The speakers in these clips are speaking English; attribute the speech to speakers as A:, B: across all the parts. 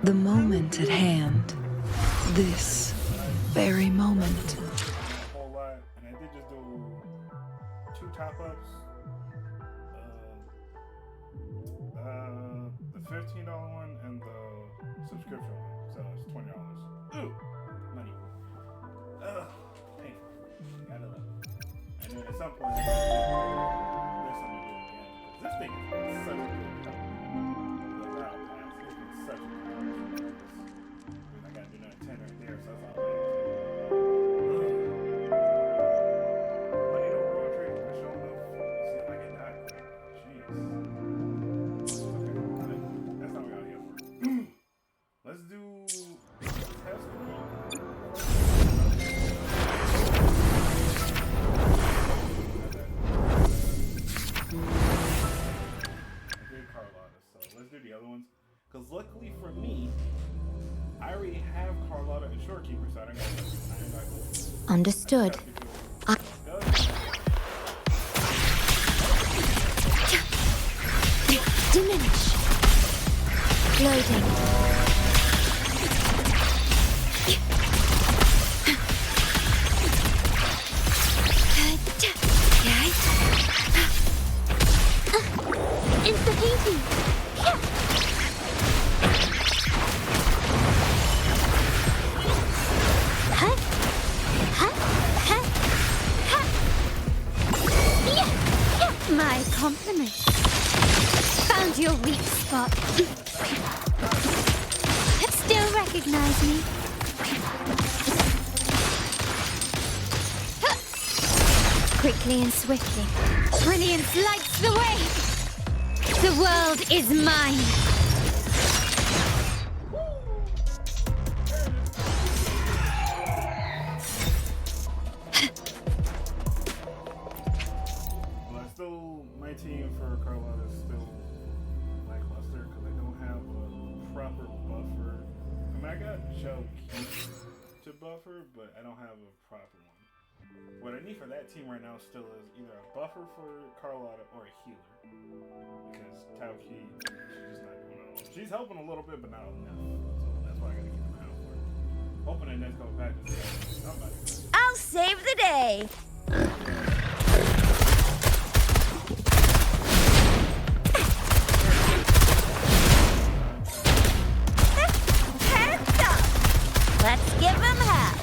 A: The moment at hand. This very moment.
B: A whole lot, and I did just do 2 top-ups. The $15 one and the subscription one. So it's $20. Ooh, money. Painful. Gotta love it. And then at some point, there's something to do again. This thing is such a good help. The route pass. It's been such a good help. I gotta do another 10 right there, so that's all. Money don't road trip. I show enough. See if I can die quick. Jeez. Okay, that's not what we got here for. Let's do test. Let's do the other ones. Because luckily for me, I already have Carlotta and Shorekeeper, so I don't got to.
C: Understood. Diminish. Loading. Instant easy. My compliments. Found your weak spot. Still recognize me? Quickly and swiftly. Brilliance lights the way. The world is mine.
B: My team for Carlotta is still lackluster because I don't have a proper buffer. I mean, I got Shell Keith to buffer, but I don't have a proper one. What I need for that team right now still is either a buffer for Carlotta or a healer. Because Tauki, she's just not doing it all. She's helping a little bit, but not enough. So that's why I gotta keep an eye out for her. Hoping that next couple patches, somebody.
C: I'll save the day. Let's give him hell.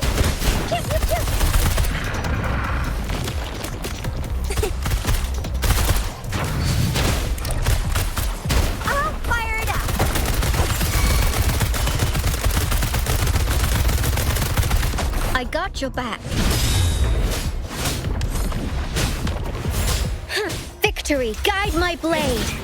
C: I'll fire it up. I got your back. Victory, guide my blade.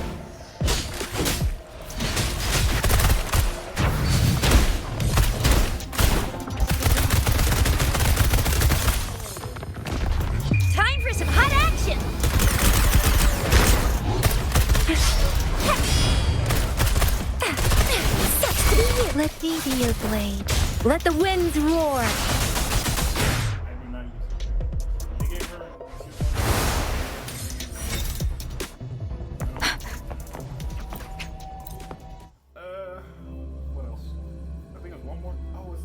C: Let me be your blade. Let the winds roar.
B: What else? I think there's one more. Oh, it's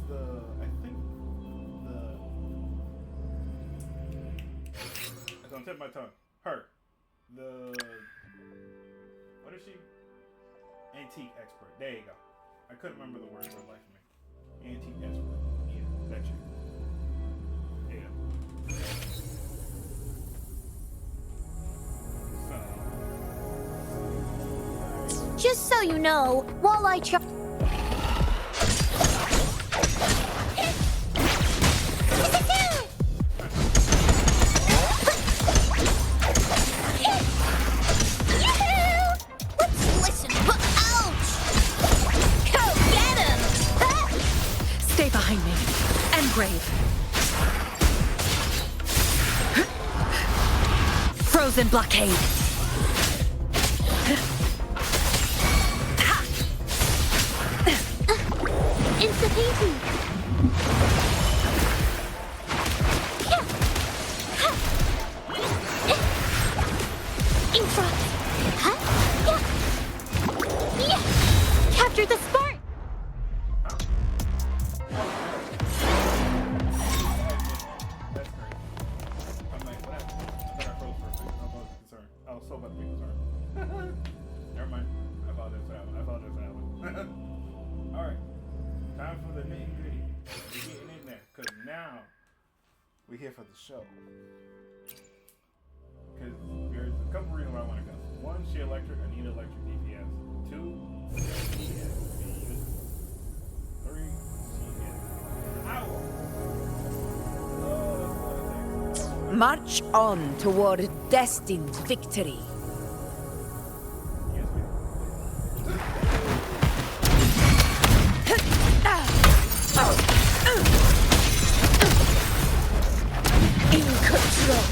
B: it's on the tip of my tongue. Her. What is she? Antique expert. There you go. I couldn't remember the word for the life of me. Antique expert. Yeah, that chick. Yeah. So.
C: Just so you know, while I try.
A: chosen blockade.
C: Insta-peasy. Infra. Huh? Yeah. Capture the spark.
B: That's great. I'm like, what happened? I thought I froze for a second. I was concerned. I was so about to be concerned. Never mind. I apologize for that one. Alright. Time for the nitty gritty. We're getting in there. Because now we're here for the show. Because there's a couple reasons why I want to go. One, she electric. I need electric DPS. Two, she is being Three, she is power.
A: March on toward destined victory.
B: Yes, ma'am.
A: In control.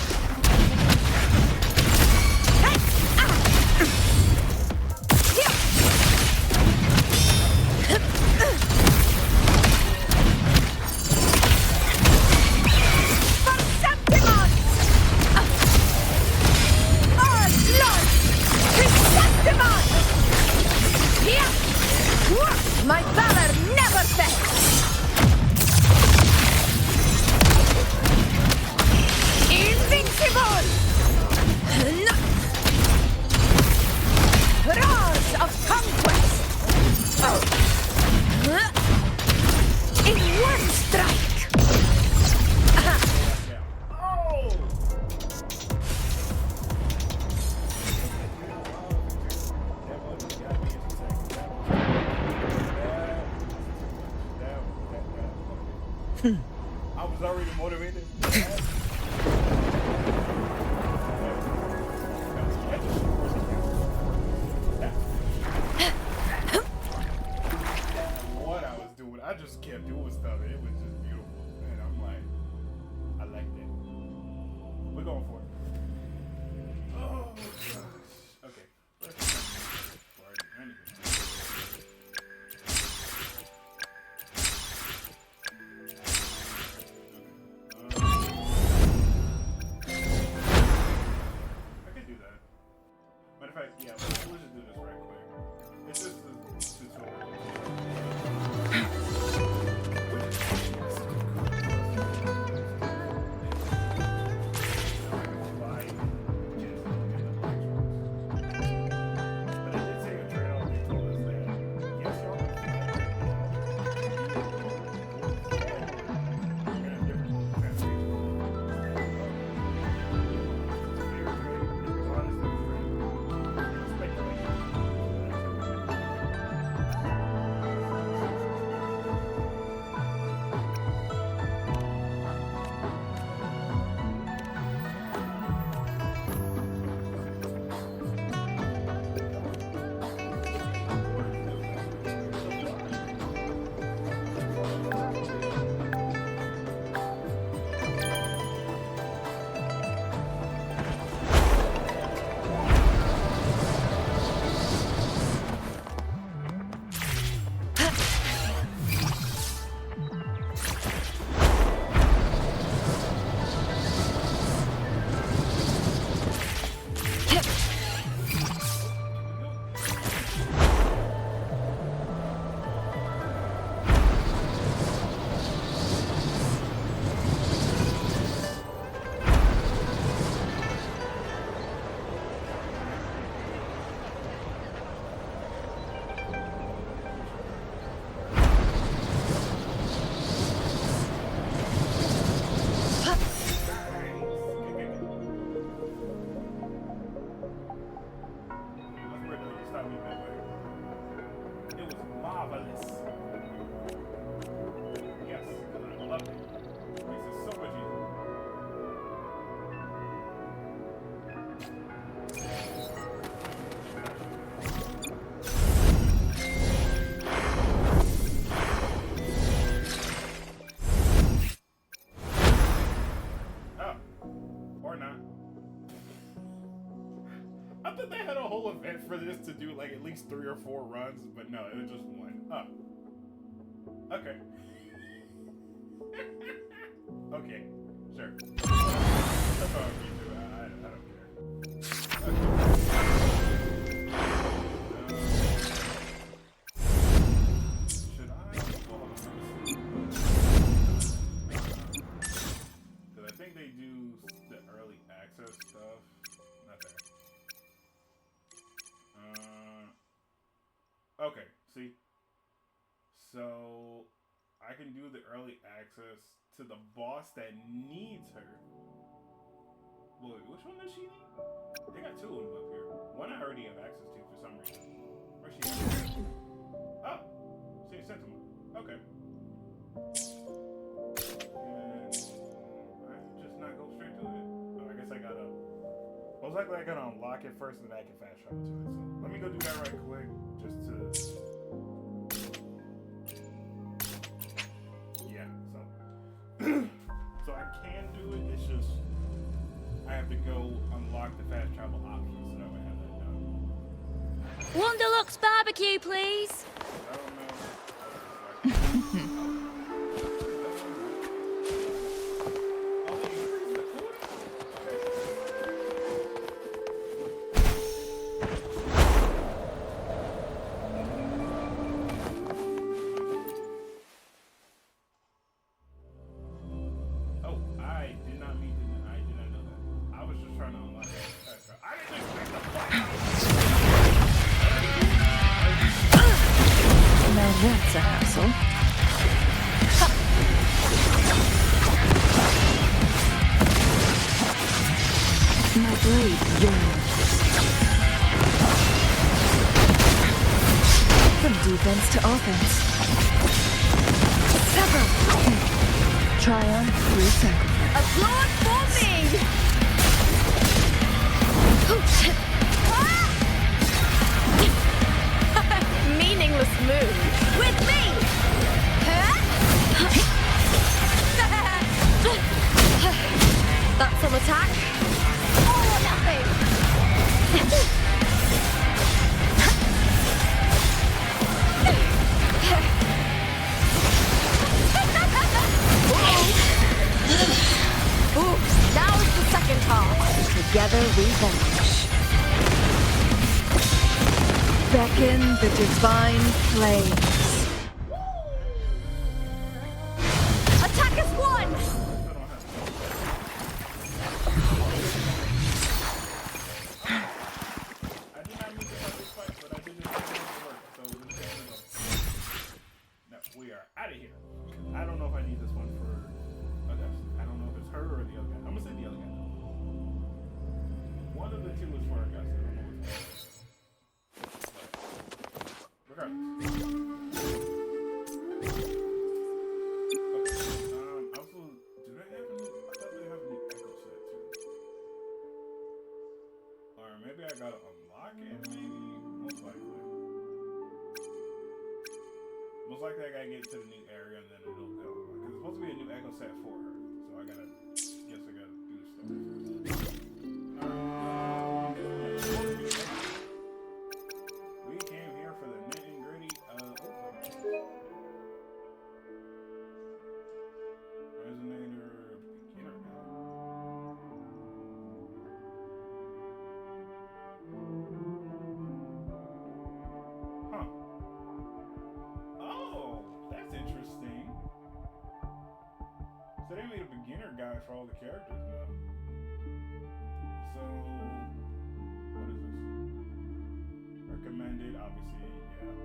A: My valor never fails! Invincible! Roars of conquest! In one strike!
B: Oh! I was already motivated. What I was doing, I just kept doing stuff. It was just beautiful, and I'm like, I like that. We're going for it. Oh gosh. Okay. I can do that. Matter of fact, yeah, we'll just do this right quick. It's just the tutorial. But I did say a trade-off. They told us that, yes, y'all can fly. We're gonna have different translations. that they had a whole event for this to do like at least 3 or 4 runs, but no, it was just one. Oh. Okay. Okay. Sure. That's all you do. I don't care. Okay. Should I? Hold on, because I think they do the early access stuff. Not there. Okay. See. So I can do the early access to the boss that needs her. Wait, which one does she need? They got 2 of them up here. One I already have access to for some reason. Where's she at? Oh! She sent them. Okay. And I just not go straight to it. Oh, I guess I gotta... Most likely I gotta unlock it first and then I can fast travel to it. So let me go do that right quick. Just to... So I can do it, it's just I have to go unlock the fast travel option so that way I have that done.
C: Wonderlux barbecue, please.
B: I don't know.
A: That's a hassle. My blade yearns. From defense to offense. Sever! Triumph through sacrifice. Applaud for me! Meaningless move. With me! That's some attack. Or nothing! Ooh, now is the second half. Together we vanish. Beckon the divine flames. Attack is one!
B: I did not mean to start this fight, but I did this to work, so we're just gonna go. No, we are out of here. I don't know if I need this one for Augusta. I don't know if it's her or the other guy. I'm gonna say the other guy. One of the 2 is for Augusta. I don't know which one. Regardless. Okay. Also, do they have any? I thought they have any echo set too. Or maybe I gotta unlock it. Maybe most likely. Most likely I gotta get to the new area and then it'll go. Because it's supposed to be a new echo set for her, so I gotta. Guess I gotta do stuff first. We came here for the nitty gritty. Resonator beginner guy. Huh. Oh, that's interesting. So they made a beginner guide for all the characters now. So, what is this? Recommended, obviously, yeah.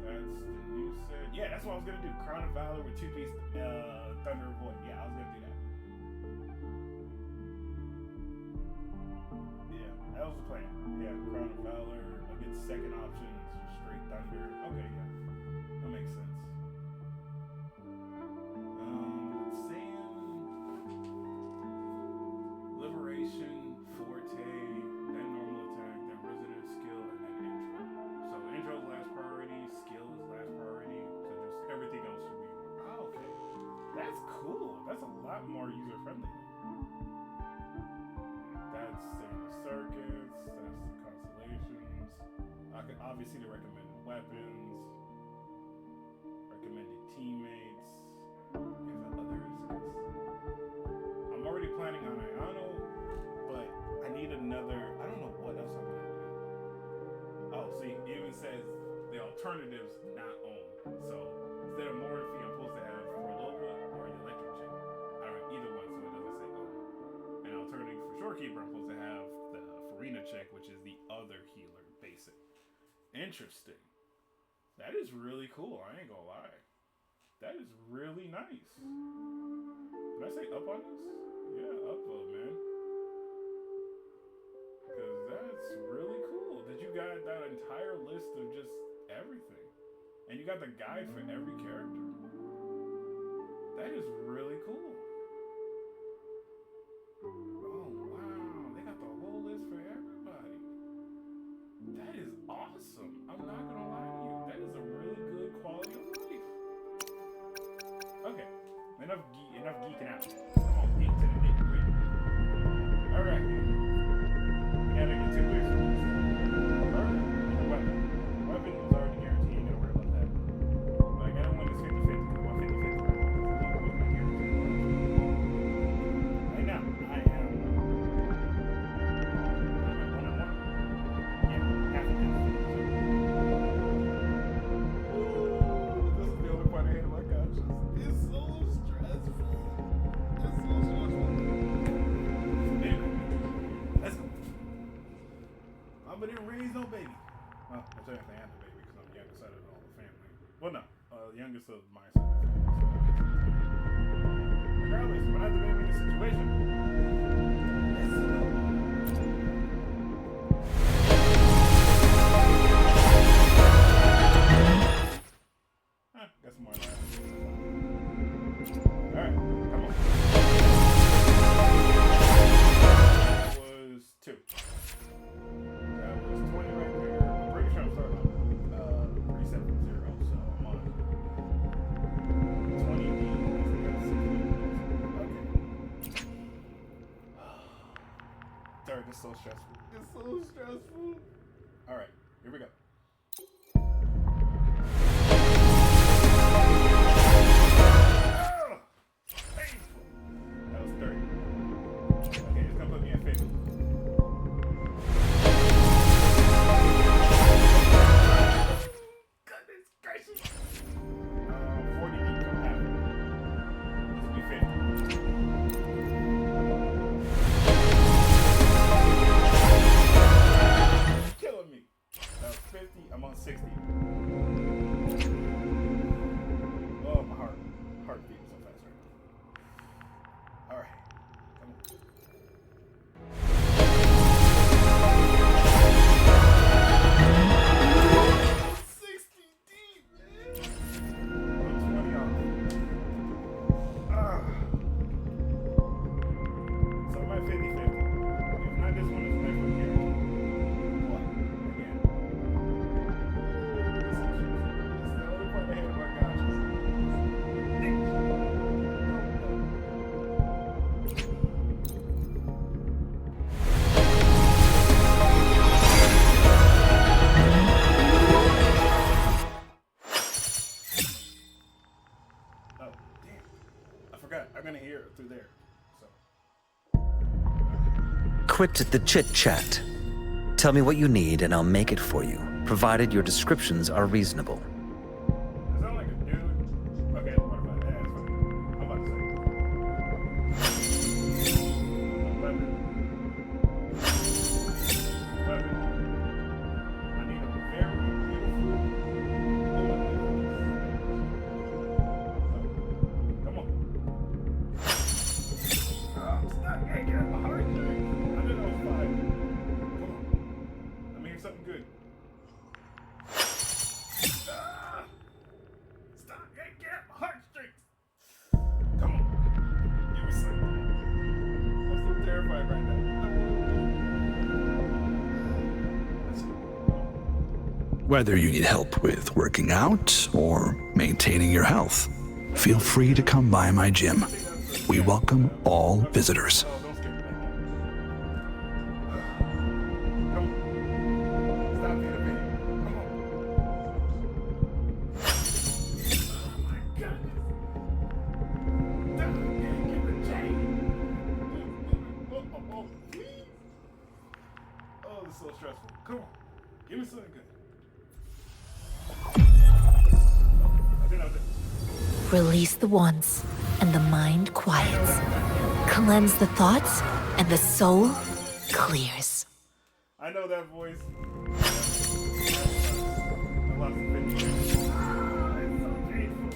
B: That's the new set. Yeah, that's what I was gonna do. Crown of Valor with 2-piece Thunder Void. Yeah, I was gonna do that. Yeah, that was the plan. Yeah, Crown of Valor against second options, straight Thunder. Okay, yeah, that makes sense. Liberation, Forte, then normal attack, then resident skill, and then intro. So intro's last priority, skill is last priority, so just everything else should be. Oh, okay. That's cool. That's a lot more user friendly. That's staying the obviously the recommended weapons, recommended teammates, if others, 'cause I'm already planning on Ayano, but I need another. I don't know what else I want to do. Oh, see, it even says the alternatives not owned. So instead of Morphe, I'm supposed to have Forlova or the electric chick. I don't have either one, so it doesn't say owned. And alternative for Shorekeeper, I'm supposed to have the Farina chick, which is the other healer basic. Interesting. That is really cool. I ain't gonna lie. That is really nice. Did I say up on this? Yeah, upload, man. Because that's really cool that you got that entire list of just everything. And you got the guide for every character. That is really cool. Oh, wow. They got the whole list for everybody. That is awesome. I'm not going to lie to you. That is a really good quality of life. Okay. Enough geeking out. Come on, geek to the nitty-gritty. All right. We gotta get to this. Alright, weapon. Weapon was already guaranteed. Ain't gonna worry about that. But I gotta win this 50-50 because 150-50 right now. I am. One-on-one. Yeah, half and half. Ooh, this is the only part I hate. Oh my gosh, it's so stressful. It's so stressful. Let's go. But didn't raise no baby. Well, I technically am the baby because I'm the youngest out of all the family. Well, no, youngest of my side of the family. So regardless, when I have the baby in this situation, let's go. Got some more left. All right, come on. That was 2. That was 20 right there. I'm pretty sure I'm starting on 370, so I'm on 20 D. Okay. Dark is so stressful. It's so stressful. All right, here we go. Painful. That was 30. Okay, it's gonna put me in 50. Goodness gracious. 40 deep don't happen. This will be 50. Killing me. That was 50. I'm on 60. Oh, my heart beating so fast right now. All right, come on. 60 deep, man. I'm 20 off. So I'm at 50-50. If not this one, it's next one here. What? Again. It's the only part I hate about gotchas. Oh, damn. I forgot. I'm going to hear it through there. So.
D: Quit the chit-chat. Tell me what you need and I'll make it for you, provided your descriptions are reasonable.
B: I sound like a dude. Okay, what about that? That's fine. I'm about to say. Weapon. I need a very beautiful woman. Come on. I'm stuck. I get my heart rate. I didn't know it was 5. Come on. Let me hear something good. Stop. Hey, get my heartstrings. Come on. Give me something. I'm so terrified right now. Let's go.
E: Whether you need help with working out or maintaining your health, feel free to come by my gym. We welcome all visitors.
B: Oh, don't scare me like that. Come on. Stop being a baby. Come on. Give me something good. I think that was it.
A: Release the wands, and the mind quiets. Cleanse the thoughts, and the soul clears.
B: I know that voice. I lost the video. It's so painful.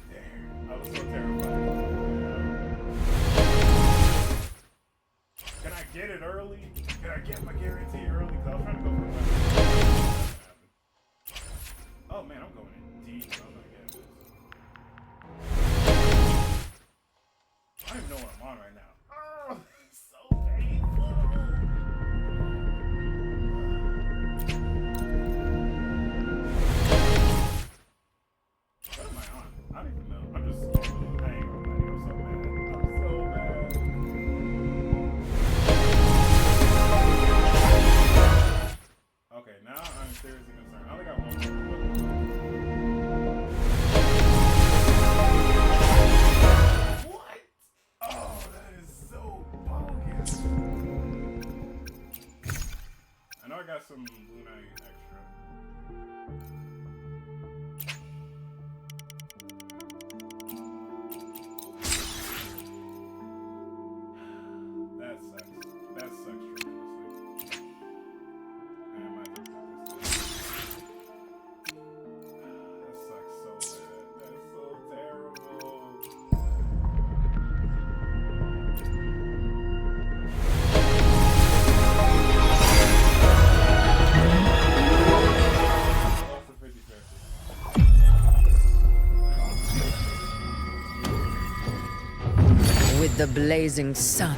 B: There. I was so terrified. Can I get it early? Can I get my guarantee early? Because I was trying to go for a oh man, I'm going in deep. I'm gonna get this. I don't even know what I'm on right now. Oh, it's so painful. What am I on? I don't even know. I'm just hanging on my I'm so mad. I'm so mad. Okay, now I'm seriously concerned. I only got one more. What? Oh, that is so bogus. I know I got some Blue Knight extra. That sucks. That sucks tremendously. Man, I might have to put this down. That sucks so bad. That's so terrible. Lost the 50-50.
F: With the blazing sun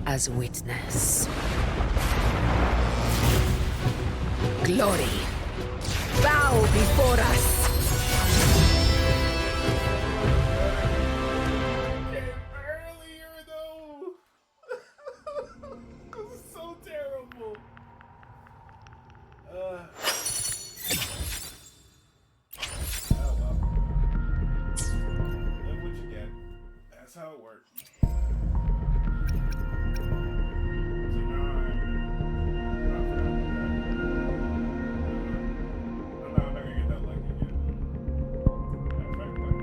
F: as witness. Glory, bow before us.
B: Earlier though. This is so terrible. Oh well. Live what you get. That's how it works. So now I'm not gonna get that lucky again. Matter of fact, like,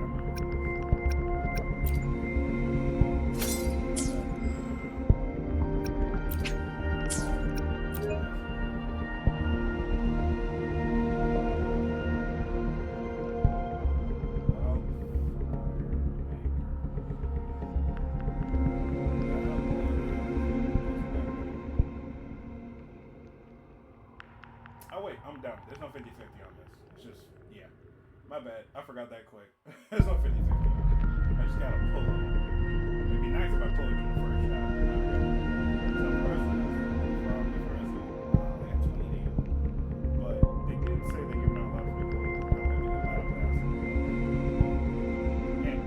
B: oh wait, I'm down. There's no 50-50 on this. It's just, yeah. My bad. I forgot that quick. There's no 50-50. I just gotta pull it. It'd be nice if I pull it in the first shot. So the rest of they got 20 names. But they did say that you're not allowed to record. I'm gonna be the battle pass. Yeah,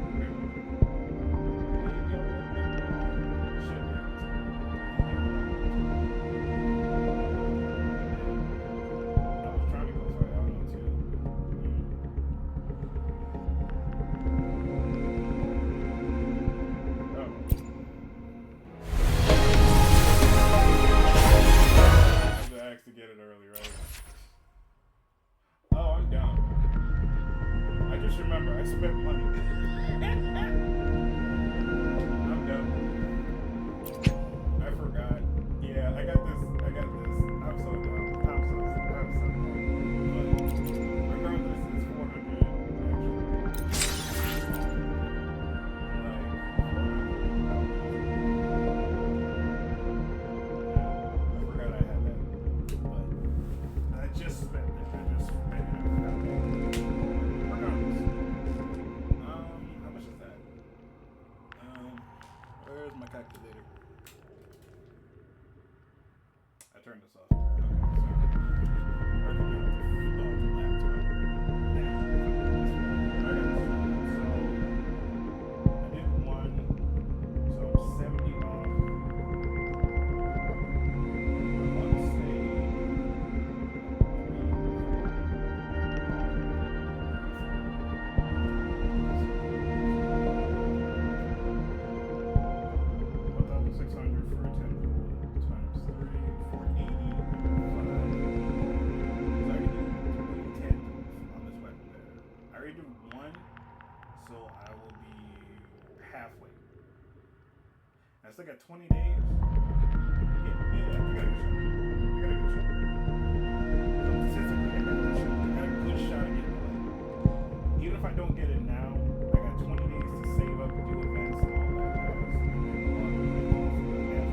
B: I was trying to go for it. I don't know too. I asked to get it early, right? Oh, I'm down. I just remember I spent money. I'm done. I forgot. Yeah, I got this. I'm so dumb. I'm so dumb. But regardless, it's 400 I forgot I had that. But I just spent it. I forgot that. Regardless. How much is that? Where's my calculator? I turned this off. Okay, so I can do it on the laptop. Yeah. So I did one. So I'm 70 off. I want to say 1,600 for a 10. so I will be halfway. I still got 20 days. Yeah, I got a good shot. So statistically, I got a good shot of getting it. Even if I don't get it now, I got 20 days to save up, do events and all that jazz.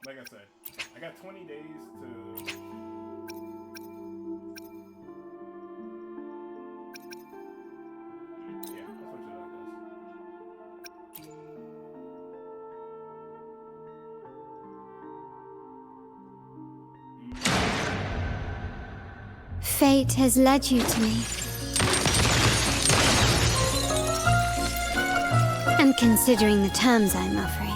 B: Like I said, I got 20 days to... Yeah, I'll switch it like this.
C: Fate has led you to me. And considering the terms I'm offering,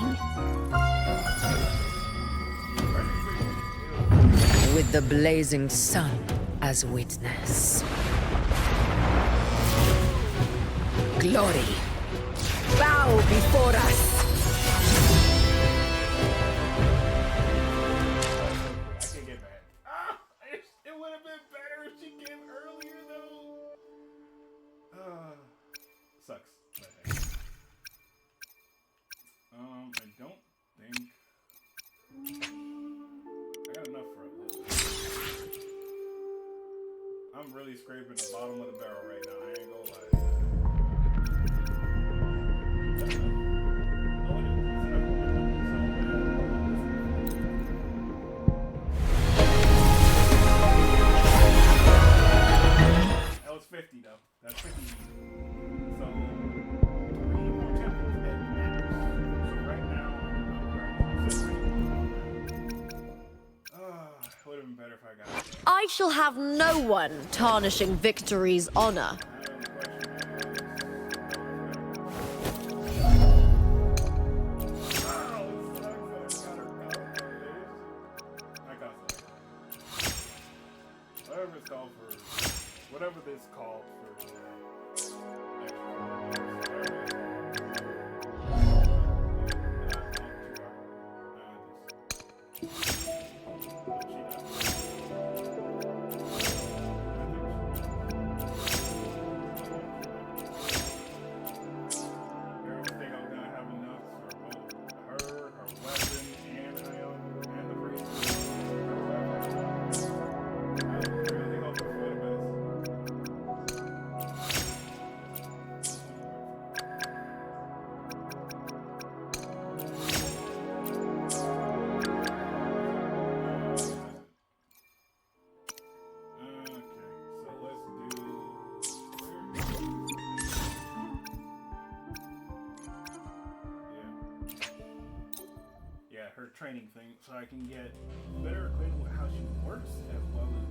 F: With the blazing sun as witness. Glory, bow before us.
B: I can't get back. It would have been better if she came earlier, though. Sucks. I don't think I got enough for a little bit. I'm really scraping the bottom of the barrel right now. I ain't gonna lie. That was 50 though. That's 50. So 3 more temples at max. So right now, it would have been better if I got it.
G: I shall have no one tarnishing victory's honor.
B: Whatever it's called for, whatever this called for. Her training thing, so I can get better acquainted with how she works as well as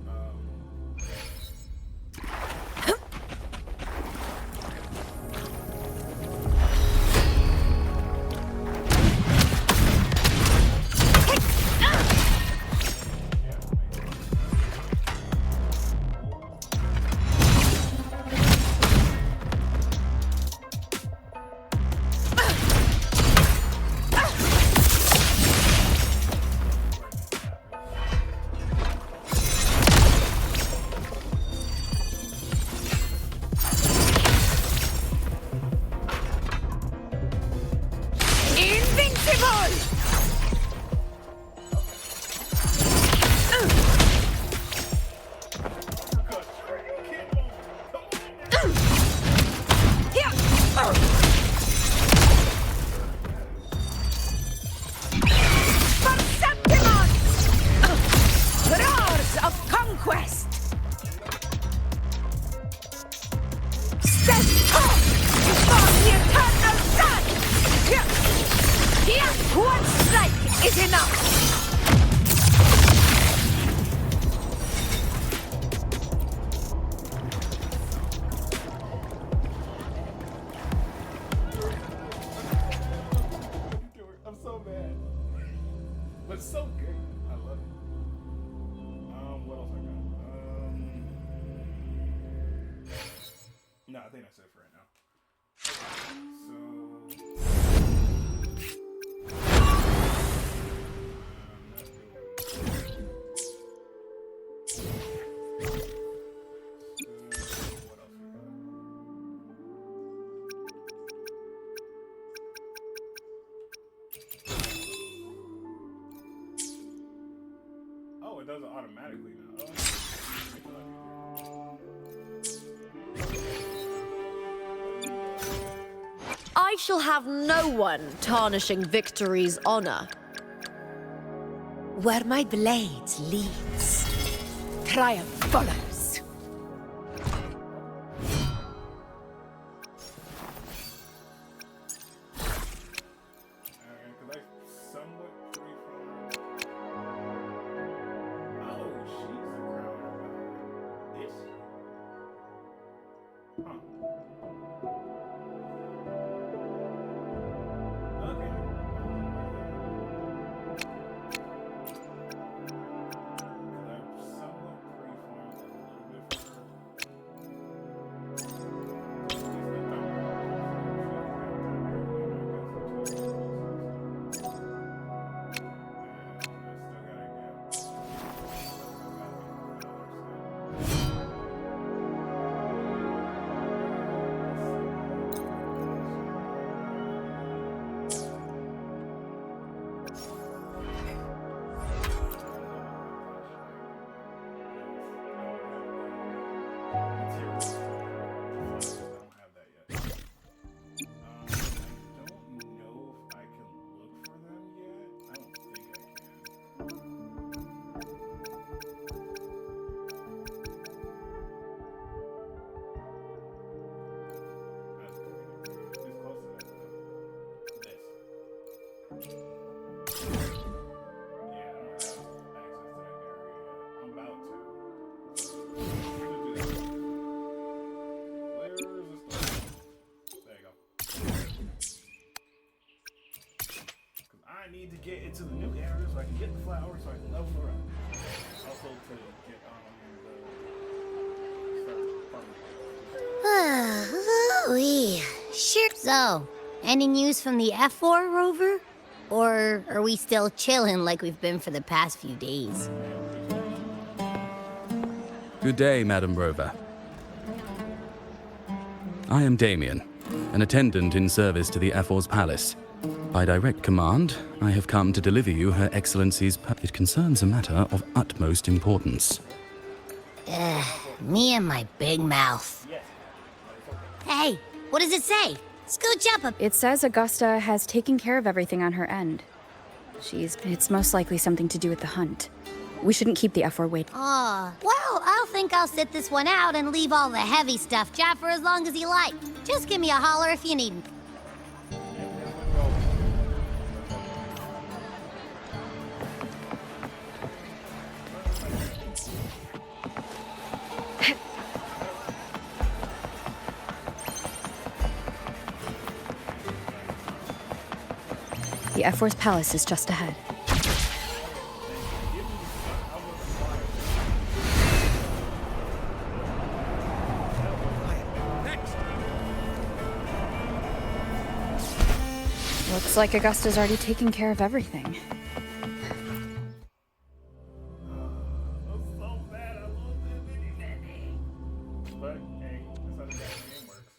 B: No, I think that's it for right now. So. What else we got? Oh, it does it automatically now.
G: I shall have no one tarnishing Victory's honor.
A: Where my blade leads, triumph follows.
B: Because I somewhat free from. Oh, she's the crown. Is she? Huh. Okay. I need to get into the new area so I can get the flowers so I can level her up. Also to get
H: Sure. So, any news from the F4 rover? Or are we still chilling like we've been for the past few days?
I: Good day, Madam Rover. I am Damien, an attendant in service to the F4's palace. By direct command, I have come to deliver you Her Excellency's. It concerns a matter of utmost importance.
H: Me and my big mouth. Hey, what does it say? Scooch up a...
J: It says Augusta has taken care of everything on her end. It's most likely something to do with the hunt. We shouldn't keep the F4 waiting.
H: Well, I'll think I'll sit this one out and leave all the heavy stuff chat for as long as you like. Just give me a holler if you need me.
J: The F4's palace is just ahead. Looks like Augusta's already taken care of everything.
B: But hey, that's how the game works.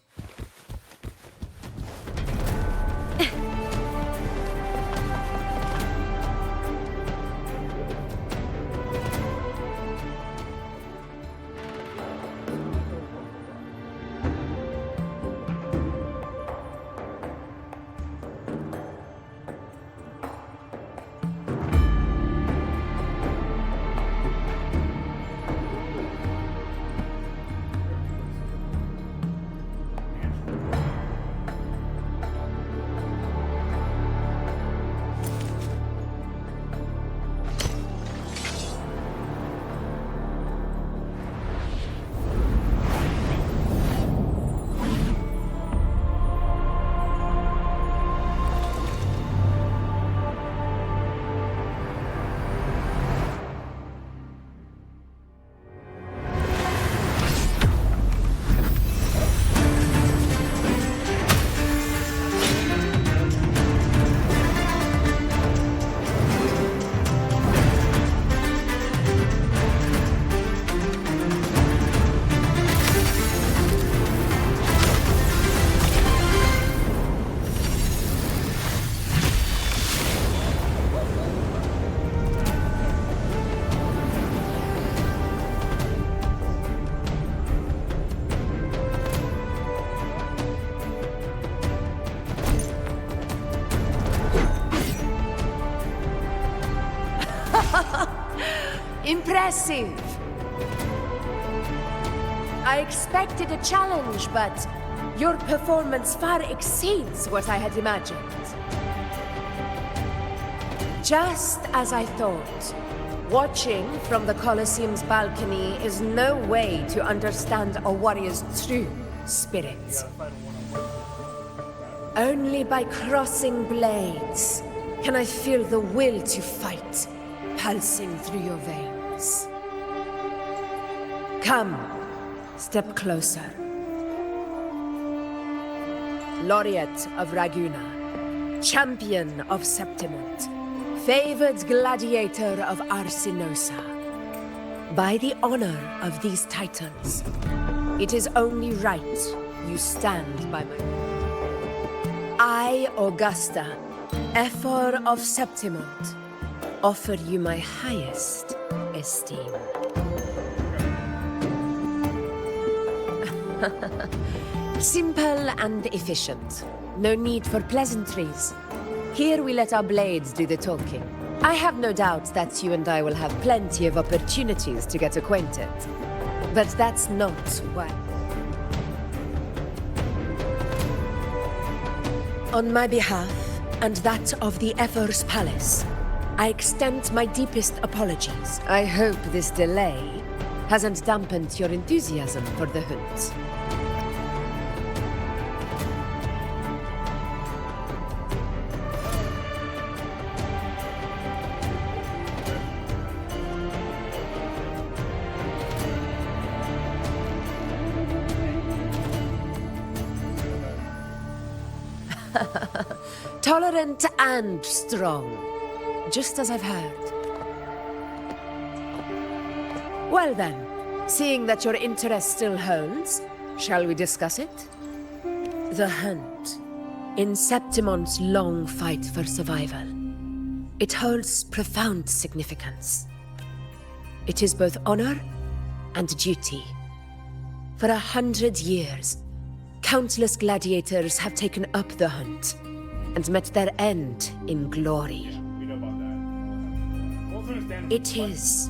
K: Impressive! I expected a challenge, but your performance far exceeds what I had imagined. Just as I thought, watching from the Colosseum's balcony is no way to understand a warrior's true spirit. Only by crossing blades can I feel the will to fight pulsing through your veins. Come, step closer. Laureate of Raguna, champion of Septimont, favored gladiator of Arsinosa. By the honor of these titles, it is only right you stand by my... I, Augusta, Ephor of Septimont, offer you my highest esteem. Simple and efficient. No need for pleasantries. Here we let our blades do the talking. I have no doubt that you and I will have plenty of opportunities to get acquainted. But that's not why. On my behalf, and that of the Ephor's Palace, I extend my deepest apologies. I hope this delay hasn't dampened your enthusiasm for the hunt. Tolerant and strong, just as I've heard. Well then, seeing that your interest still holds, shall we discuss it? The hunt, in Septimont's long fight for survival. It holds profound significance. It is both honor and duty. For 100 years, countless gladiators have taken up the hunt and met their end in glory. It is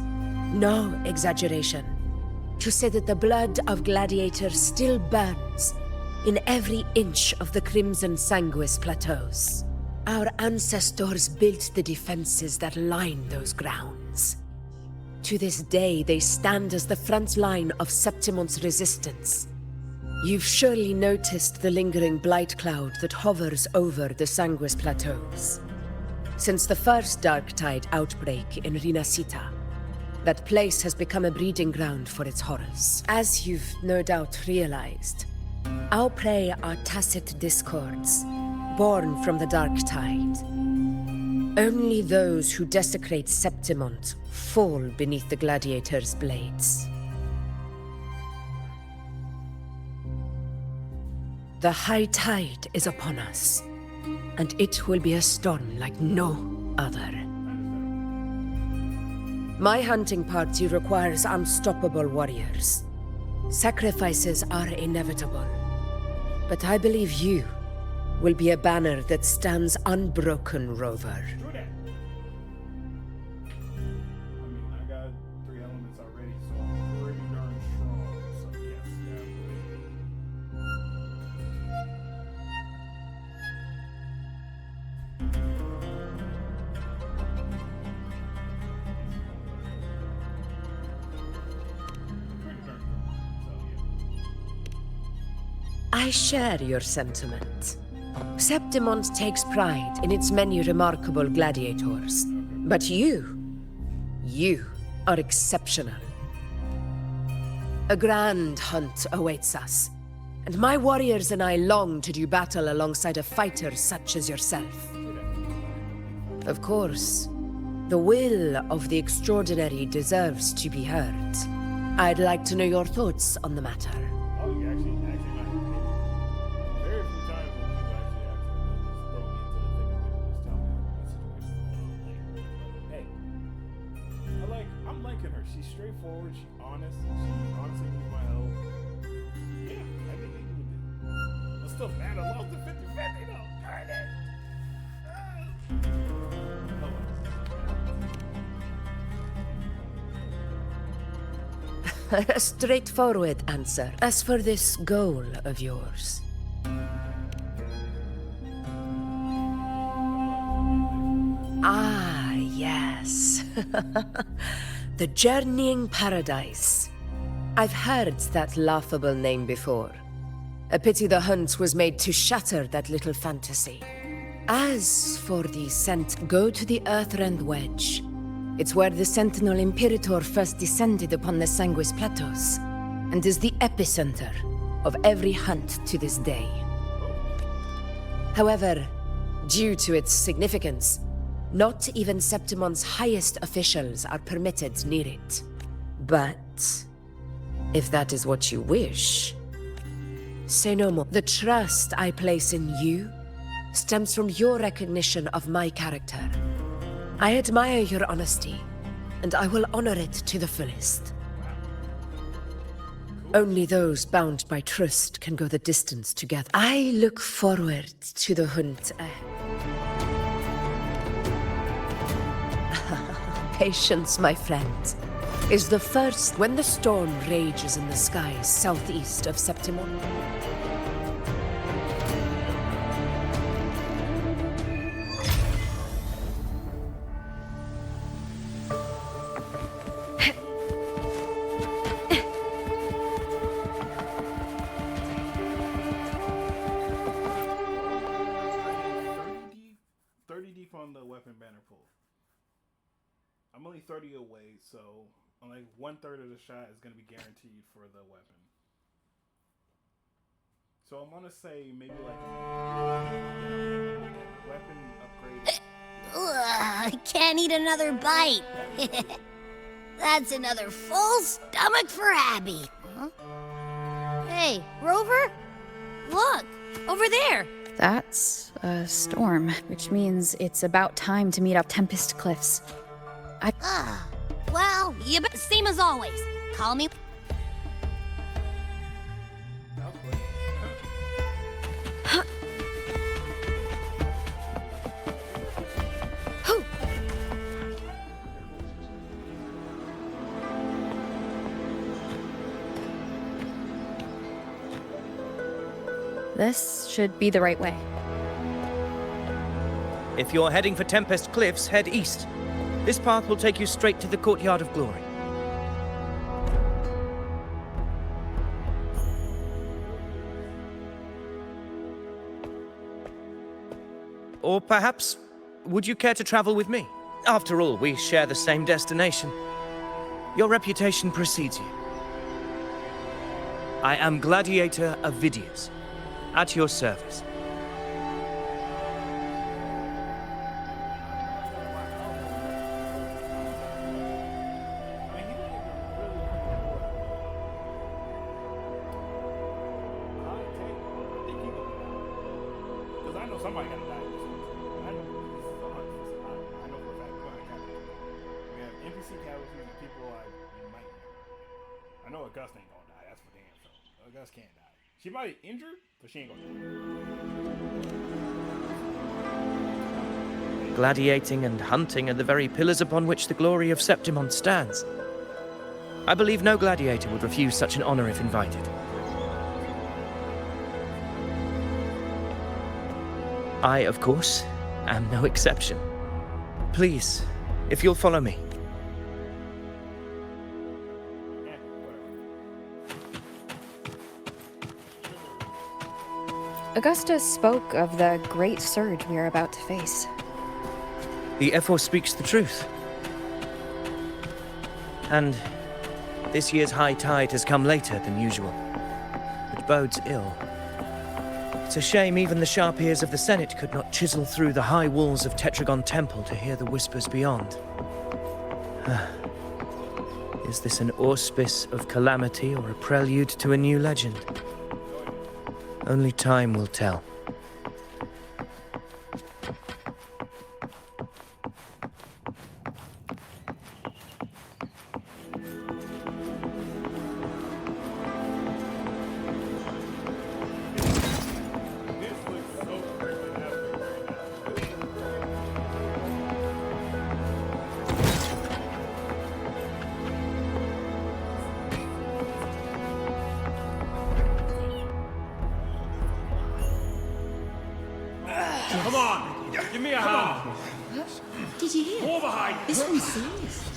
K: no exaggeration to say that the blood of gladiators still burns in every inch of the Crimson Sanguis plateaus. Our ancestors built the defenses that line those grounds. To this day, they stand as the front line of Septimont's resistance. You've surely noticed the lingering blight cloud that hovers over the Sanguis plateaus. Since the first Dark Tide outbreak in Rinasita, that place has become a breeding ground for its horrors. As you've no doubt realized, our prey are tacit discords, born from the Dark Tide. Only those who desecrate Septimont fall beneath the gladiators' blades. The high tide is upon us, and it will be a storm like no other. My hunting party requires unstoppable warriors. Sacrifices are inevitable, but I believe you will be a banner that stands unbroken, Rover.
B: I got 3 elements already, so I'm pretty darn strong. So yes,
K: I share your sentiment. Septimont takes pride in its many remarkable gladiators. But you are exceptional. A grand hunt awaits us, and my warriors and I long to do battle alongside of fighters such as yourself. Of course, the will of the extraordinary deserves to be heard. I'd like to know your thoughts on the matter.
B: oh, you actually not. Very few times when people actually just throw me into the thick of it and just tell me what's the situation going on. Like, hey, I'm liking her. She's straightforward. She's honest. She honestly needs my help. Yeah, I think he would do. I'm still mad. I lost the 50-50 though. Darn it.
K: a straightforward answer. As for this goal of yours, ah, yes. The Journeying Paradise. I've heard that laughable name before. A pity the hunt was made to shatter that little fantasy. As for the go to the Earthrend Wedge. It's where the Sentinel Imperator first descended upon the Sanguis Plateaus, and is the epicenter of every hunt to this day. However, due to its significance, not even Septimon's highest officials are permitted near it. But if that is what you wish, say no more. The trust I place in you stems from your recognition of my character. I admire your honesty, and I will honor it to the fullest. Only those bound by trust can go the distance together. I look forward to the hunt ahead. Patience, my friend, is the first when the storm rages in the skies southeast of Septimon.
B: On the weapon banner pool. I'm only 30 away, so only 1/3 of the shot is going to be guaranteed for the weapon. So I'm going to say maybe like weapon upgrade.
H: Ugh, can't eat another bite. That's another full stomach for Abby. Huh? Hey, Rover? Look, over there.
J: That's a storm, which means it's about time to meet up Tempest Cliffs.
H: Well, same as always. Call me.
J: This should be the right way.
L: If you're heading for Tempest Cliffs, head east. This path will take you straight to the Courtyard of Glory. Or perhaps, would you care to travel with me? After all, we share the same destination. Your reputation precedes you. I am Gladiator Avidius, at your service.
B: Somebody gotta die. I know this is a hunt. I know for a fact we're gonna have we have NPC casualties and people like we might. I know Augusta ain't gonna die. That's for damn sure. Augusta can't die. She might be injured, but she ain't gonna die.
L: Gladiating and hunting are the very pillars upon which the glory of Septimon stands. I believe no gladiator would refuse such an honor if invited. I, of course, am no exception. Please, if you'll follow me.
J: Augusta spoke of the great surge we are about to face.
L: The Ephor speaks the truth. And this year's high tide has come later than usual, which bodes ill. It's a shame even the sharp ears of the Senate could not chisel through the high walls of Tetragon Temple to hear the whispers beyond. Is this an auspice of calamity or a prelude to a new legend? Only time will tell.
M: did you hear?
N: War behind!
M: This one's serious.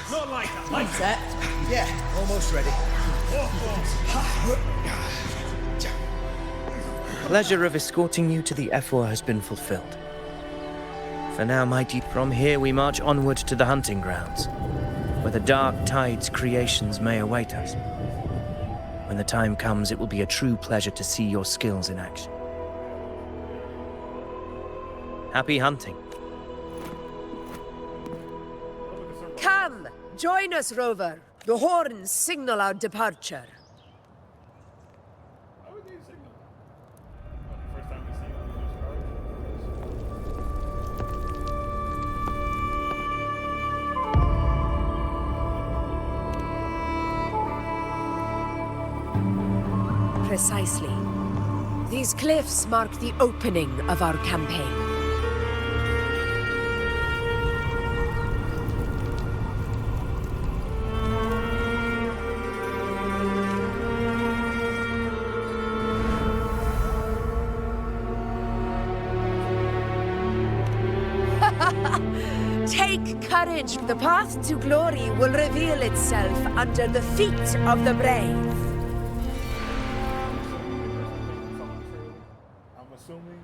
N: Not like that, like
L: Set? Yeah, almost ready. Pleasure of escorting you to the F4 has been fulfilled. For now, mighty, from here we march onward to the hunting grounds, where the dark tide's creations may await us. When the time comes, it will be a true pleasure to see your skills in action. Happy hunting.
K: Come, join us, Rover. The horns signal our departure.
B: How would they signal? First time we see them,
K: Precisely. These cliffs mark the opening of our campaign. Take courage. The path to glory will reveal itself under the feet of the brave.
B: I'm assuming,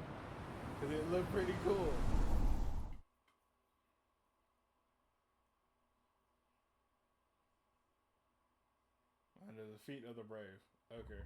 B: because it looked pretty cool. Under the feet of the brave. Okay.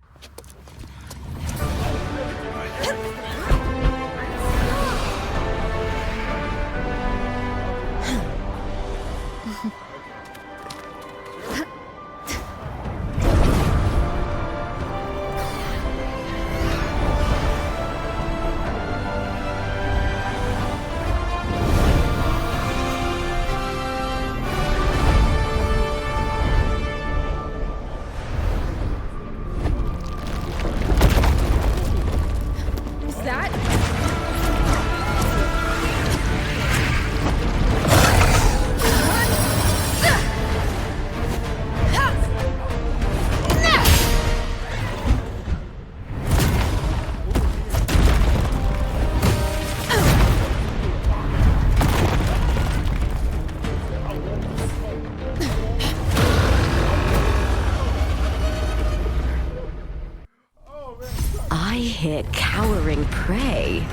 G: Hear cowering prey.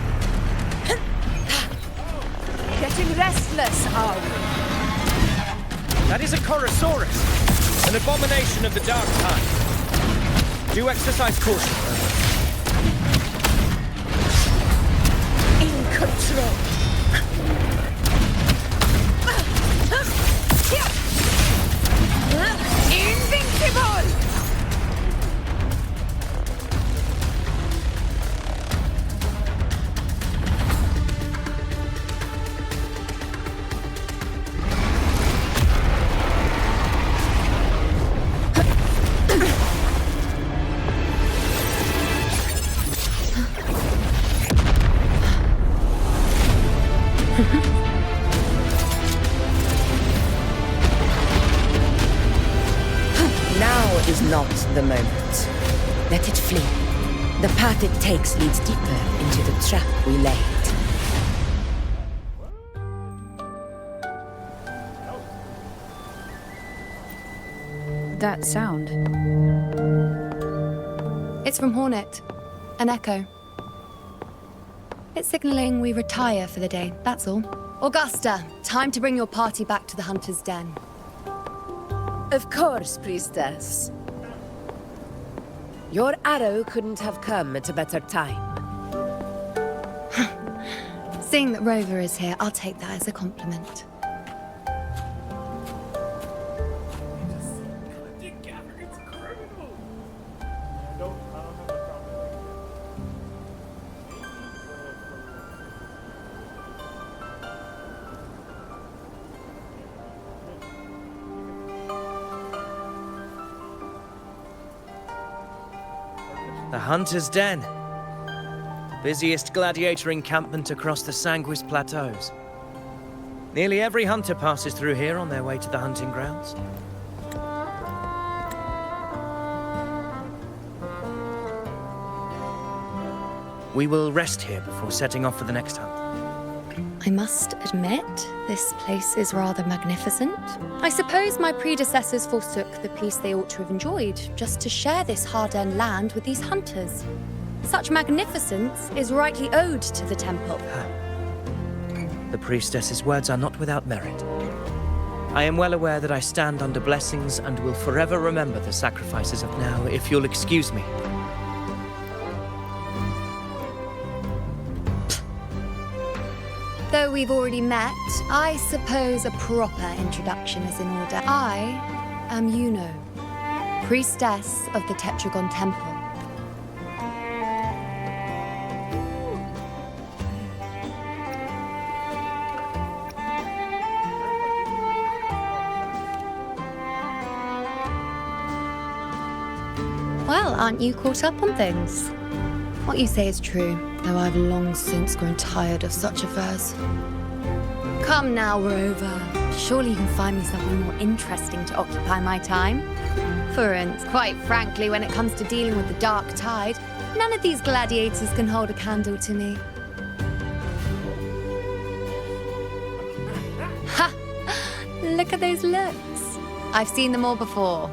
K: Getting restless, are we?
L: That is a Chorosaurus, an abomination of the dark tide. Do exercise caution.
K: In control. Invincible!
F: Now is not the moment. Let it flee. The path it takes leads deeper into the trap we laid.
J: That sound.
O: It's from Hornet. An echo. It's signaling we retire for the day, that's all. Augusta, time to bring your party back to the Hunter's Den.
K: Of course, Priestess. Your arrow couldn't have come at a better time.
O: Seeing that Rover is here, I'll take that as a compliment.
L: The Hunter's Den. The busiest gladiator encampment across the Sanguis Plateaus. Nearly every hunter passes through here on their way to the hunting grounds. We will rest here before setting off for the next hunt.
O: I must admit, this place is rather magnificent. I suppose my predecessors forsook the peace they ought to have enjoyed, just to share this hard-earned land with these hunters. Such magnificence is rightly owed to the temple.
L: The priestess's words are not without merit. I am well aware that I stand under blessings and will forever remember the sacrifices of now, if you'll excuse me.
O: Though we've already met, I suppose a proper introduction is in order. I am Yuno, priestess of the Tetragon Temple. Well, aren't you caught up on things? What you say is true, though I've long since grown tired of such affairs. Come now, Rover. Surely you can find me something more interesting to occupy my time. For instance, quite frankly, when it comes to dealing with the dark tide, none of these gladiators can hold a candle to me. Ha! Look at those looks. I've seen them all before.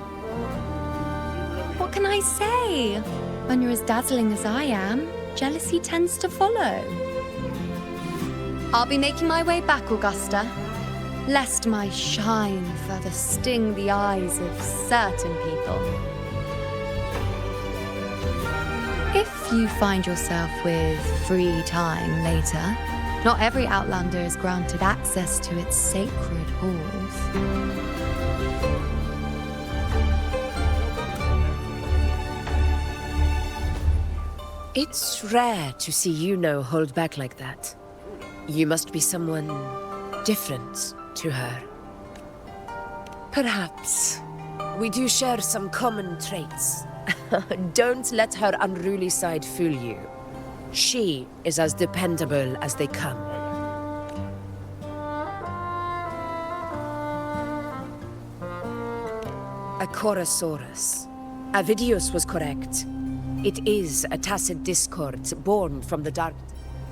O: What can I say? When you're as dazzling as I am, jealousy tends to follow. I'll be making my way back, Augusta, lest my shine further sting the eyes of certain people. If you find yourself with free time later, not every Outlander is granted access to its sacred halls.
K: It's rare to see Yuno hold back like that. You must be someone different to her. Perhaps. We do share some common traits. Don't let her unruly side fool you. She is as dependable as they come. A Chorosaurus. Avidius was correct. It is a tacit discord born from the dark.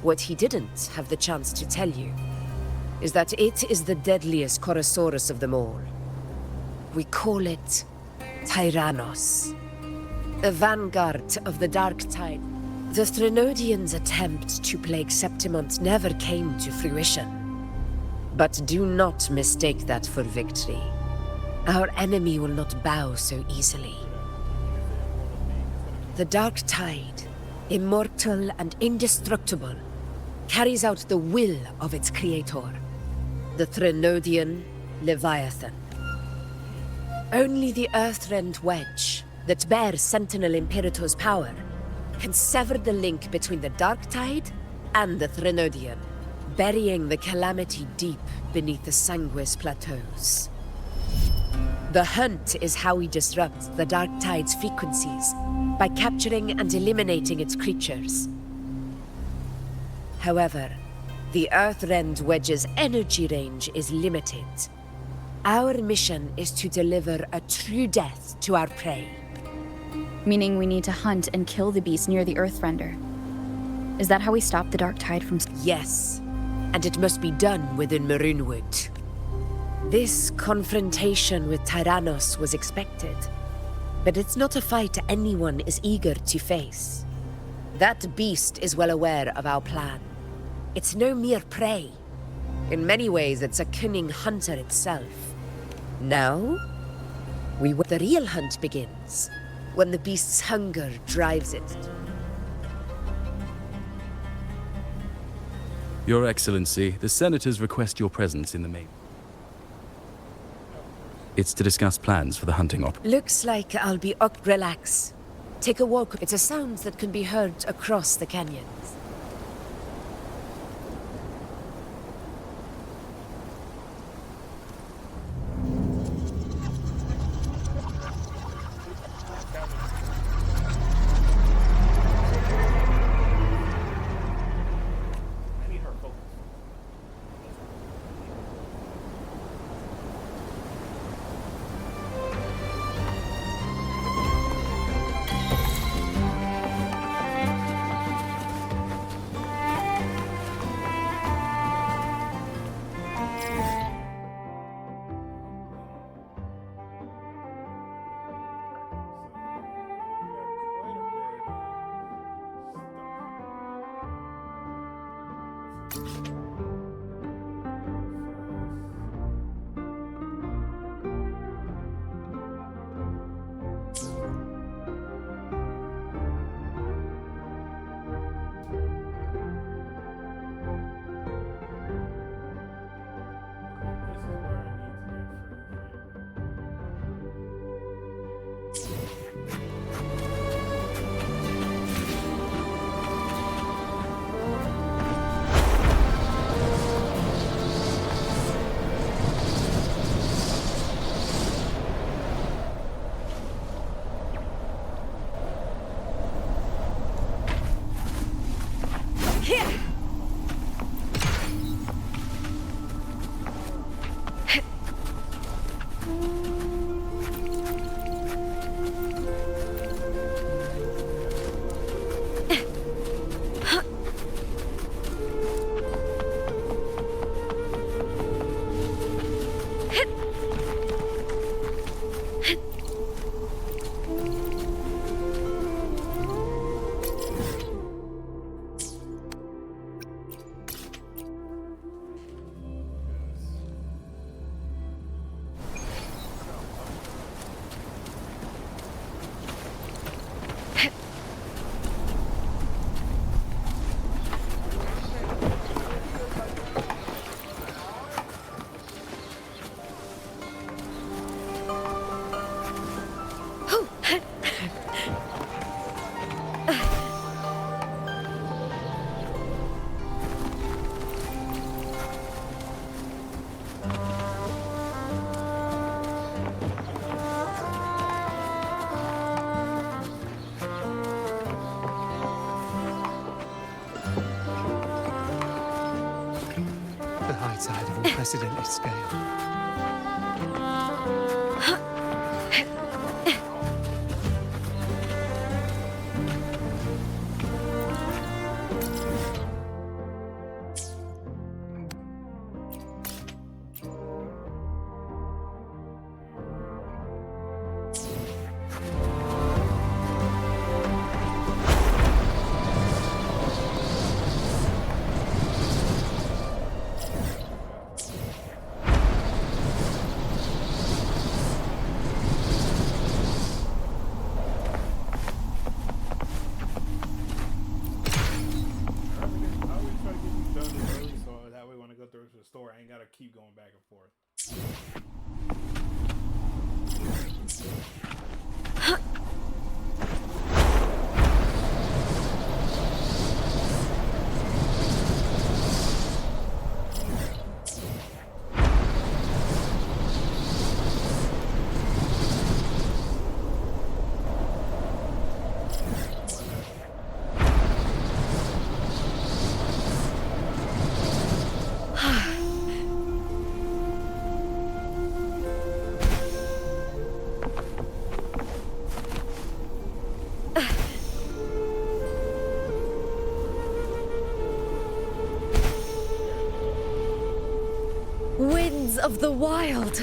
K: What he didn't have the chance to tell you is that it is the deadliest Chorosaurus of them all. We call it Tyrannos, the vanguard of the Dark Tide. The Threnodians' attempt to plague Septimont never came to fruition. But do not mistake that for victory. Our enemy will not bow so easily. The Dark Tide, immortal and indestructible, carries out the will of its creator, the Threnodian Leviathan. Only the Earthrend Wedge, that bears Sentinel Imperator's power, can sever the link between the Dark Tide and the Threnodian, burying the calamity deep beneath the Sanguis plateaus. The hunt is how we disrupt the Dark Tide's frequencies, by capturing and eliminating its creatures. However, the Earthrend Wedge's energy range is limited. Our mission is to deliver a true death to our prey.
J: Meaning we need to hunt and kill the beast near the Earthrender. Is that how we stop the Dark Tide from...
K: Yes, and it must be done within Maroonwood. This confrontation with Tyrannos was expected. But it's not a fight anyone is eager to face. That beast is well aware of our plan. It's no mere prey. In many ways, it's a cunning hunter itself. Now, the real hunt begins, when the beast's hunger drives it.
I: Your Excellency, the Senators request your presence in the main. It's to discuss plans for the hunting op.
K: Looks like I'll be up. Relax. Take a walk. It's a sound that can be heard across the canyons.
M: unprecedented scale.
B: The store, I ain't gotta keep going back and forth.
G: Winds of the Wild.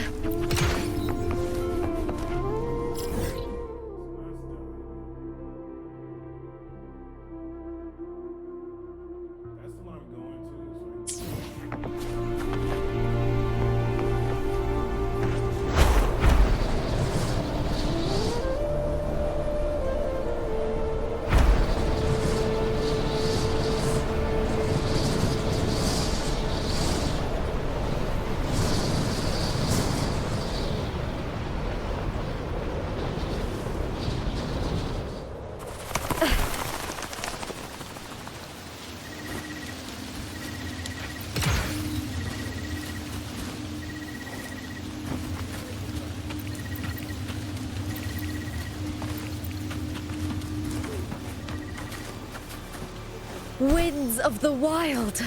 G: Winds of the Wild.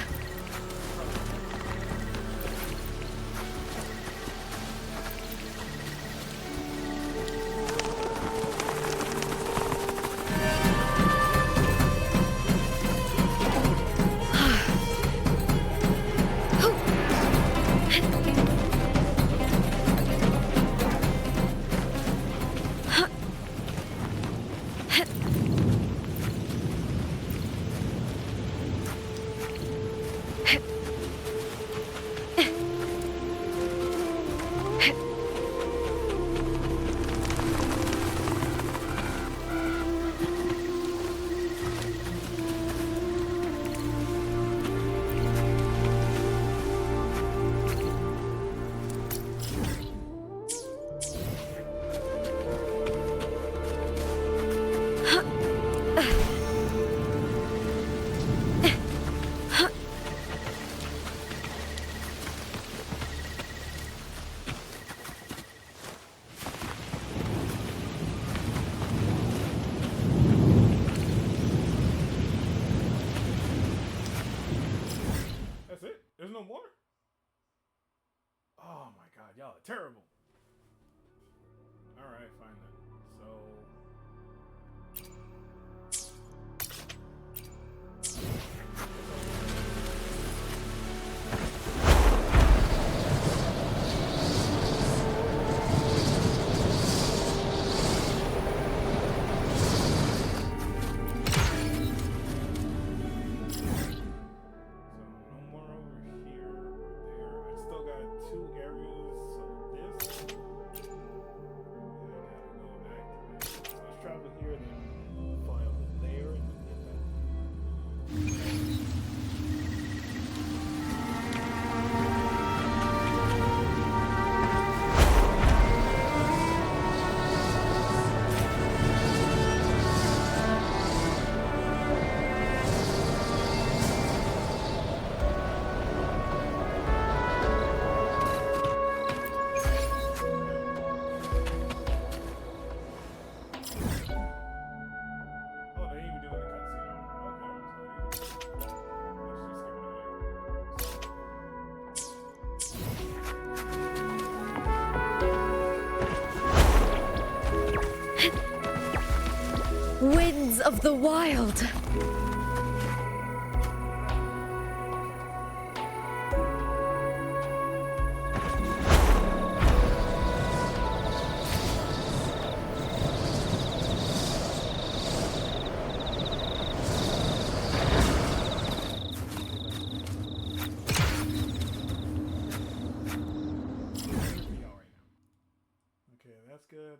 G: Things of the wild.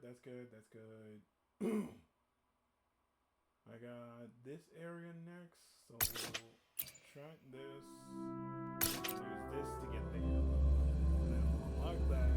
B: That's good. I got this area next, so we'll track this. Use this to get there. And then we'll unlock that.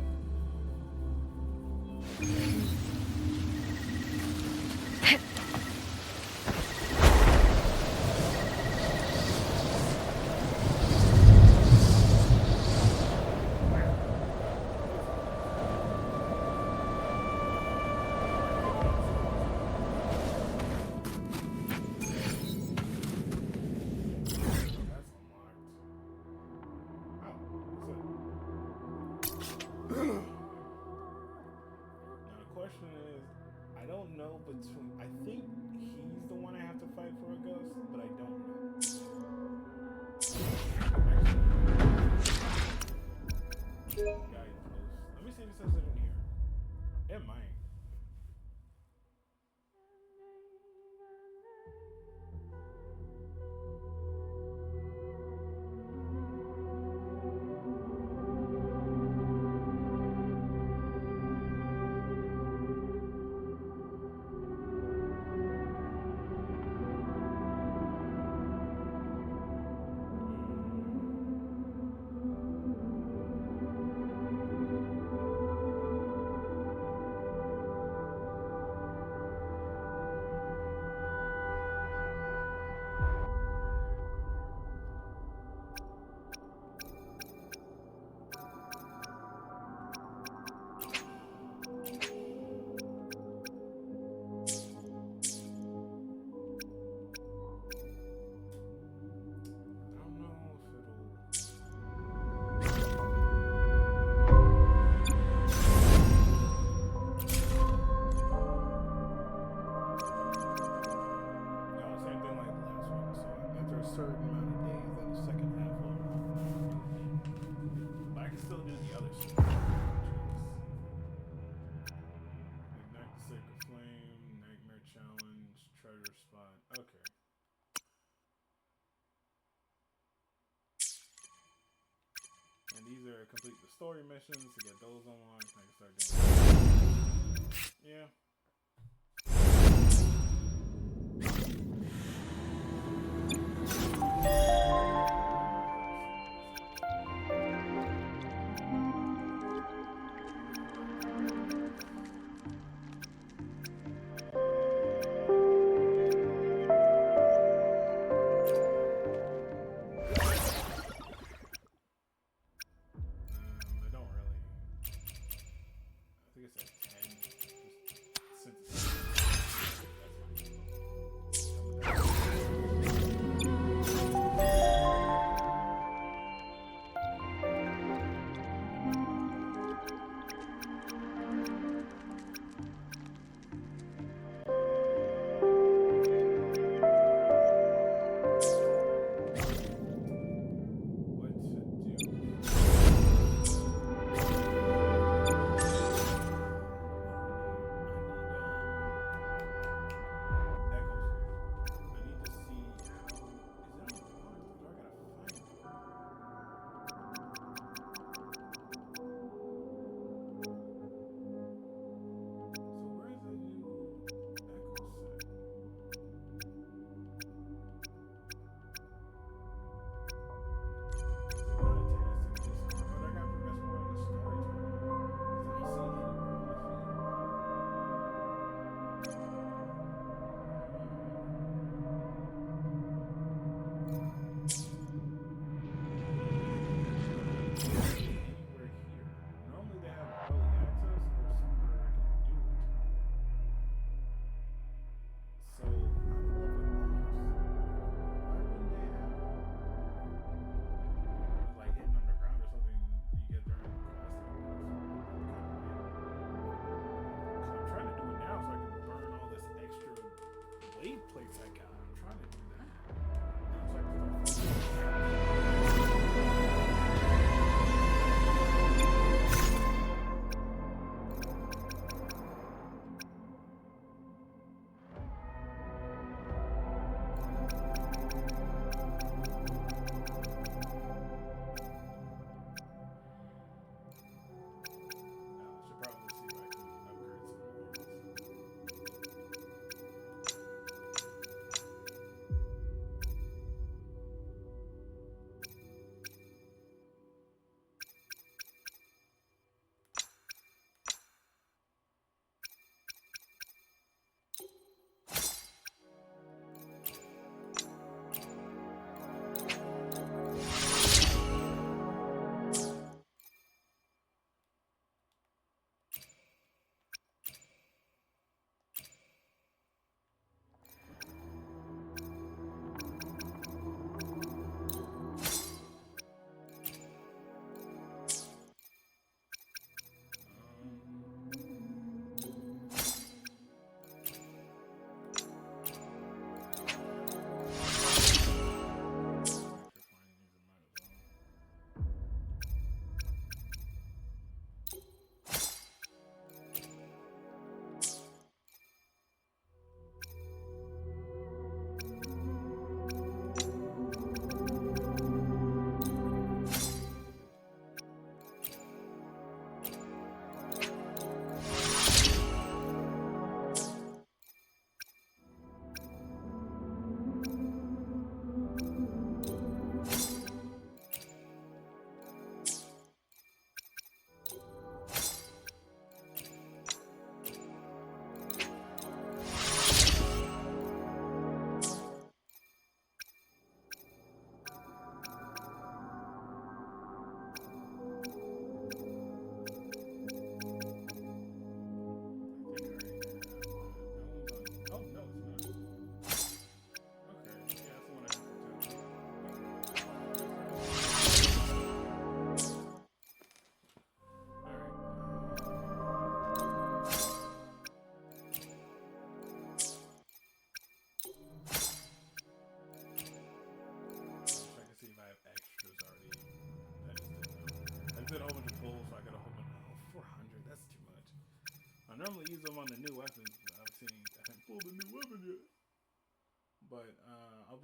B: I think he's the one I have to fight for Augusta, but I don't know. Guy is close. Let me see if it says it in here. It might. Certain amount of days in the second half of it. But I can still do the other stuff. Ignite the Sacred Flame, Nightmare Challenge, Treasure Spot. Okay. And these are complete the story missions to get those unlocked. I can start doing yeah.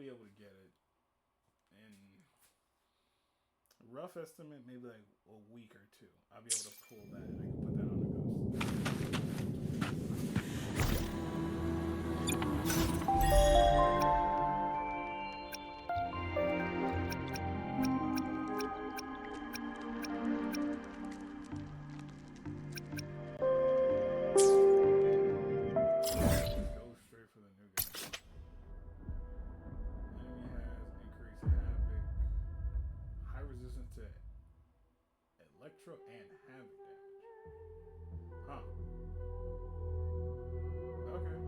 B: be able to get it in rough estimate, maybe like a week or two. I'll be able to pull that and I can put that on the electro and havoc damage. Huh. Okay.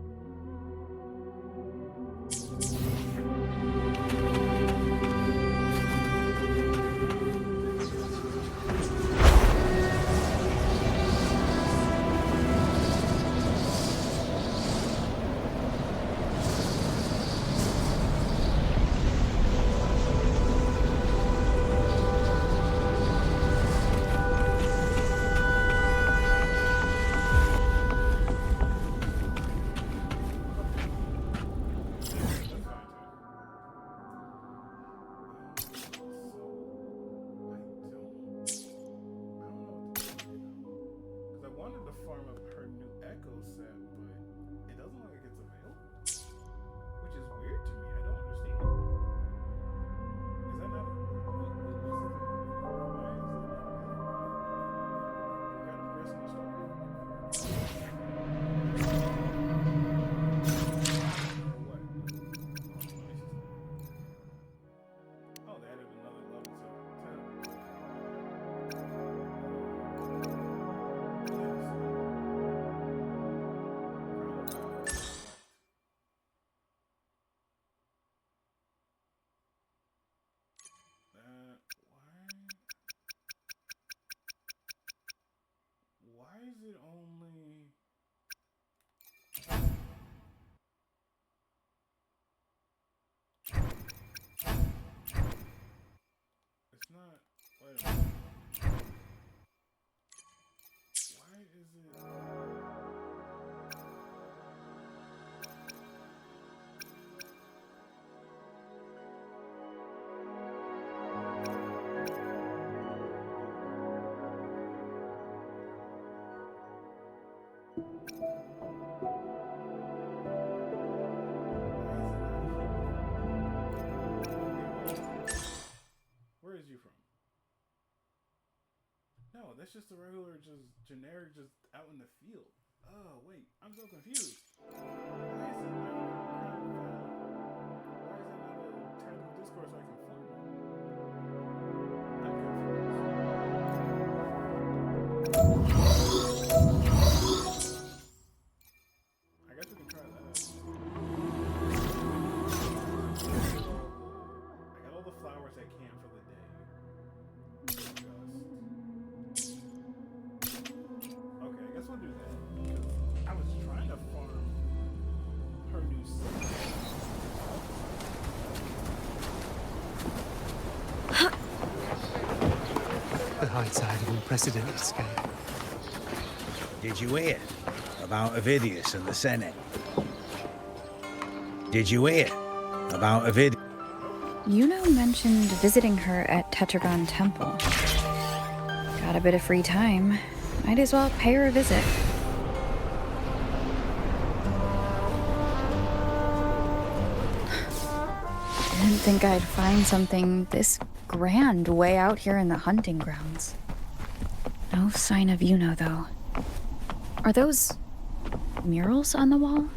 B: Why is it only... It's not... Wait a minute. Why is it... Where is you from? No, that's just a regular, just generic, just out in the field. Oh, wait, I'm so confused. Why is it not a technical discourse I can find? I'm confused. I guess we can try that. I got all the flowers I can for the day. Okay, I guess we'll do that. I was trying to farm her new son.
M: The high tide of unprecedented scale.
P: Did you hear about Ovidius and the Senate? Did you hear about Ovidius?
J: Yuno mentioned visiting her at Tetragon Temple. Got a bit of free time. Might as well pay her a visit. Didn't think I'd find something this grand way out here in the hunting grounds. No sign of Yuno, though. Are those murals on the wall?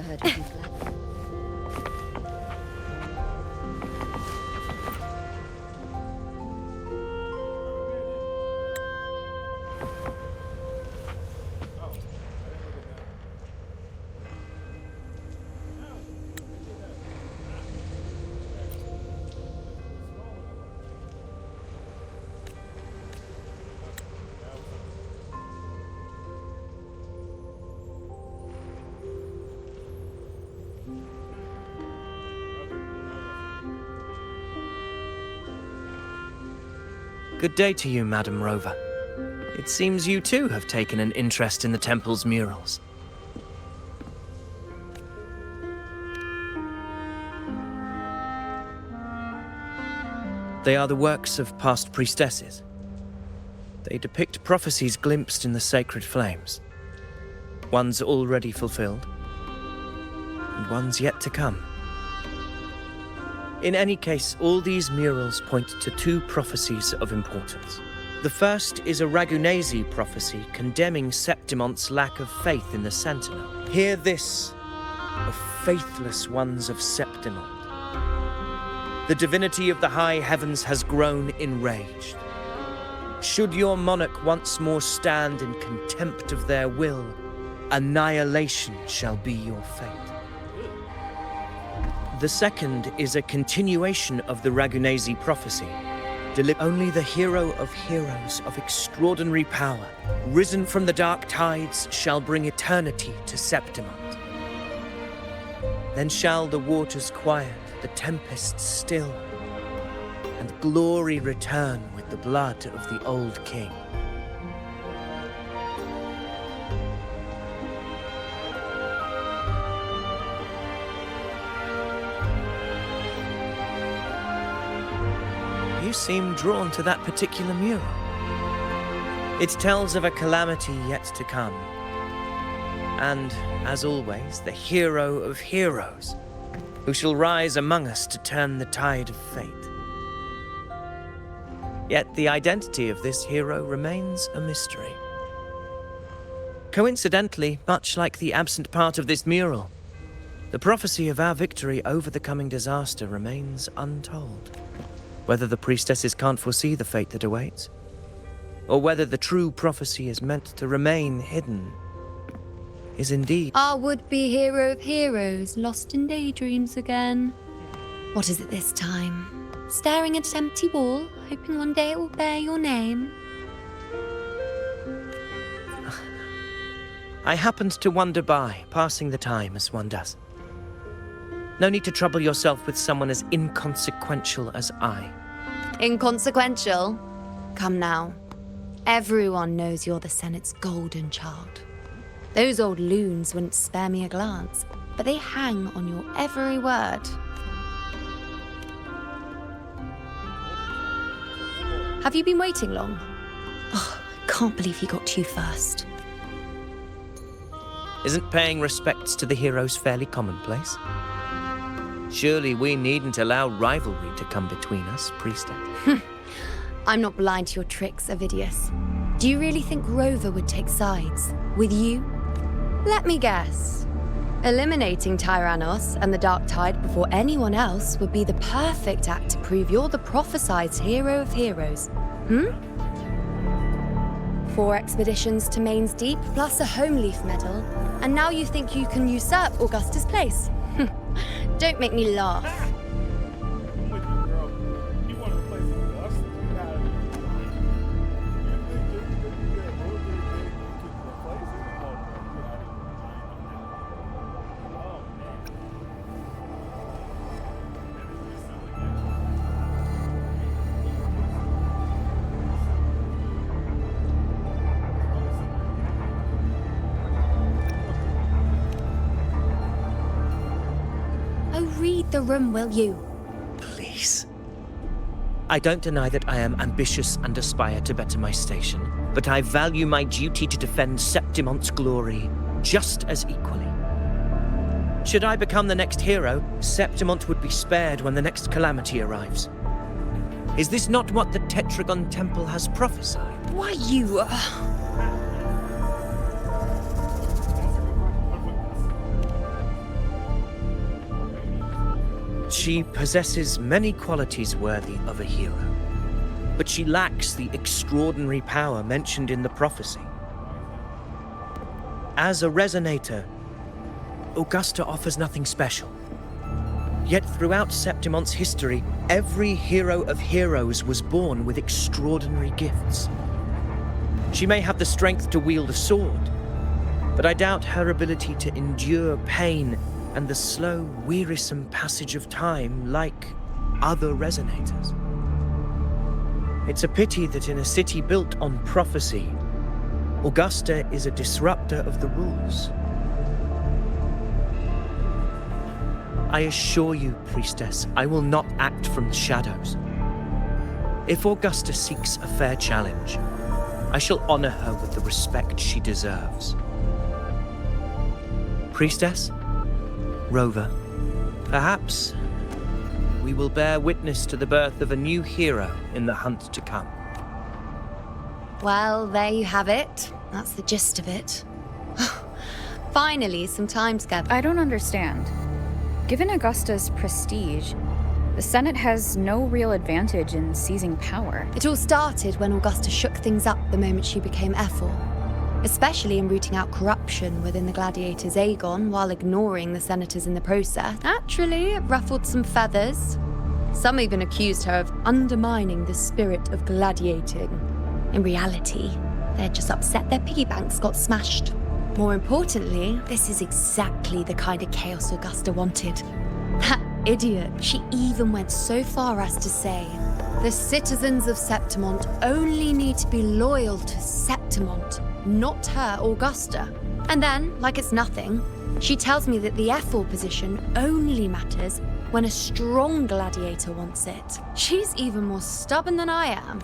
Q: never heard of you flat.
L: Good day to you, Madam Rover. It seems you too have taken an interest in the temple's murals. They are the works of past priestesses. They depict prophecies glimpsed in the sacred flames. Ones already fulfilled, and ones yet to come. In any case, all these murals point to two prophecies of importance. The first is a Ragunesi prophecy condemning Septimonte's lack of faith in the Sentinel. Hear this, O faithless ones of Septimont. The divinity of the high heavens has grown enraged. Should your monarch once more stand in contempt of their will, annihilation shall be your fate. The second is a continuation of the Ragunesi prophecy. Only the hero of heroes of extraordinary power, risen from the dark tides, shall bring eternity to Septimont. Then shall the waters quiet, the tempests still, and glory return with the blood of the old king. You seem drawn to that particular mural. It tells of a calamity yet to come. And, as always, the hero of heroes, who shall rise among us to turn the tide of fate. Yet the identity of this hero remains a mystery. Coincidentally, much like the absent part of this mural, the prophecy of our victory over the coming disaster remains untold. Whether the priestesses can't foresee the fate that awaits, or whether the true prophecy is meant to remain hidden, is indeed...
O: Our would-be hero of heroes, lost in daydreams again. What is it this time? Staring at an empty wall, hoping one day it will bear your name?
L: I happened to wander by, passing the time as one does. No need to trouble yourself with someone as inconsequential as I.
O: Inconsequential? Come now. Everyone knows you're the Senate's golden child. Those old loons wouldn't spare me a glance, but they hang on your every word. Have you been waiting long? Oh, I can't believe you got to you first.
L: Isn't paying respects to the heroes fairly commonplace? Surely we needn't allow rivalry to come between us, priestess.
O: I'm not blind to your tricks, Avidius. Do you really think Rover would take sides? With you? Let me guess. Eliminating Tyrannos and the Dark Tide before anyone else would be the perfect act to prove you're the prophesied hero of heroes. 4 expeditions to Main's Deep, plus a home leaf medal, and now you think you can usurp Augusta's place? Don't make me laugh.
B: I'm with you, girl. You want to replace Augusta? You gotta do it. You think that Rover could replace it? Oh, no, you gotta Oh,
O: Oh, read the room, will you?
L: Please. I don't deny that I am ambitious and aspire to better my station, but I value my duty to defend Septimont's glory just as equally. Should I become the next hero, Septimont would be spared when the next calamity arrives. Is this not what the Tetragon Temple has prophesied?
O: Why, you...
L: She possesses many qualities worthy of a hero, but she lacks the extraordinary power mentioned in the prophecy. As a resonator, Augusta offers nothing special. Yet throughout Septimont's history, every hero of heroes was born with extraordinary gifts. She may have the strength to wield a sword, but I doubt her ability to endure pain and the slow, wearisome passage of time like other resonators. It's a pity that in a city built on prophecy, Augusta is a disruptor of the rules. I assure you, priestess, I will not act from the shadows. If Augusta seeks a fair challenge, I shall honor her with the respect she deserves. Priestess? Rover, perhaps we will bear witness to the birth of a new hero in the hunt to come.
O: Well, there you have it. That's the gist of it. Finally, some time together.
J: I don't understand. Given Augusta's prestige, the Senate has no real advantage in seizing power.
O: It all started when Augusta shook things up the moment she became Ephor, especially in rooting out corruption within the gladiators' Aegon while ignoring the senators in the process. Naturally, it ruffled some feathers. Some even accused her of undermining the spirit of gladiating. In reality, they're just upset their piggy banks got smashed. More importantly, this is exactly the kind of chaos Augusta wanted. That idiot, she even went so far as to say, the citizens of Septimont only need to be loyal to Septimont, not her, Augusta. And then, like it's nothing, she tells me that the Ephor position only matters when a strong gladiator wants it. She's even more stubborn than I am.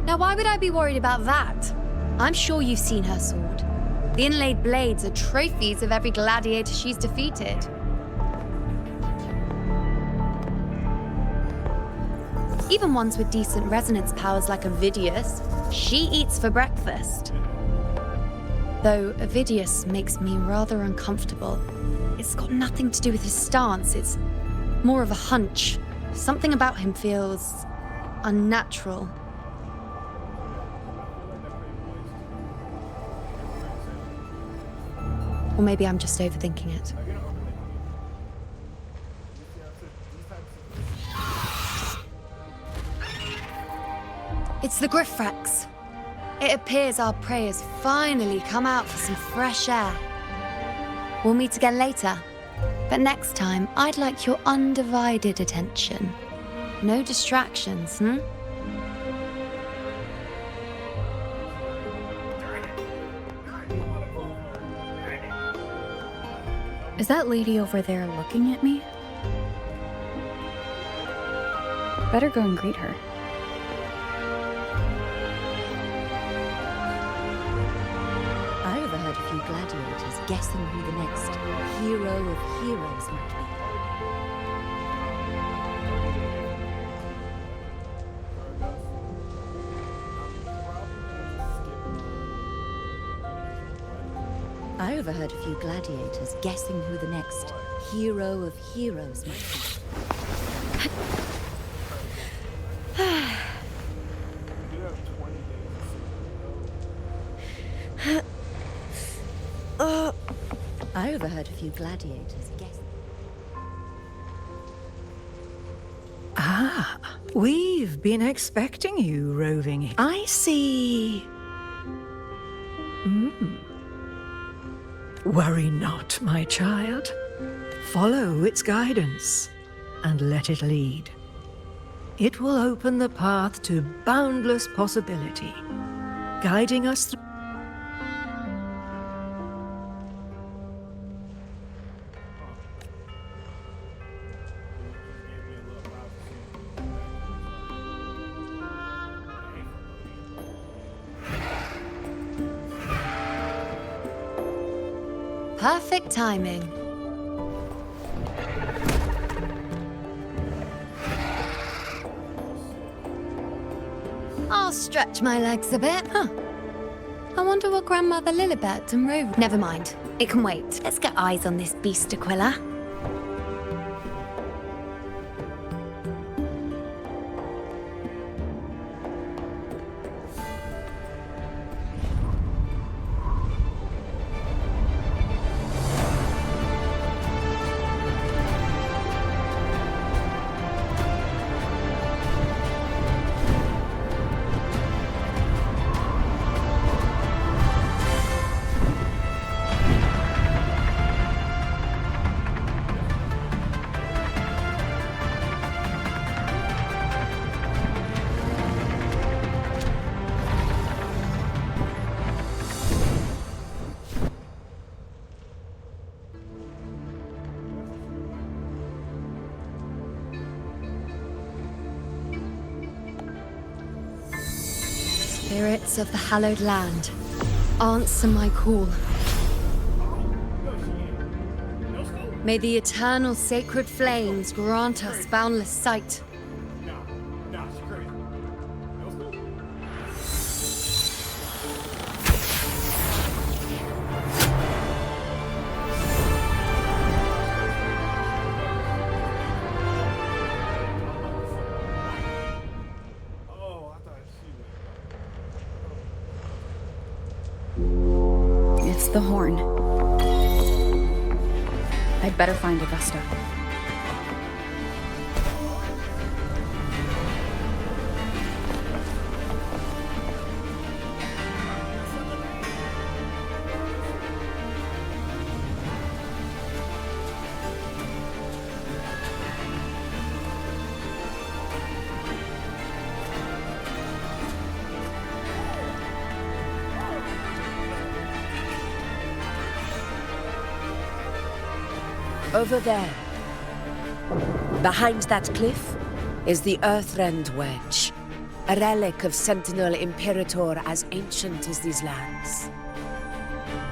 O: Now, why would I be worried about that? I'm sure you've seen her sword. The inlaid blades are trophies of every gladiator she's defeated. Even ones with decent resonance powers like Avidius, she eats for breakfast. Though Avidius makes me rather uncomfortable. It's got nothing to do with his stance, it's more of a hunch. Something about him feels unnatural. Or maybe I'm just overthinking it. It's the Griffrax. It appears our prey has finally come out for some fresh air. We'll meet again later, but next time I'd like your undivided attention. No distractions,
J: Is that lady over there looking at me? Better go and greet her.
Q: I overheard a few gladiators guessing who the next hero of heroes might be. I overheard a few gladiators guessing who the next hero of heroes might be. I overheard a few gladiators guessing.
R: Ah, we've been expecting you, roving. I see. Worry not, my child. Follow its guidance and let it lead. It will open the path to boundless possibility, guiding us through.
O: perfect timing. I'll stretch my legs a bit. Huh. I wonder what Grandmother Lilibet and Rue... Never mind. It can wait. Let's get eyes on this beast, Aquila. Spirits of the hallowed land, answer my call. May the eternal sacred flames grant us boundless sight.
J: It's the horn. I'd better find Augusta.
K: Over there, behind that cliff, is the Earthrend Wedge, a relic of Sentinel Imperator as ancient as these lands.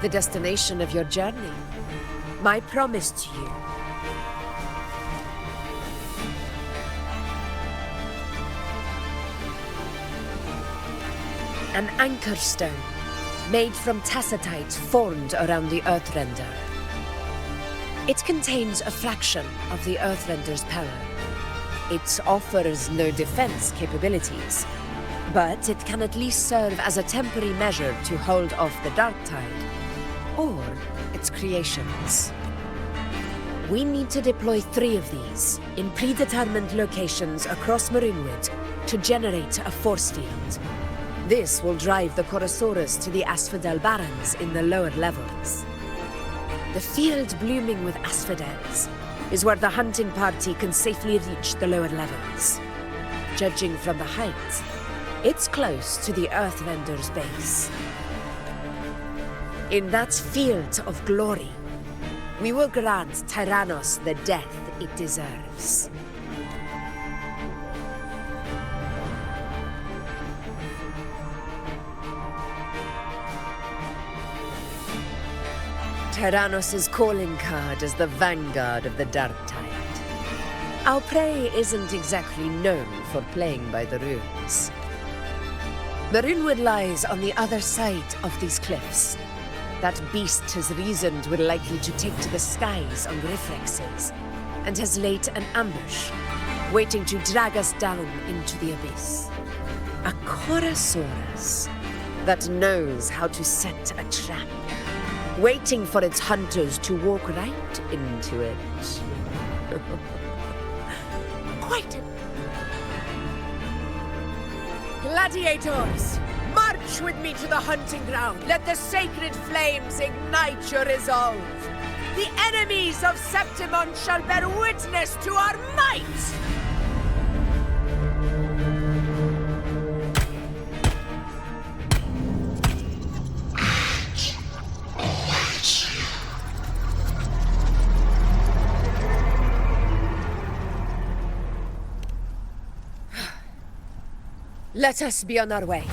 K: The destination of your journey, my promise to you. An anchor stone, made from tacitite formed around the Earthrender. It contains a fraction of the Earthrender's power. It offers no defense capabilities, but it can at least serve as a temporary measure to hold off the dark tide, or its creations. We need to deploy 3 of these in predetermined locations across Marinwood to generate a force field. This will drive the Chorosaurus to the Asphodel Barrens in the lower levels. The field blooming with asphodels is where the hunting party can safely reach the lower levels. Judging from the height, it's close to the Earthrender's base. In that field of glory, we will grant Tyrannos the death it deserves. Tyrannos' calling card is the vanguard of the Dark Tide. Our prey isn't exactly known for playing by the rules. Marinwood lies on the other side of these cliffs. That beast has reasoned we're likely to take to the skies on Griffrexes, and has laid an ambush, waiting to drag us down into the abyss. A Chorosaurus that knows how to set a trap, waiting for its hunters to walk right into it. Quite. Gladiators, march with me to the hunting ground. Let the sacred flames ignite your resolve. The enemies of Septimon shall bear witness to our might! Let us be on our way.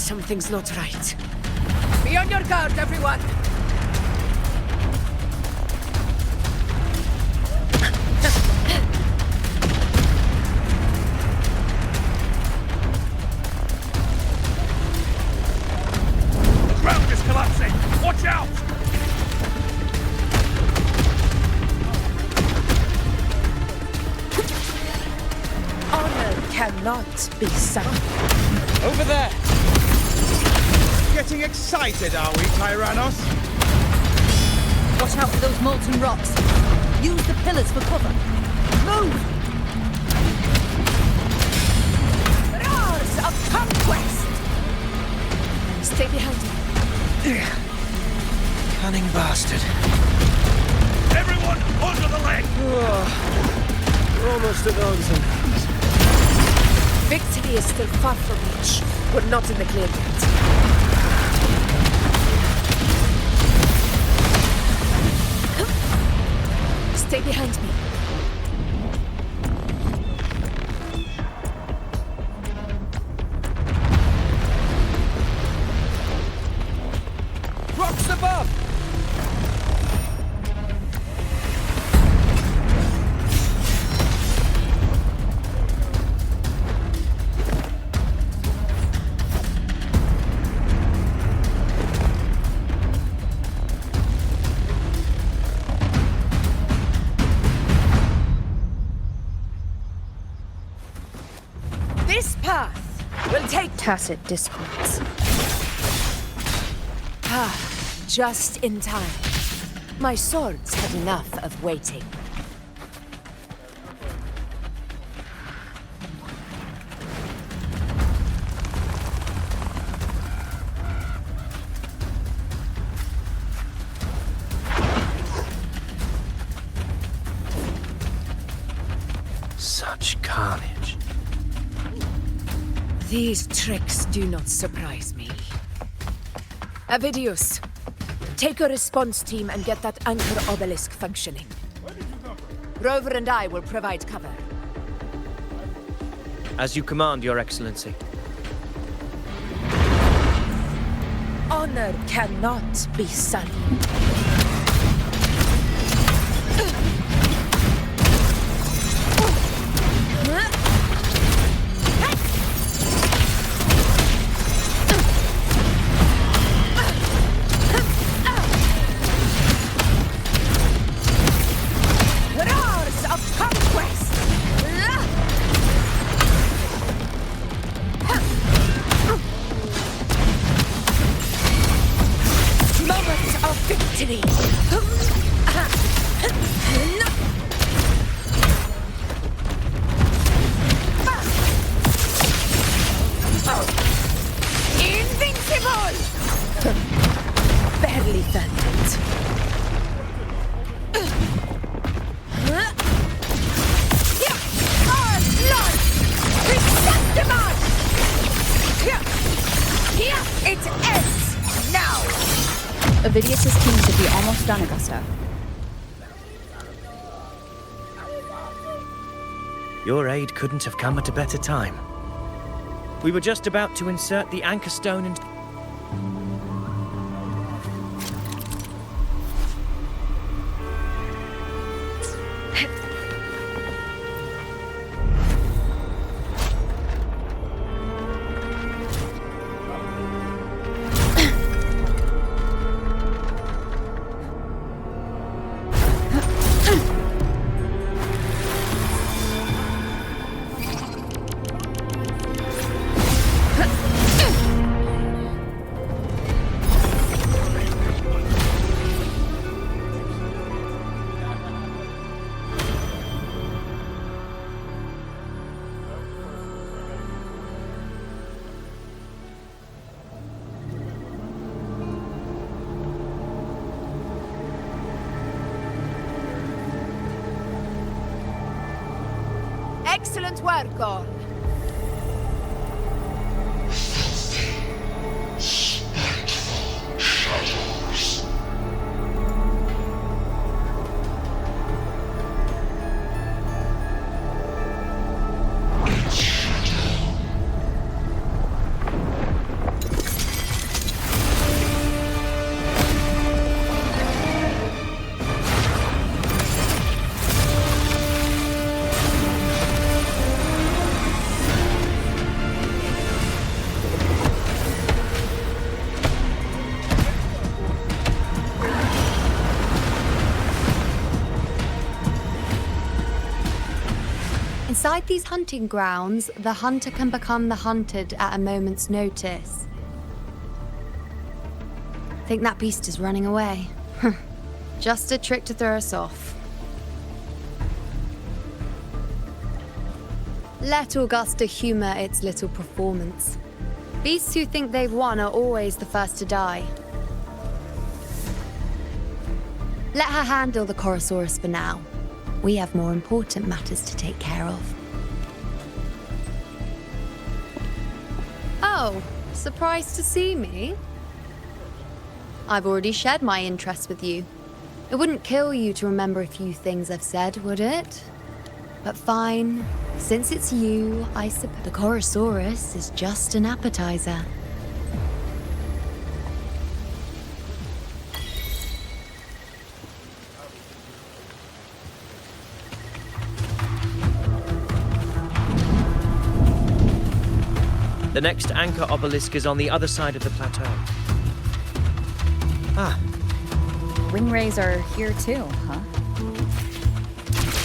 K: Something's not right. Be on your guard, everyone!
N: The ground is collapsing! Watch out!
K: Honor cannot be sunk.
P: Over there! Getting excited, are we, Tyrannos?
Q: Watch out for those molten rocks. Use the pillars for cover. Move!
K: Roars of conquest! Stay behind me.
L: Cunning bastard.
N: Everyone, onto the leg!
L: We're almost at Augusta.
K: Victory is still far from reach. We're not in the clear yet. Stay behind me.
L: Rocks above!
K: This path will take
J: tacit discords.
K: Just in time. My swords had enough of waiting.
L: Such carnage.
K: These tricks do not surprise me. Avidius, take a response team and get that anchor obelisk functioning. Rover and I will provide cover.
L: As you command, Your Excellency.
K: Honor cannot be sullied. Barely felt it. It ends now!
J: Avidius' team should be almost done, Augusta.
L: Your aid couldn't have come at a better time. We were just about to insert the anchor stone and...
K: Excellent work, all.
O: Inside these hunting grounds, the hunter can become the hunted at a moment's notice. Think that beast is running away. Just a trick to throw us off. Let Augusta humor its little performance. Beasts who think they've won are always the first to die. Let her handle the Chorosaurus for now. We have more important matters to take care of. Oh, surprised to see me? I've already shared my interest with you. It wouldn't kill you to remember a few things I've said, would it? But fine, since it's you, I suppose the Chorosaurus is just an appetizer.
L: The next anchor obelisk is on the other side of the plateau. Ah.
J: Ringwraiths are here too, huh?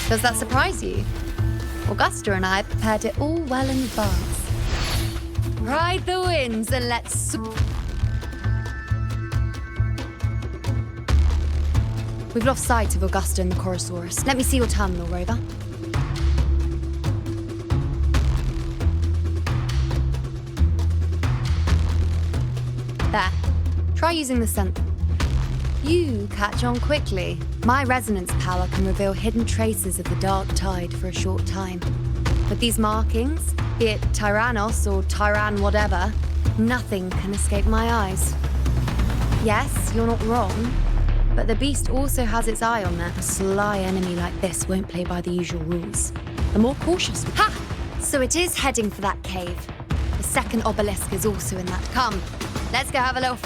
O: Does that surprise you? Augusta and I prepared it all well in advance. Ride the winds and let's... We've lost sight of Augusta and the Chorosaurus. Let me see your terminal, Rover. There. Try using the scent. You catch on quickly. My resonance power can reveal hidden traces of the dark tide for a short time. With these markings, be it Tyrannos or Tyran whatever, nothing can escape my eyes. Yes, you're not wrong, but the beast also has its eye on that. A sly enemy like this won't play by the usual rules. The more cautious... Ha! So it is heading for that cave. The second obelisk is also in that. Come, let's go have a little...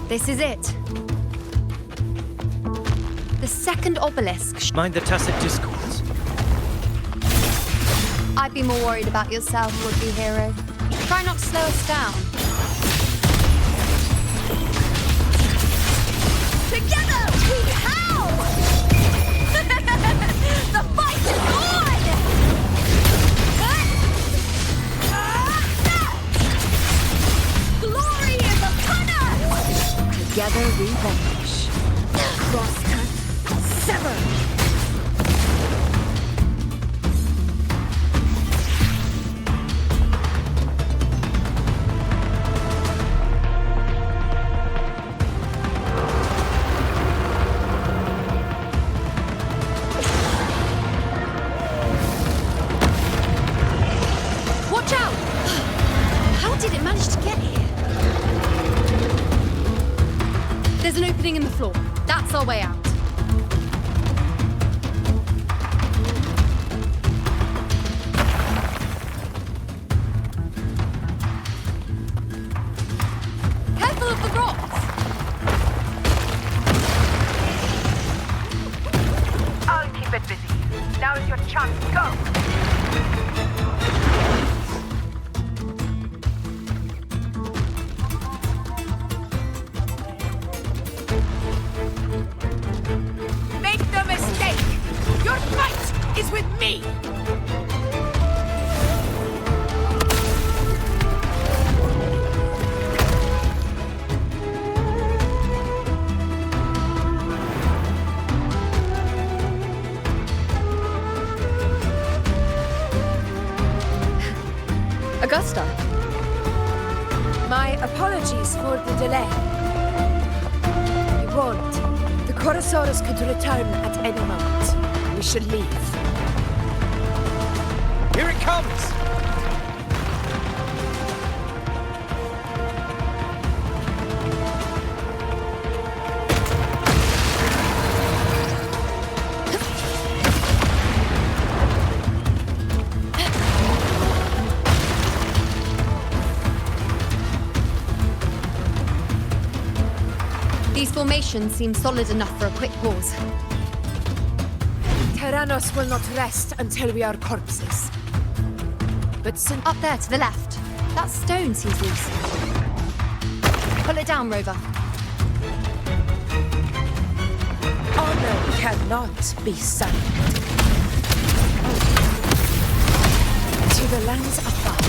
O: This is it. The second obelisk.
L: Mind the tacit discords.
O: I'd be more worried about yourself, would-be hero. Try not to slow us down.
C: Together we howl! The fight is on! Glory is upon us!
K: Together we vanish. Crosscut, sever!
O: Watch out! How did it manage to get here? There's an opening in the floor. That's our way out. Careful of the rocks!
S: I'll keep it busy. Now is your chance. Go! Make no mistake! Your fight is with me!
K: Augusta. My apologies for the delay. You won't. The Chorosaurus could return at any moment. We should leave.
L: Here it comes!
O: These formations seem solid enough for a quick pause.
K: Tyrannos will not rest until we are corpses. But since...
O: Up there to the left. That stone seems loose. Pull it down, Rover.
K: Honor cannot be silent. To the lands above.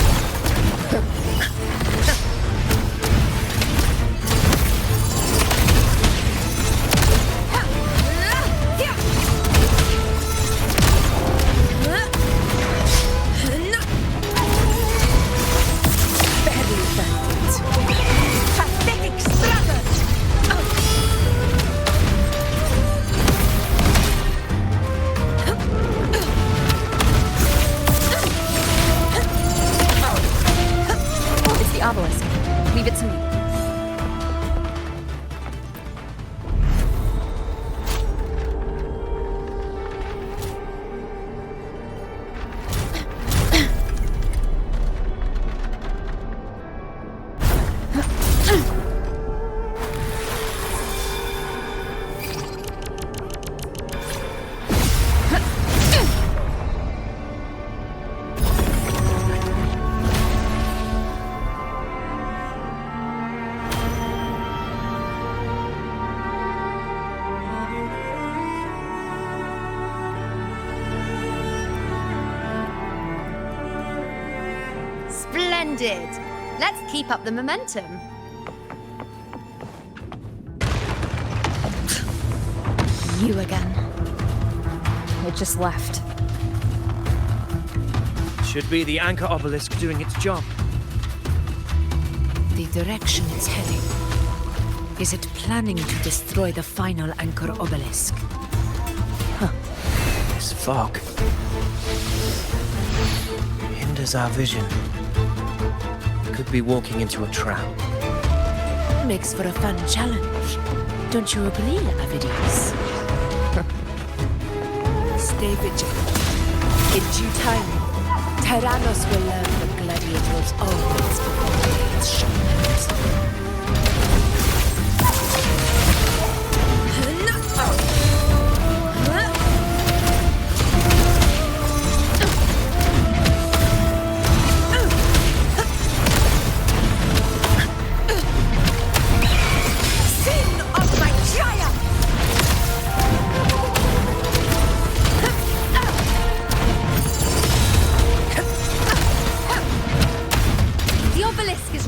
O: Leave it to me. Splendid! Let's keep up the momentum. You again.
J: It just left.
L: Should be the anchor obelisk doing its job.
K: The direction it's heading. Is it planning to destroy the final anchor obelisk?
L: This fog hinders our vision. Could be walking into a trap.
K: Makes for a fun challenge. Don't you agree, Avidius? Stay vigilant. In due time, Tyrannos will learn the gladiators always before its shoulders.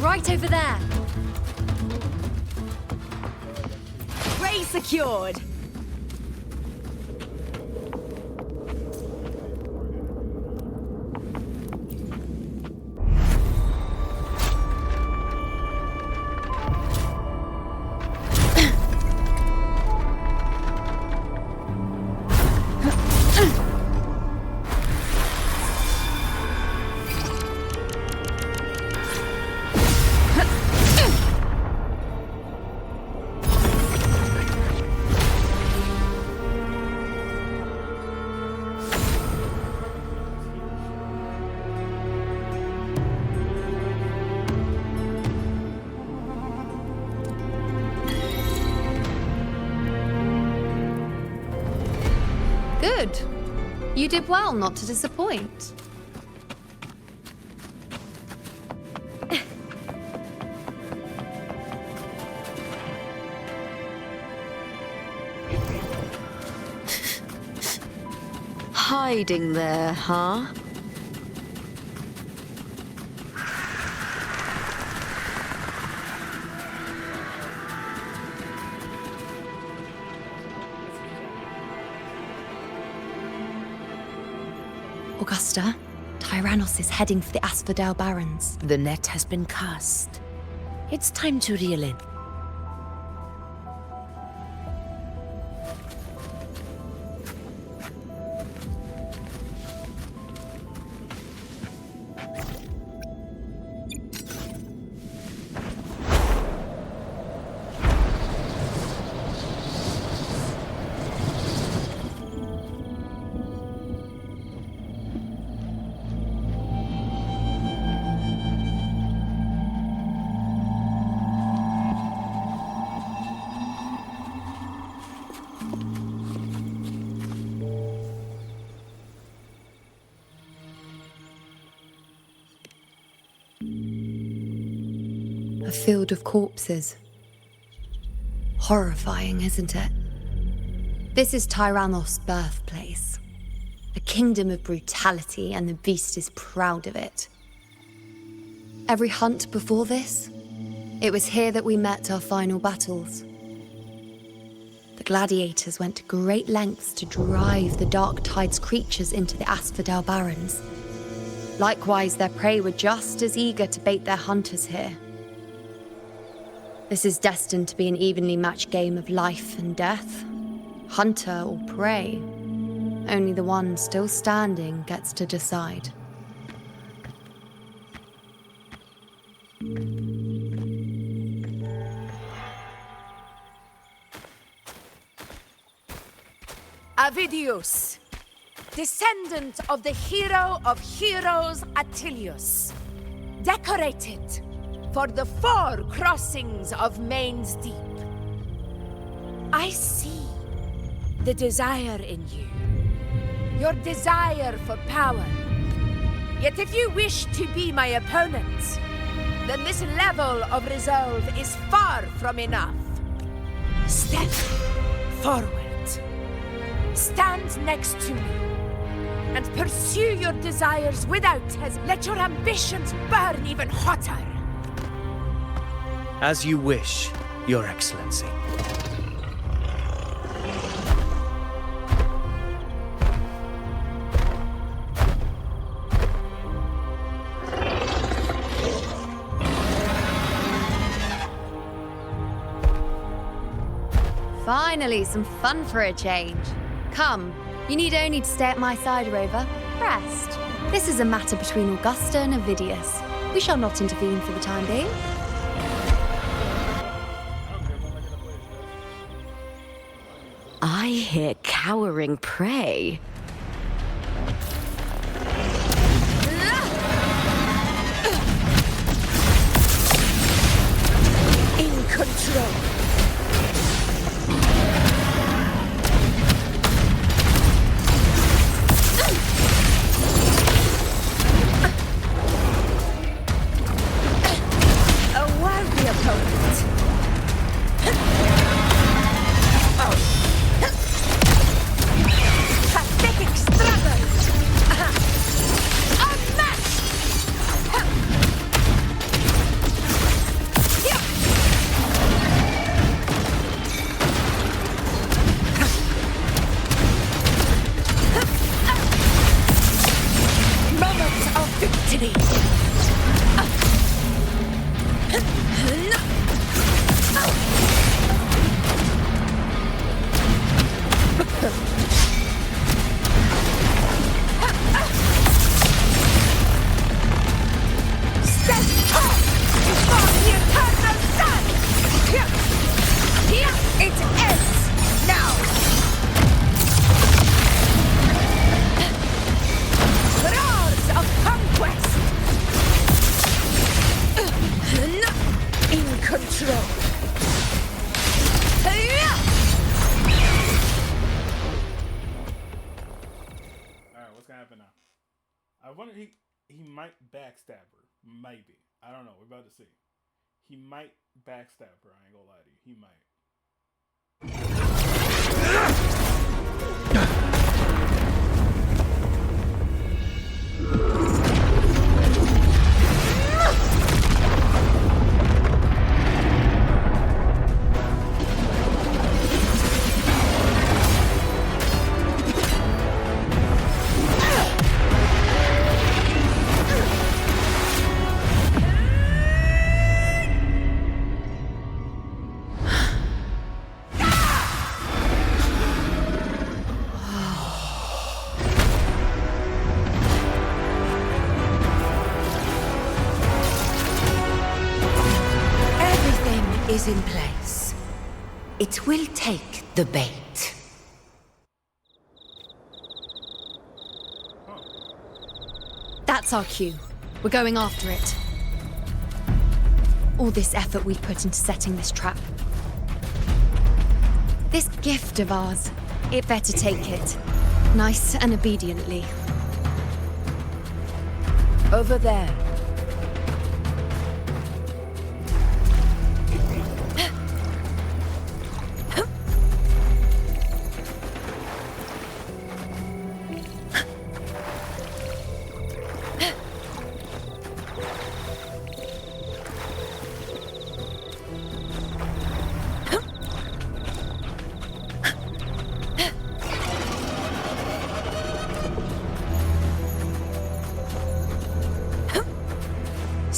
O: Right over there.
S: Ray secured.
O: Good. You did well not to disappoint.
G: Hiding there, huh?
O: Augusta, Tyrannos is heading for the Asphodel Barrens.
K: The net has been cast. It's time to reel in.
O: A field of corpses. Horrifying, isn't it? This is Tyrannos' birthplace. A kingdom of brutality, and the beast is proud of it. Every hunt before this, it was here that we met our final battles. The gladiators went to great lengths to drive the Dark Tide's creatures into the Asphodel Barrens. Likewise, their prey were just as eager to bait their hunters here. This is destined to be an evenly matched game of life and death. Hunter or prey. Only the one still standing gets to decide.
S: Avidius, descendant of the hero of heroes Attilius, decorated for the 4 crossings of Main's Deep. I see the desire in you, your desire for power. Yet if you wish to be my opponent, then this level of resolve is far from enough. Step forward. Stand next to me and pursue your desires without hesitation. Let your ambitions burn even hotter.
L: As you wish, Your Excellency.
O: Finally, some fun for a change. Come, you need only to stay at my side, Rover. Rest. This is a matter between Augusta and Ovidius. We shall not intervene for the time being.
G: I hear cowering prey.
K: In control.
B: He might backstab her. Maybe. I don't know. We're about to see. He might backstab her. I ain't gonna lie to you. He might.
F: Is in place. It will take the bait.
O: That's our cue. We're going after it. All this effort we put into setting this trap. This gift of ours, it better take it. Nice and obediently.
K: Over there.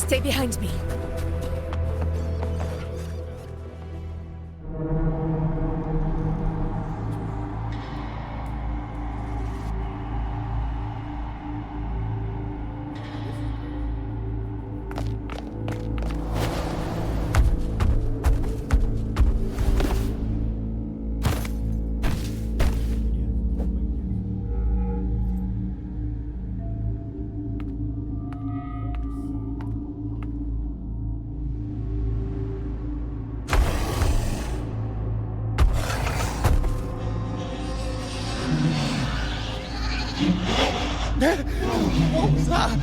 K: Stay behind me.
T: What was that?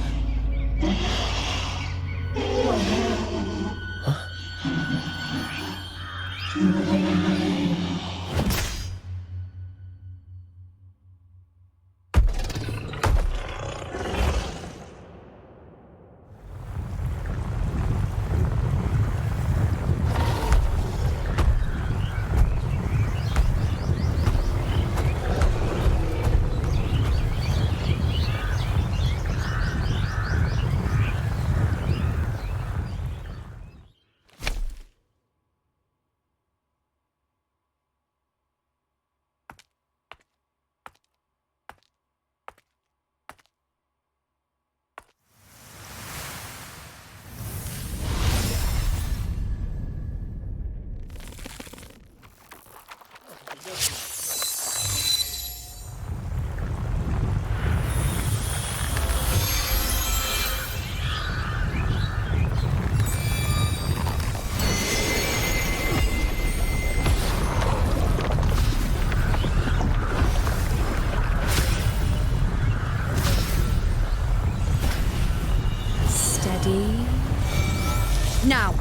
O: Now.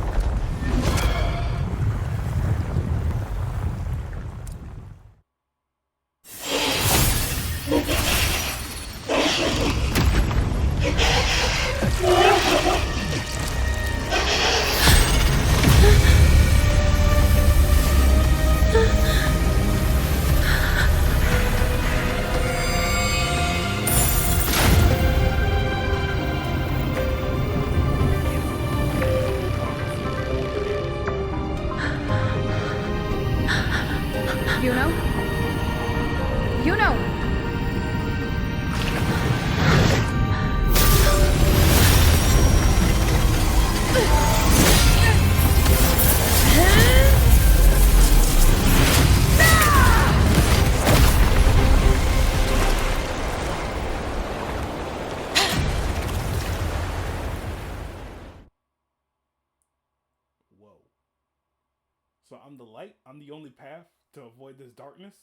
B: So I'm the light? I'm the only path to avoid this darkness?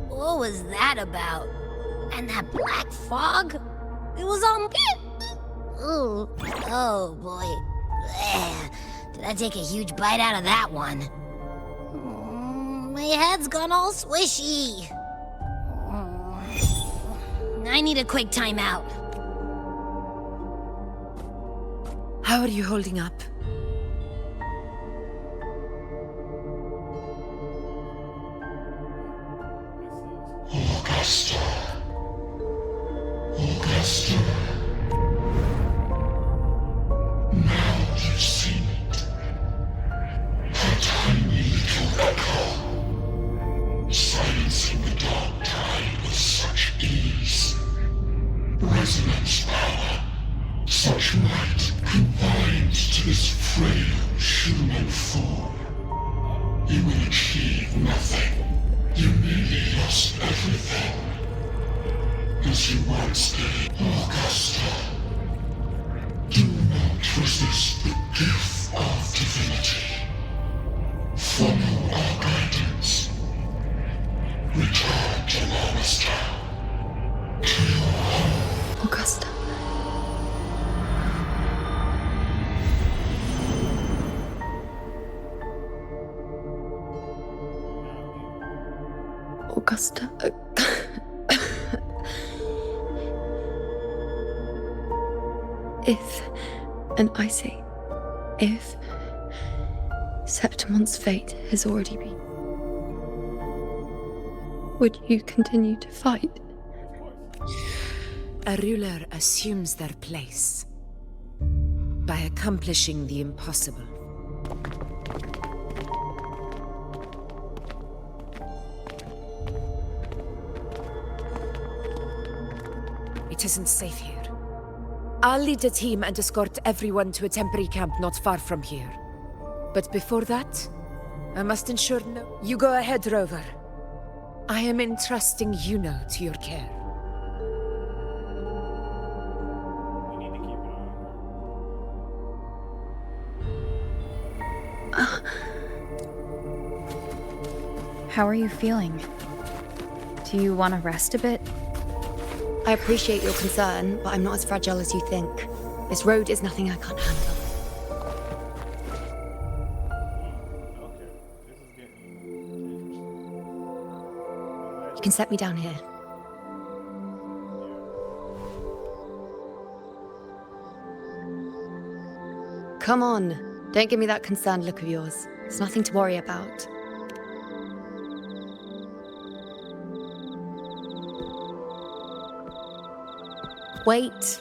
H: What was that about? And that black fog? It was on... Ooh. Oh, boy. Did I take a huge bite out of that one? My head's gone all swishy. I need a quick timeout.
K: How are you holding up?
T: Augusta. Augusta. Now you've seen it. A tiny little echo, silencing the dark tide with such ease. Resonance power, such might confined to this frail human form. You will achieve nothing. You nearly lost everything. As you once did, Augusta. Do not resist the gift of divinity. Follow our guidance. Return to Augusta. To your home.
J: Augusta. Augusta. If, and I say, if Septimon's fate has already been, would you continue to fight?
K: A ruler assumes their place by accomplishing the impossible. It isn't safe here. I'll lead a team and escort everyone to a temporary camp not far from here. But before that, I must ensure no... You go ahead, Rover. I am entrusting Yuno to your care.
J: How are you feeling? Do you want to rest a bit?
O: I appreciate your concern, but I'm not as fragile as you think. This road is nothing I can't handle. You can set me down here. Come on, don't give me that concerned look of yours. It's nothing to worry about. Wait.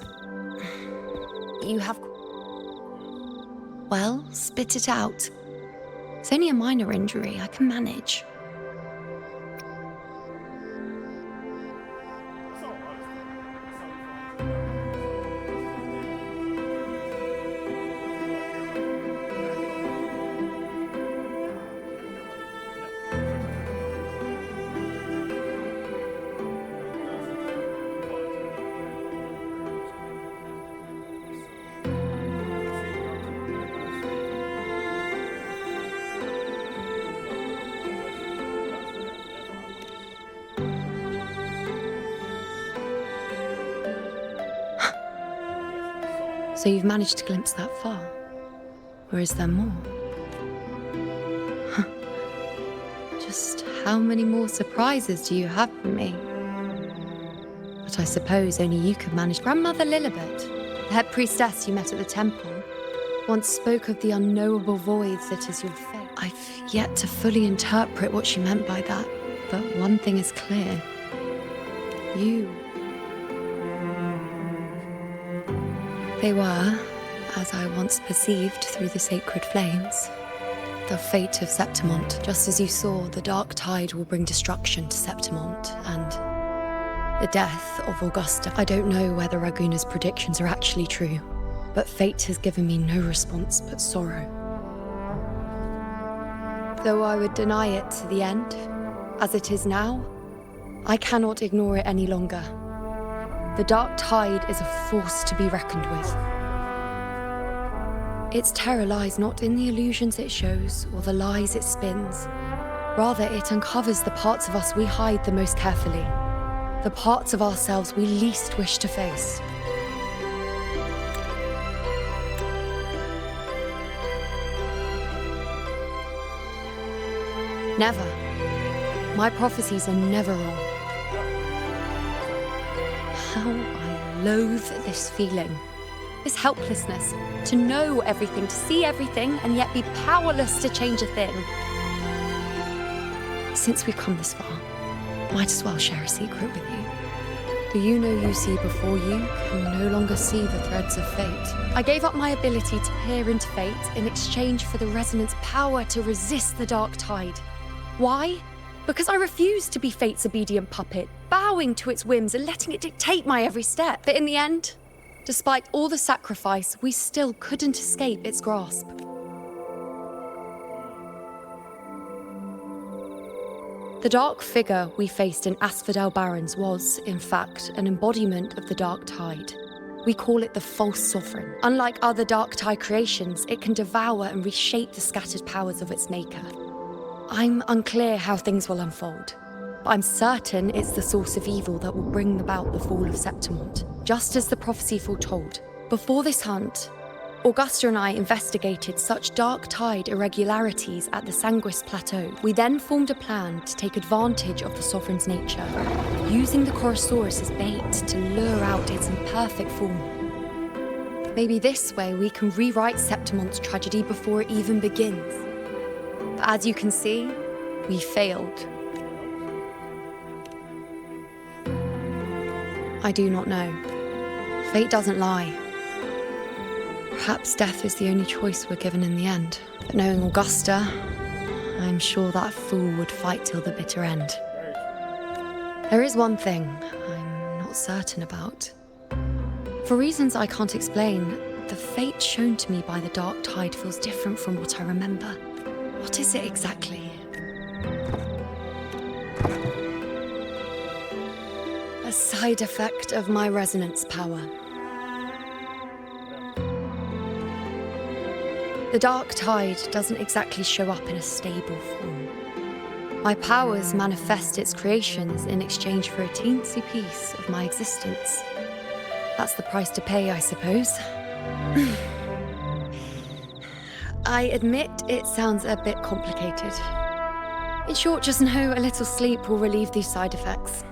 O: You have... Well, spit it out. It's only a minor injury. I can manage. So you've managed to glimpse that far? Or is there more? Just how many more surprises do you have for me? But I suppose only you could manage. Grandmother Lilibet, the head priestess you met at the temple, once spoke of the unknowable voids that is your fate. I've yet to fully interpret what she meant by that, but one thing is clear. You. They were, as I once perceived through the sacred flames, the fate of Septimont. Just as you saw, the dark tide will bring destruction to Septimont, and the death of Augusta. I don't know whether Raguna's predictions are actually true, but fate has given me no response but sorrow. Though I would deny it to the end, as it is now, I cannot ignore it any longer. The dark tide is a force to be reckoned with. Its terror lies not in the illusions it shows or the lies it spins. Rather, it uncovers the parts of us we hide the most carefully, the parts of ourselves we least wish to face. Never. My prophecies are never wrong. How I loathe this feeling, this helplessness, to know everything, to see everything, and yet be powerless to change a thing. Since we've come this far, might as well share a secret with you. The Yuno you see before you can no longer see the threads of fate. I gave up my ability to peer into fate in exchange for the resonance power to resist the dark tide. Why? Because I refused to be fate's obedient puppet, bowing to its whims and letting it dictate my every step. But in the end, despite all the sacrifice, we still couldn't escape its grasp. The dark figure we faced in Asphodel Barrens was, in fact, an embodiment of the dark tide. We call it the false sovereign. Unlike other dark tide creations, it can devour and reshape the scattered powers of its maker. I'm unclear how things will unfold, but I'm certain it's the source of evil that will bring about the fall of Septimont, just as the prophecy foretold. Before this hunt, Augusta and I investigated such dark tide irregularities at the Sanguis Plateau. We then formed a plan to take advantage of the sovereign's nature, using the Chorosaurus as bait to lure out its imperfect form. Maybe this way we can rewrite Septimont's tragedy before it even begins. But as you can see, we failed. I do not know. Fate doesn't lie. Perhaps death is the only choice we're given in the end. But knowing Augusta, I'm sure that fool would fight till the bitter end. There is one thing I'm not certain about. For reasons I can't explain, the fate shown to me by the Dark Tide feels different from what I remember. What is it exactly? A side effect of my resonance power. The Dark Tide doesn't exactly show up in a stable form. My powers manifest its creations in exchange for a teensy piece of my existence. That's the price to pay, I suppose. I admit it sounds a bit complicated. In short, just know a little sleep will relieve these side effects.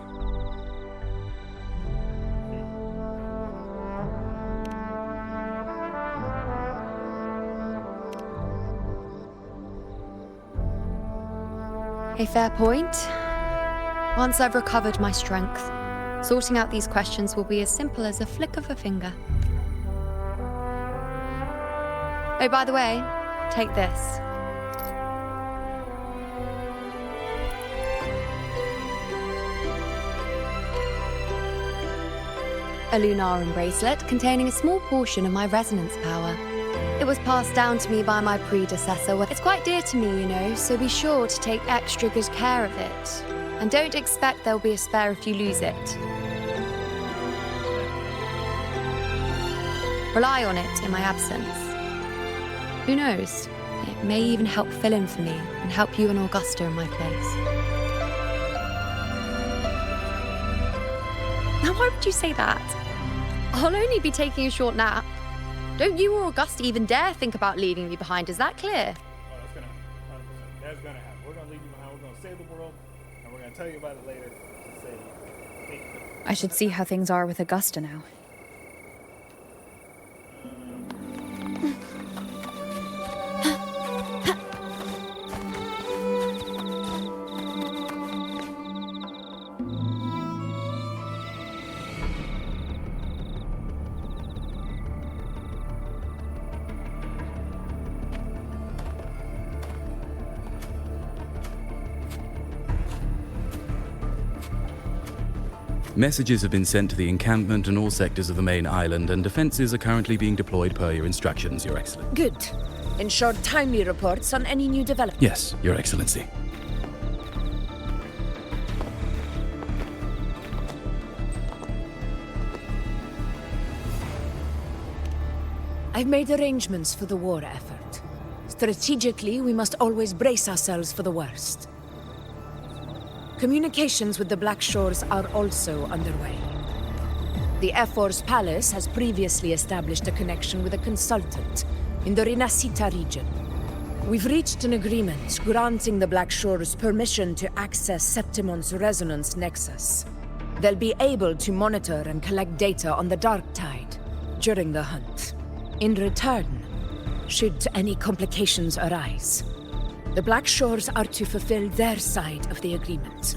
O: A fair point. Once I've recovered my strength, sorting out these questions will be as simple as a flick of a finger. Oh, by the way, take this. A Lunarum bracelet containing a small portion of my resonance power. It was passed down to me by my predecessor. It's quite dear to me, you know, so be sure to take extra good care of it. And don't expect there'll be a spare if you lose it. Rely on it in my absence. Who knows? It may even help fill in for me and help you and Augusta in my place. Now, why would you say that? I'll only be taking a short nap. Don't you or Augusta even dare think about leaving me behind, is that clear?
B: Oh, that's gonna happen. 100%. That's gonna happen. We're gonna leave you behind. We're gonna save the world, and we're gonna tell you about it later.
J: I should see how things are with Augusta now.
I: Messages have been sent to the encampment and all sectors of the main island, and defenses are currently being deployed per your instructions, Your Excellency.
K: Good. Ensure timely reports on any new developments.
I: Yes, Your Excellency.
K: I've made arrangements for the war effort. Strategically, we must always brace ourselves for the worst. Communications with the Black Shores are also underway. The Air Force Palace has previously established a connection with a consultant in the Rinascita region. We've reached an agreement granting the Black Shores permission to access Septimon's resonance nexus. They'll be able to monitor and collect data on the Dark Tide during the hunt. In return, should any complications arise, the Black Shores are to fulfill their side of the agreement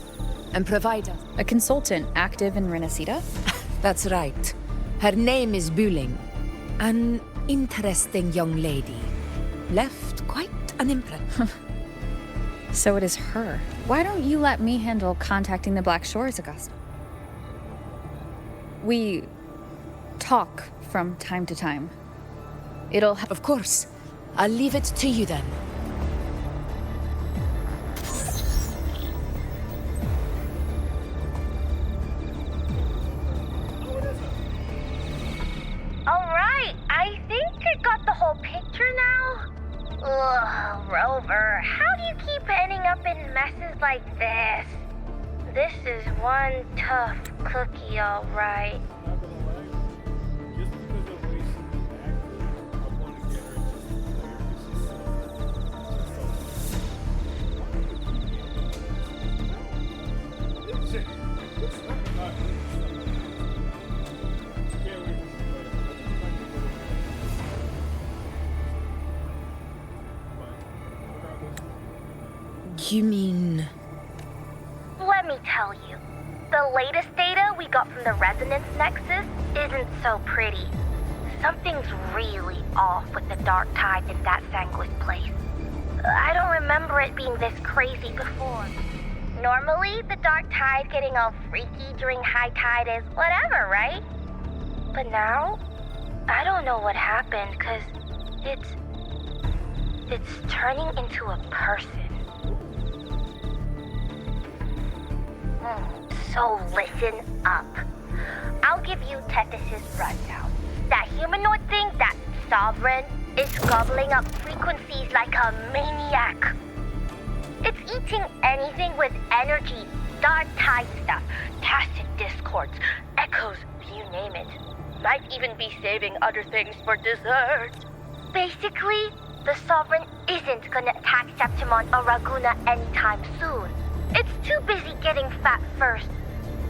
K: and provide us...
J: A consultant active in Rinascita?
K: That's right. Her name is Buling. An interesting young lady. Left quite an impression.
J: So it is her. Why don't you let me handle contacting the Black Shores, Augusta? We talk from time to time. It'll...
K: Of course. I'll leave it to you then.
H: Alright, I think I got the whole picture now. Ugh, Rover, how do you keep ending up in messes like this? This is one tough cookie, alright.
K: You mean...
H: Let me tell you. The latest data we
U: we got from the Resonance Nexus isn't so pretty. Something's really off with the dark tide in that Sanguis place. I don't remember it being this crazy before. Normally, the dark tide getting all freaky during high tide is whatever, right? But now, I don't know what happened, cause it's turning into a person. So listen up. I'll give you Tethys' rundown. That humanoid thing, that Sovereign, is gobbling up frequencies like a maniac. It's eating anything with energy, dark tide stuff, tacit discords, echoes, you name it. Might even be saving other things for dessert. Basically, the Sovereign isn't gonna attack Septimon or Raguna anytime soon. It's too busy getting fat first.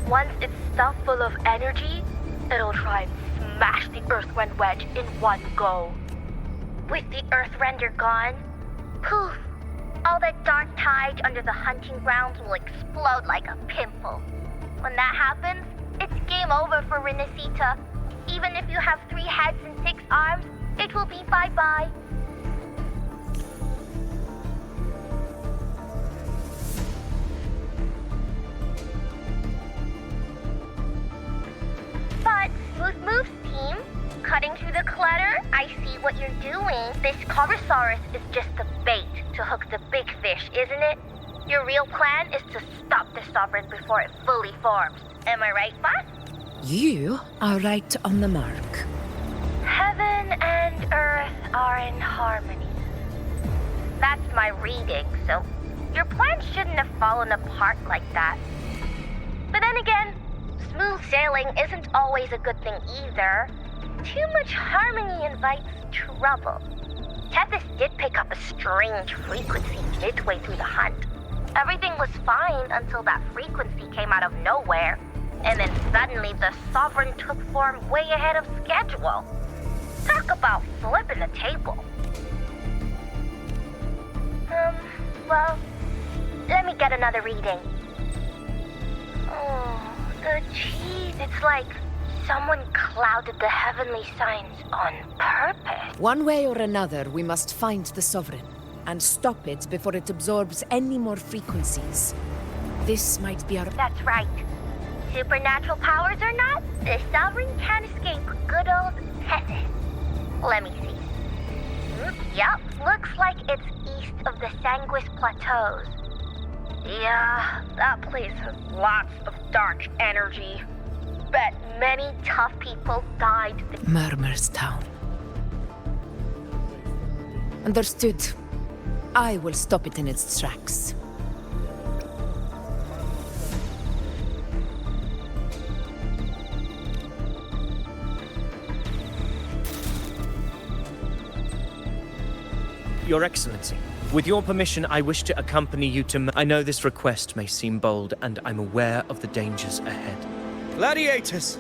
U: Once it's stuffed full of energy, it'll try and smash the Earthwind wedge in one go. With the Earthrender gone, poof, all that dark tide under the hunting grounds will explode like a pimple. When that happens, it's game over for Renacita. Even if you have 3 heads and 6 arms, it will be bye-bye. But Smooth Move's team, cutting through the clutter, I see what you're doing. This Cobrasaurus is just the bait to hook the big fish, isn't it? Your real plan is to stop the Sovereign before it fully forms. Am I right, Boss?
K: You are right on the mark.
U: Heaven and Earth are in harmony. That's my reading, so your plan shouldn't have fallen apart like that. But then again, smooth sailing isn't always a good thing either. Too much harmony invites trouble. Tethys did pick up a strange frequency midway through the hunt. Everything was fine until that frequency came out of nowhere. And then suddenly the Sovereign took form way ahead of schedule. Talk about flipping the table. Well, let me get another reading. Oh, the cheese. It's like someone clouded the heavenly signs on purpose.
K: One way or another, we must find the Sovereign and stop it before it absorbs any more frequencies. This might be our...
U: That's right. Supernatural powers or not, the Sovereign can't escape good old Tethys. Let me see. Yup, looks like it's east of the Sanguis Plateaus. Yeah, that place has lots of dark energy. Bet many tough people died.
K: Murmur's Town. Understood. I will stop it in its tracks.
L: Your Excellency, with your permission, I wish to accompany you to... I know this request may seem bold, and I'm aware of the dangers ahead. Gladiators!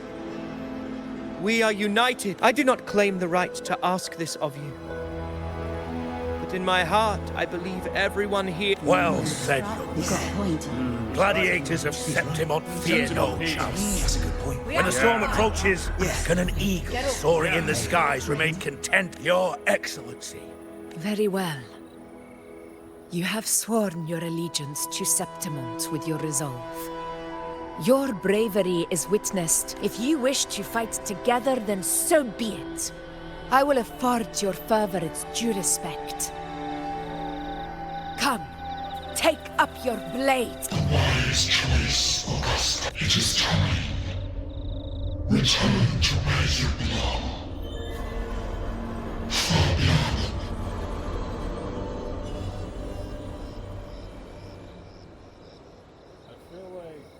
L: We are united. I do not claim the right to ask this of you. But in my heart, I believe everyone here...
N: Well said,
Q: You've got a point.
N: Gladiators of Septimon fear no chance. That's a good point. When the storm approaches, can an eagle soaring in the skies remain content, Your Excellency?
K: Very well. You have sworn your allegiance to Septimont with your resolve. Your bravery is witnessed. If you wish to fight together, then so be it. I will afford your fervor its due respect. Come, take up your blade.
T: The wise choice, Augusta. It is time. Return to where you belong. Far beyond.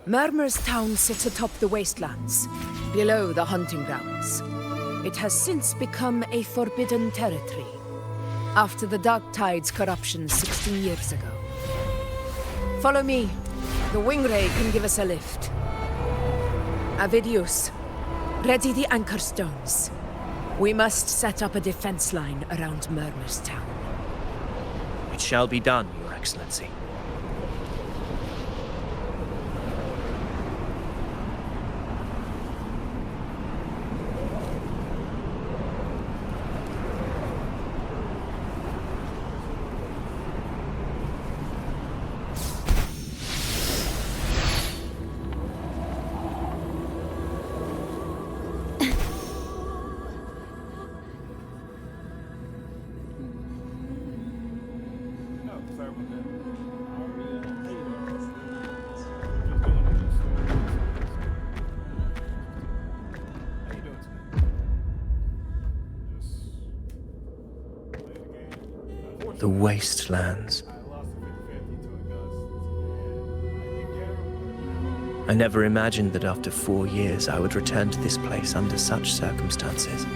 K: Murmur's Town sits atop the wastelands, below the hunting grounds. It has since become a forbidden territory, after the Dark Tide's corruption 16 years ago. Follow me. The Wingray can give us a lift. Avidius, ready the anchor stones. We must set up a defense line around Murmur's Town.
L: It shall be done, Your Excellency. the wastelands. I never imagined that after 4 years I would return to this place under such circumstances.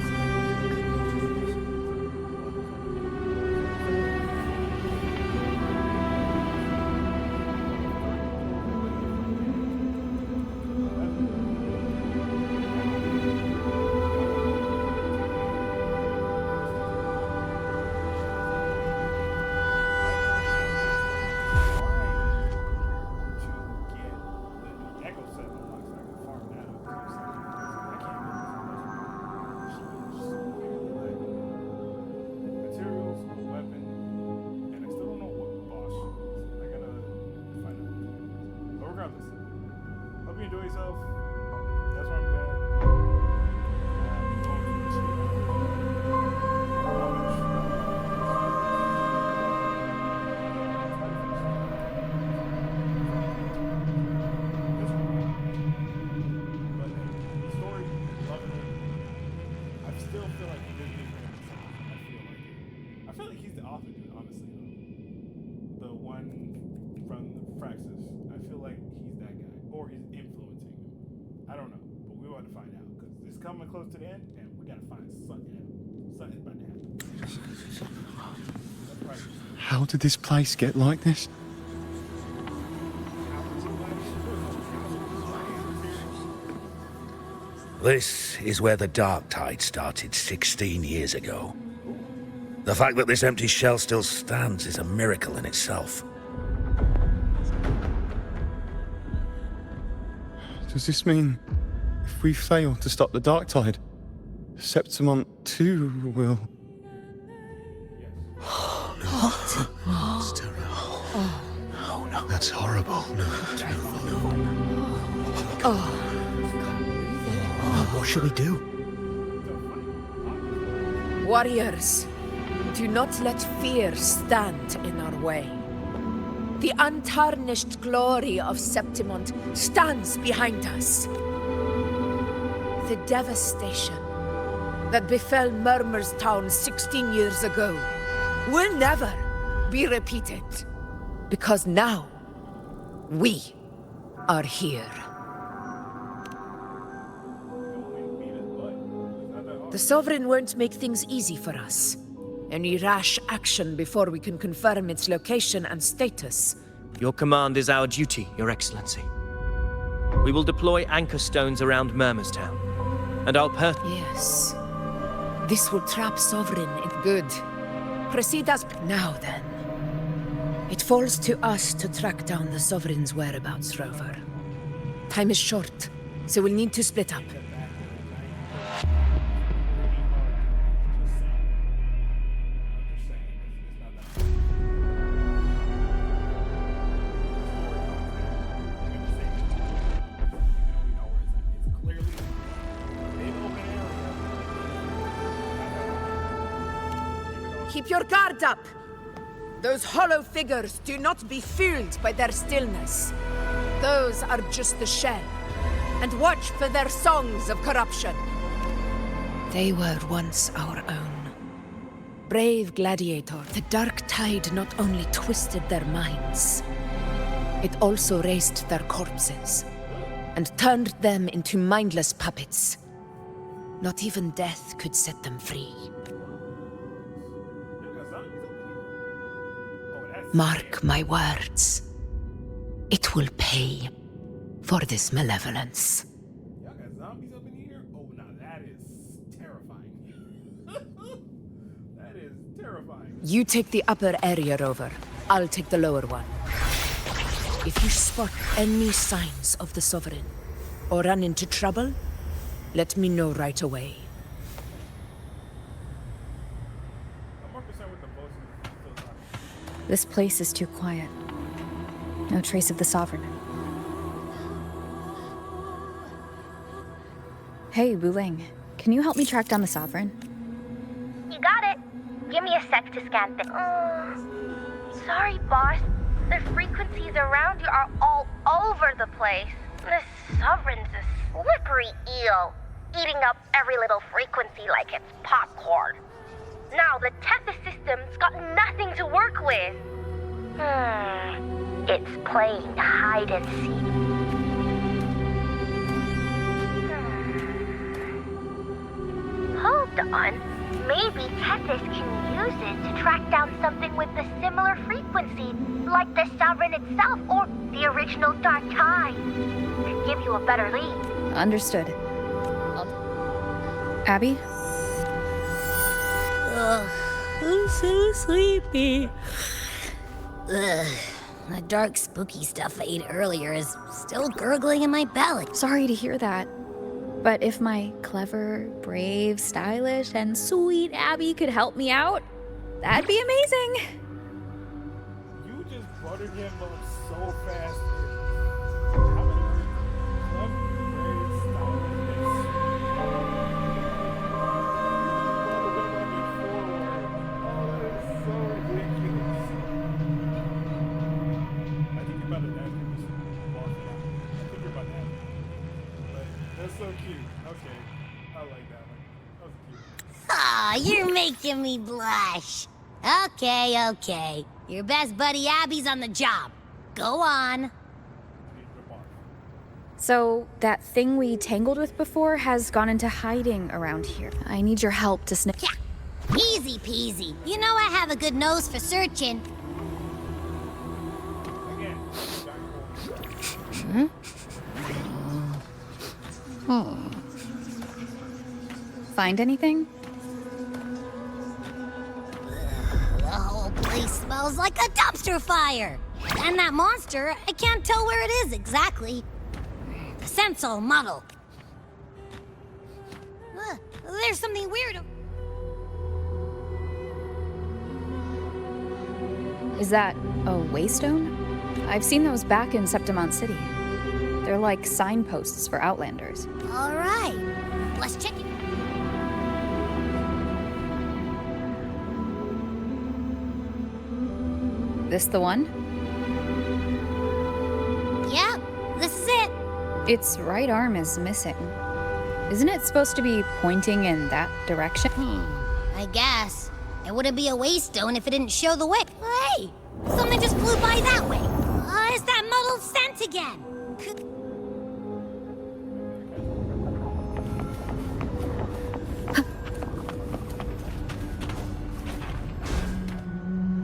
B: Hope you enjoy yourself. That's where I'm at. I still feel like he did give him I feel like he's the author, dude, honestly. The one from Fraxis. I feel like he's that guy. Or he's influencing him. I don't know. But we're about to find out. Because it's coming close to the end, and we gotta find something. Something's about to happen.
M: How did this place get like this?
N: This is where the Dark Tide started 16 years ago. The fact that this empty shell still stands is a miracle in itself.
M: Does this mean if we fail to stop the Dark Tide, Septimont too will...
P: What? It's terrible. Oh, no. That's horrible. No.
L: What should we do?
S: Warriors, do not let fear stand in our way. The untarnished glory of Septimont stands behind us. The devastation that befell Murmur's town 16 years ago will never be repeated. Because now, we are here. The Sovereign won't make things easy for us. Any rash action before we can confirm its location and status.
L: Your command is our duty, Your Excellency. We will deploy anchor stones around Murmurstown, and I'll
S: Yes. This will trap Sovereign in good. Proceed as... Now then. It falls to us to track down the Sovereign's whereabouts, Rover. Time is short, so we'll need to split up. Keep your guard up! Those hollow figures do not be fooled by their stillness. Those are just the shell. And watch for their songs of corruption. They were once our own. Brave gladiator, the Dark Tide not only twisted their minds, it also raised their corpses and turned them into mindless puppets. Not even death could set them free. Mark my words. It will pay for this malevolence.
B: Y'all got zombies up in here? Oh, now that is terrifying. That is terrifying.
S: You take the upper area, Rover. I'll take the lower one. If you spot any signs of the Sovereign, or run into trouble, let me know right away.
J: This place is too quiet. No trace of the Sovereign. Hey, Wuthering. Can you help me track down the Sovereign?
U: You got it. Give me a sec to scan things. Sorry, boss. The frequencies around you are all over the place. The Sovereign's a slippery eel, eating up every little frequency like it's popcorn. Now the Tethys system's got nothing to work with. It's playing hide and seek. Hold on. Maybe Tethys can use it to track down something with a similar frequency, like the Sovereign itself or the original Dark Tide. Could give you a better lead.
J: Understood. Abby?
H: Ugh, I'm so sleepy. Ugh, the dark, spooky stuff I ate earlier is still gurgling in my belly.
J: Sorry to hear that. But if my clever, brave, stylish, and sweet Abby could help me out, that'd be amazing.
B: You just buttered him up so fast. So cute. Okay. I like that one. That was cute.
H: Aw, you're making me blush. Okay. Your best buddy Abby's on the job. Go on.
J: So, that thing we tangled with before has gone into hiding around here. I need your help to snip.
H: Yeah, easy peasy. You know I have a good nose for searching.
J: Find anything?
H: The whole place smells like a dumpster fire. And that monster, I can't tell where it is exactly. The scent's all muddled. There's something weird.
J: Is that a waystone? I've seen those back in Septimont City. They're like signposts for Outlanders.
H: All right, let's check it.
J: This the one?
H: Yeah, this is it.
J: Its right arm is missing. Isn't it supposed to be pointing in that direction?
H: I guess. It wouldn't be a waystone if it didn't show the wick. Hey, something just flew by that way. It's that muddled scent again.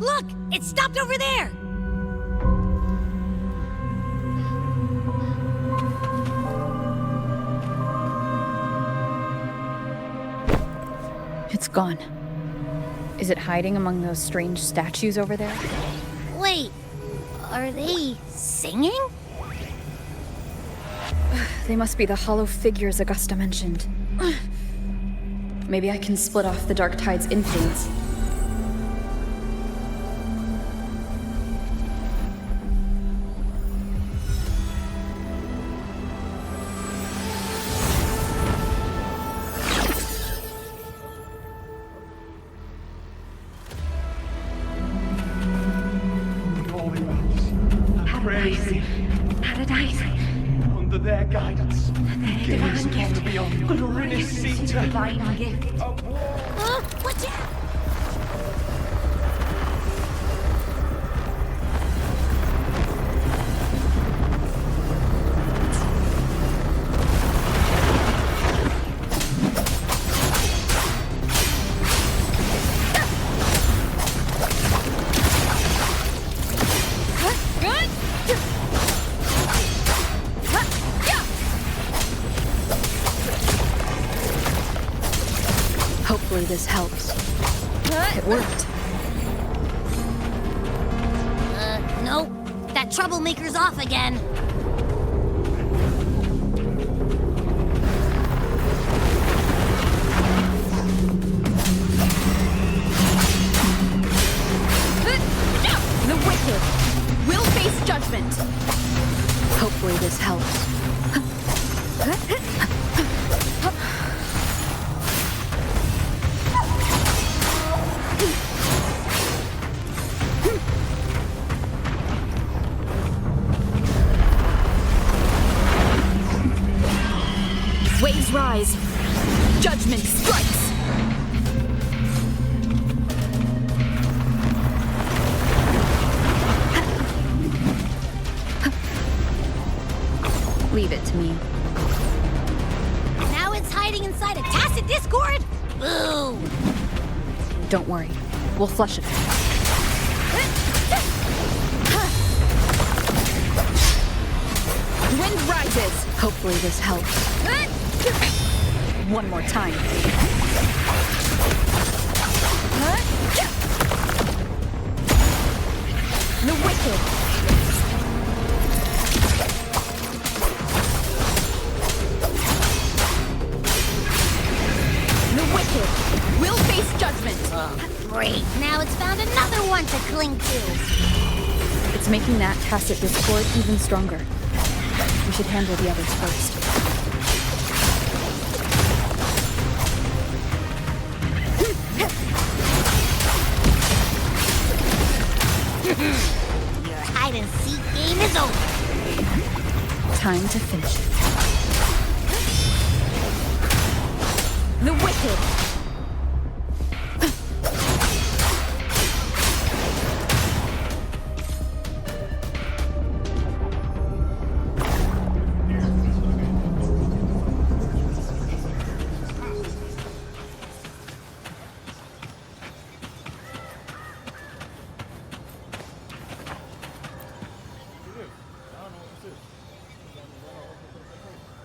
H: Look, it stopped over there.
J: It's gone. Is it hiding among those strange statues over there?
H: Wait, are they singing?
J: They must be the hollow figures Augusta mentioned. Maybe I can split off the Dark Tide's influence.
D: Paradise. Under their guidance. Their divine gift. Glorious divine gift.
H: Watch out!
J: Hopefully this helps. It worked.
H: Nope. That troublemaker's off again.
J: The wicked will face judgment. Hopefully this helps. Waves rise. Judgment strikes. Leave it to me.
H: Now it's hiding inside a tacit discord? Boo!
J: Don't worry. We'll flush it out.
O: Wind rises!
J: Hopefully this helps. One more time.
O: The wicked! The wicked! We'll face judgment!
H: Great, now it's found another one to cling to.
J: It's making that tacit discord even stronger. We should handle the others first.
H: Your hide-and-seek game is over.
J: Time to finish it.
O: The wicked!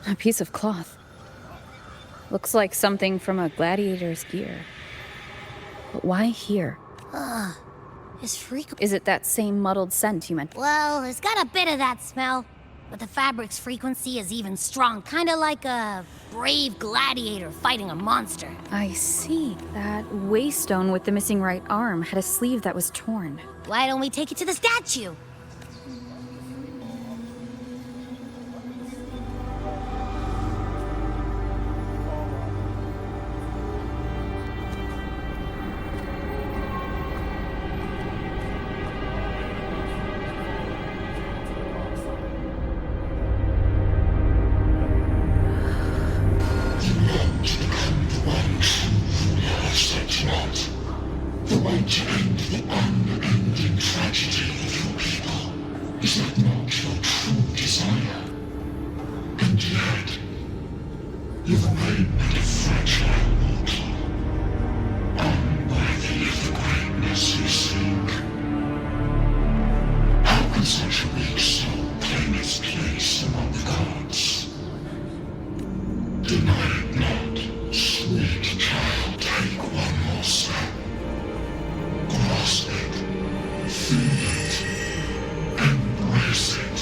J: A piece of cloth. Looks like something from a gladiator's gear. But why here?
H: It's frequent.
J: Is it that same muddled scent you meant?
H: Well, it's got a bit of that smell, but the fabric's frequency is even strong, kinda like a brave gladiator fighting a monster.
J: I see. That waystone with the missing right arm had a sleeve that was torn.
H: Why don't we take it to the statue?
T: The way to end the unending tragedy of your people. Is that not your true desire? And yet, you remain but a fragile mortal, unworthy of the greatness you seek. How can such a weak soul claim its place among the gods? Deny it not, sweet child, take one more step. Grasp it, feel it, embrace it.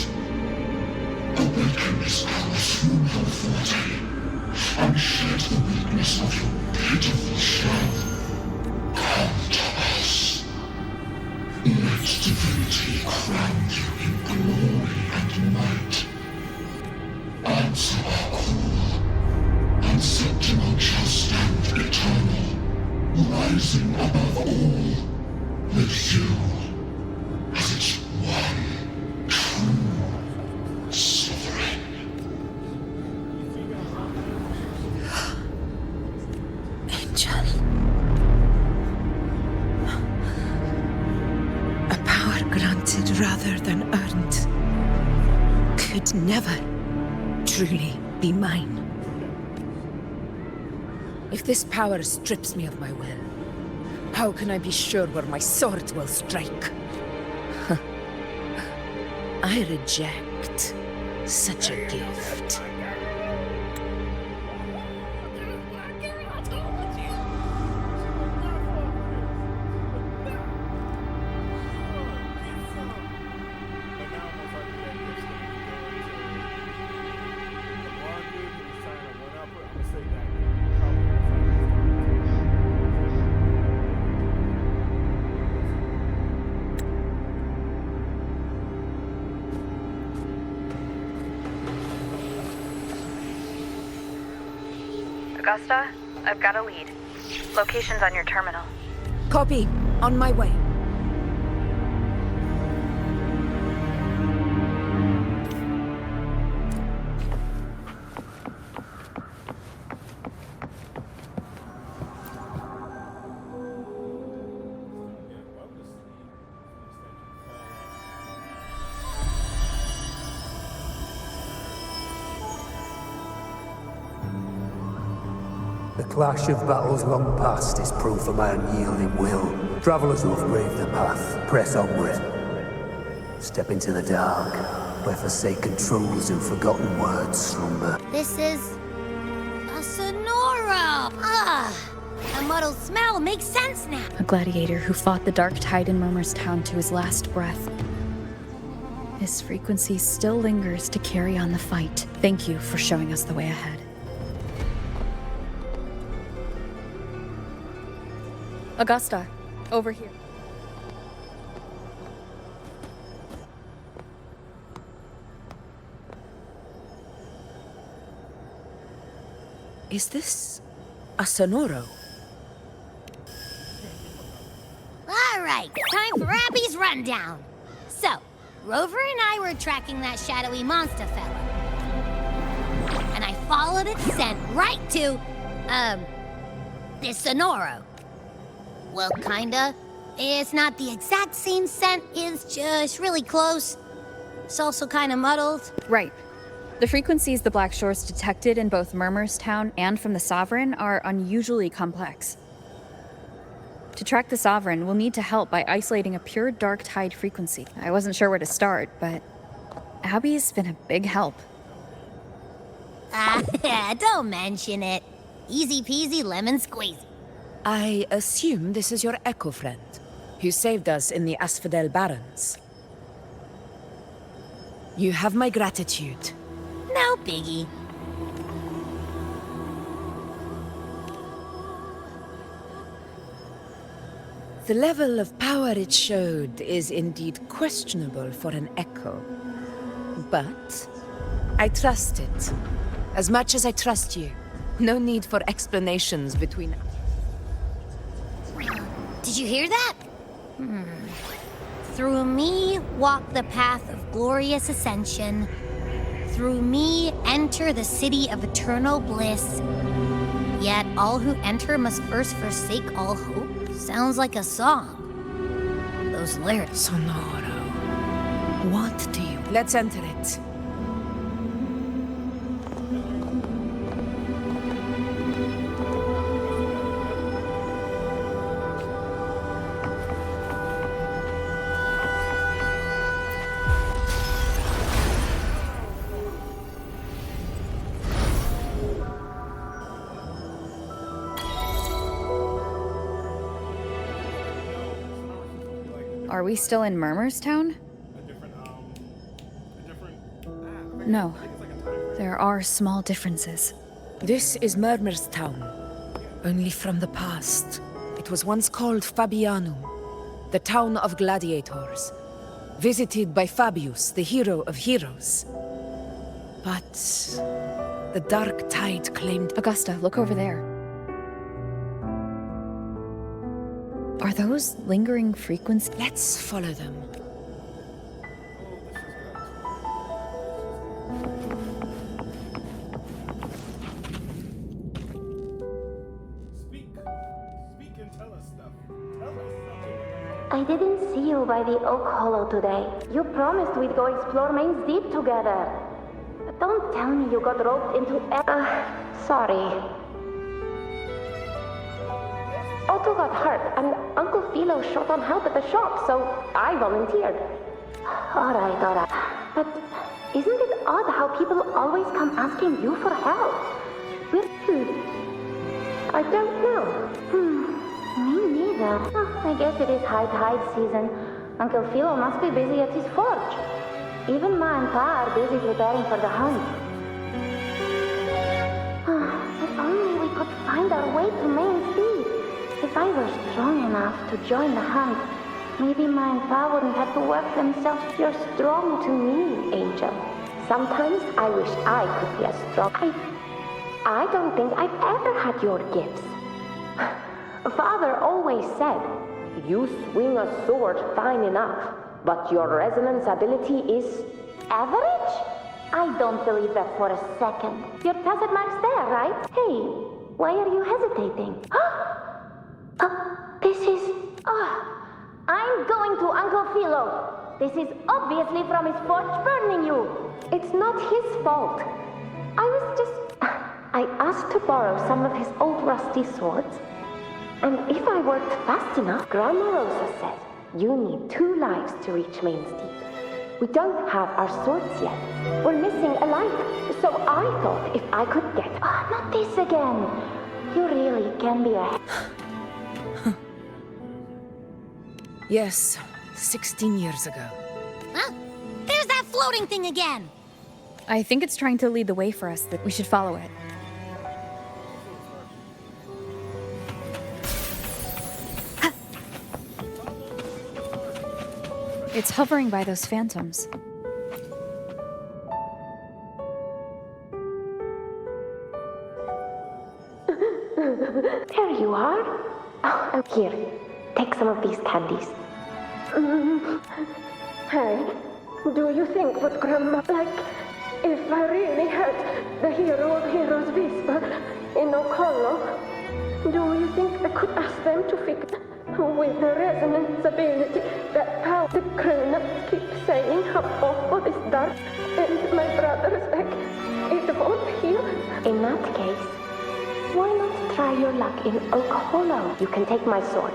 T: Awaken this cause through your forte, and shed the weakness of your pitiful shell. Come to us. Let divinity crown you in glory and might. Answer our call, and Septimon shall stand eternal, rising above all. With you as its one true sovereign.
K: Angel. A power granted rather than earned could never truly be mine. If this power strips me of my will, how can I be sure where my sword will strike? I reject such a gift.
E: Augusta, I've got a lead. Location's on your terminal.
K: Copy. On my way.
A: The clash of battles long past is proof of my unyielding will. Travelers who have braved the path, press onward. Step into the dark, where forsaken truths and forgotten words slumber.
H: This is a Sonora. A muddled smell makes sense now.
J: A gladiator who fought the dark tide in Murmur's Town to his last breath. His frequency still lingers to carry on the fight. Thank you for showing us the way ahead. Augusta, over here.
K: Is this a Sonoro?
H: All right, time for Abby's rundown. So, Rover and I were tracking that shadowy monster fella. And I followed its scent right to, this Sonoro. Well, kinda. It's not the exact same scent, it's just really close. It's also kinda muddled.
J: Right. The frequencies the Black Shores detected in both Murmur's Town and from the Sovereign are unusually complex. To track the Sovereign, we'll need to help by isolating a pure dark tide frequency. I wasn't sure where to start, but Abby's been a big help.
H: Don't mention it. Easy peasy lemon squeezy.
K: I assume this is your echo friend, who saved us in the Asphodel Barrens. You have my gratitude.
H: No biggie.
K: The level of power it showed is indeed questionable for an echo. But I trust it. As much as I trust you. No need for explanations between us.
H: Did you hear that? Through me walk the path of glorious ascension. Through me enter the city of eternal bliss. Yet all who enter must first forsake all hope. Sounds like a song. Those lyrics.
K: Sonoro. What do you... Let's enter it.
J: Are we still in Murmur's Town? No. There are small differences.
K: This is Murmur's Town. Only from the past. It was once called Fabianum, the town of gladiators. Visited by Fabius, the hero of heroes. But the dark tide claimed...
J: Augusta, look over there. Are those lingering frequencies?
K: Let's follow them.
U: I didn't see you by the Oak Hollow today. You promised we'd go explore Main's Deep together. But don't tell me you got roped into... sorry. Otto got hurt, and Uncle Philo short on help at the shop, so I volunteered. Alright. But isn't it odd how people always come asking you for help? I don't know. Me neither. I guess it is high tide season. Uncle Philo must be busy at his forge. Even Ma and Pa are busy preparing for the hunt. If only we could find our way to Main's Deep. If I were strong enough to join the hunt, maybe Ma and Pa wouldn't have to work themselves. You're strong to me, Angel. Sometimes I wish I could be as strong. I don't think I've ever had your gifts. Father always said, you swing a sword fine enough, but your resonance ability is average? I don't believe that for a second. Your tacit mark's there, right? Hey, why are you hesitating? This is... I'm going to Uncle Philo. This is obviously from his forge burning you. It's not his fault. I asked to borrow some of his old rusty swords, and if I worked fast enough, Grandma Rosa said, you need 2 lives to reach Main's Deep. We don't have our swords yet. We're missing a life, so I thought if I could get... Oh, not this again. You really can be a...
K: Yes, 16 years ago.
H: Huh? There's that floating thing again!
J: I think it's trying to lead the way for us, that we should follow it. It's hovering by those phantoms.
U: There you are. Oh, here, take some of these candies. Hey, do you think what Grandma... Like, if I really had the hero of heroes whisper in Ocolo, do you think I could ask them to fix... With the resonance ability that how the grown-ups keep saying how awful this dark and my brother's like, it won't heal. In that case, why not try your luck in Oak Hollow? You can take my sword.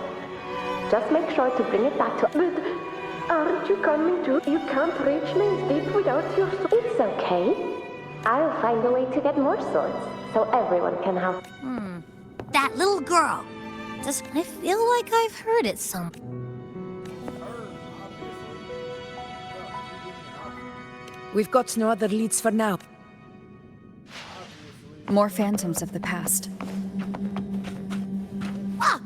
U: Just make sure to bring it back to... But aren't you coming too? You can't reach Main's Deep without your sword. It's okay. I'll find a way to get more swords, so everyone can have...
H: That little girl. Does I feel like I've heard it some...
K: We've got no other leads for now.
J: More phantoms of the past.
H: Ah!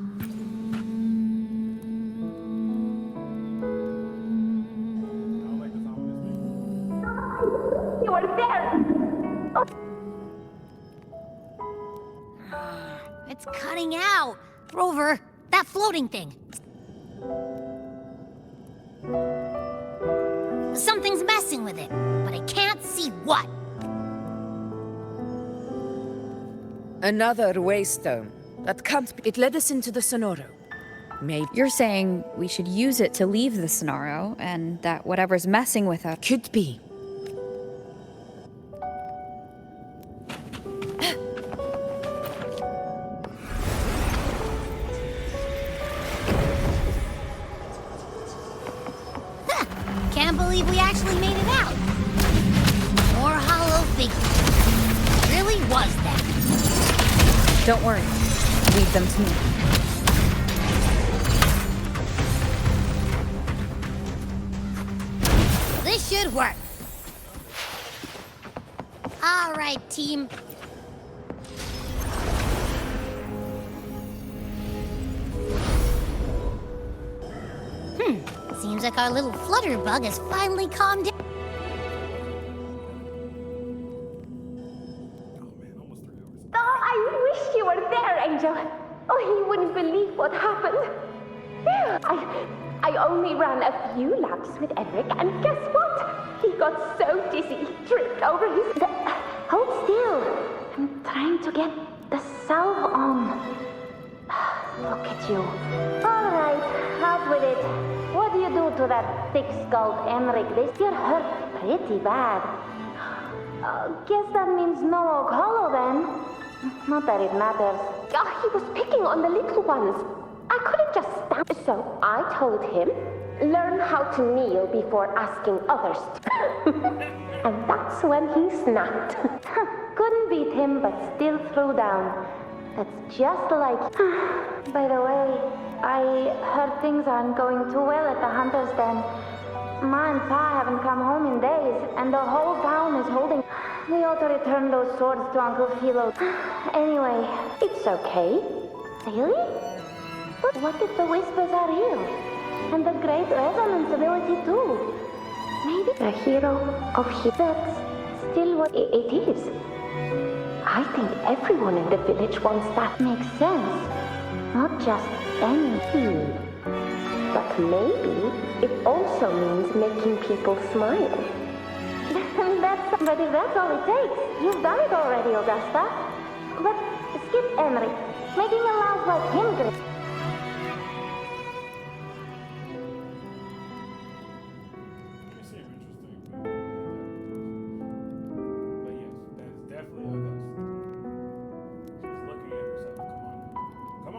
U: You are there!
H: It's cutting out. Rover, that floating thing. Something's messing with it, but I can't see what.
K: Another waystone. That can't be... It led us into the Sonoro. Maybe...
J: You're saying we should use it to leave the Sonoro, and that whatever's messing with us...
K: Could be.
H: Can't believe we actually made it out. More hollow figures. Really was that.
J: Don't worry. Leave them to me.
H: This should work. All right, team. Seems like our little flutterbug has finally calmed down.
U: Oh, I wish you were there, Angel. Oh, you wouldn't believe what happened. I only ran a few laps with Eric, and guess what? He got so dizzy, he tripped over his... Hold still. I'm trying to get the salve on. Look at you. All right, out with it. What do you do to that thick-skulled Emmerich? You're hurt pretty bad. Guess that means no Oak Hollow then. Not that it matters. He was picking on the little ones. I couldn't just stop. So I told him, learn how to kneel before asking others. And that's when he snapped. Couldn't beat him, but still threw down. That's just like... By the way, I heard things aren't going too well at the Hunter's Den. Ma and Pa haven't come home in days, and the whole town is holding... We ought to return those swords to Uncle Philo. Anyway, it's okay. Really? But what if the whispers are real? And the great resonance ability too? Maybe the hero of that's still what it is. I think everyone in the village wants that. Makes sense. Not just any. But maybe it also means making people smile. But if that's all it takes, you've done it already, Augusta. But skip Emery. Making a laugh like him great.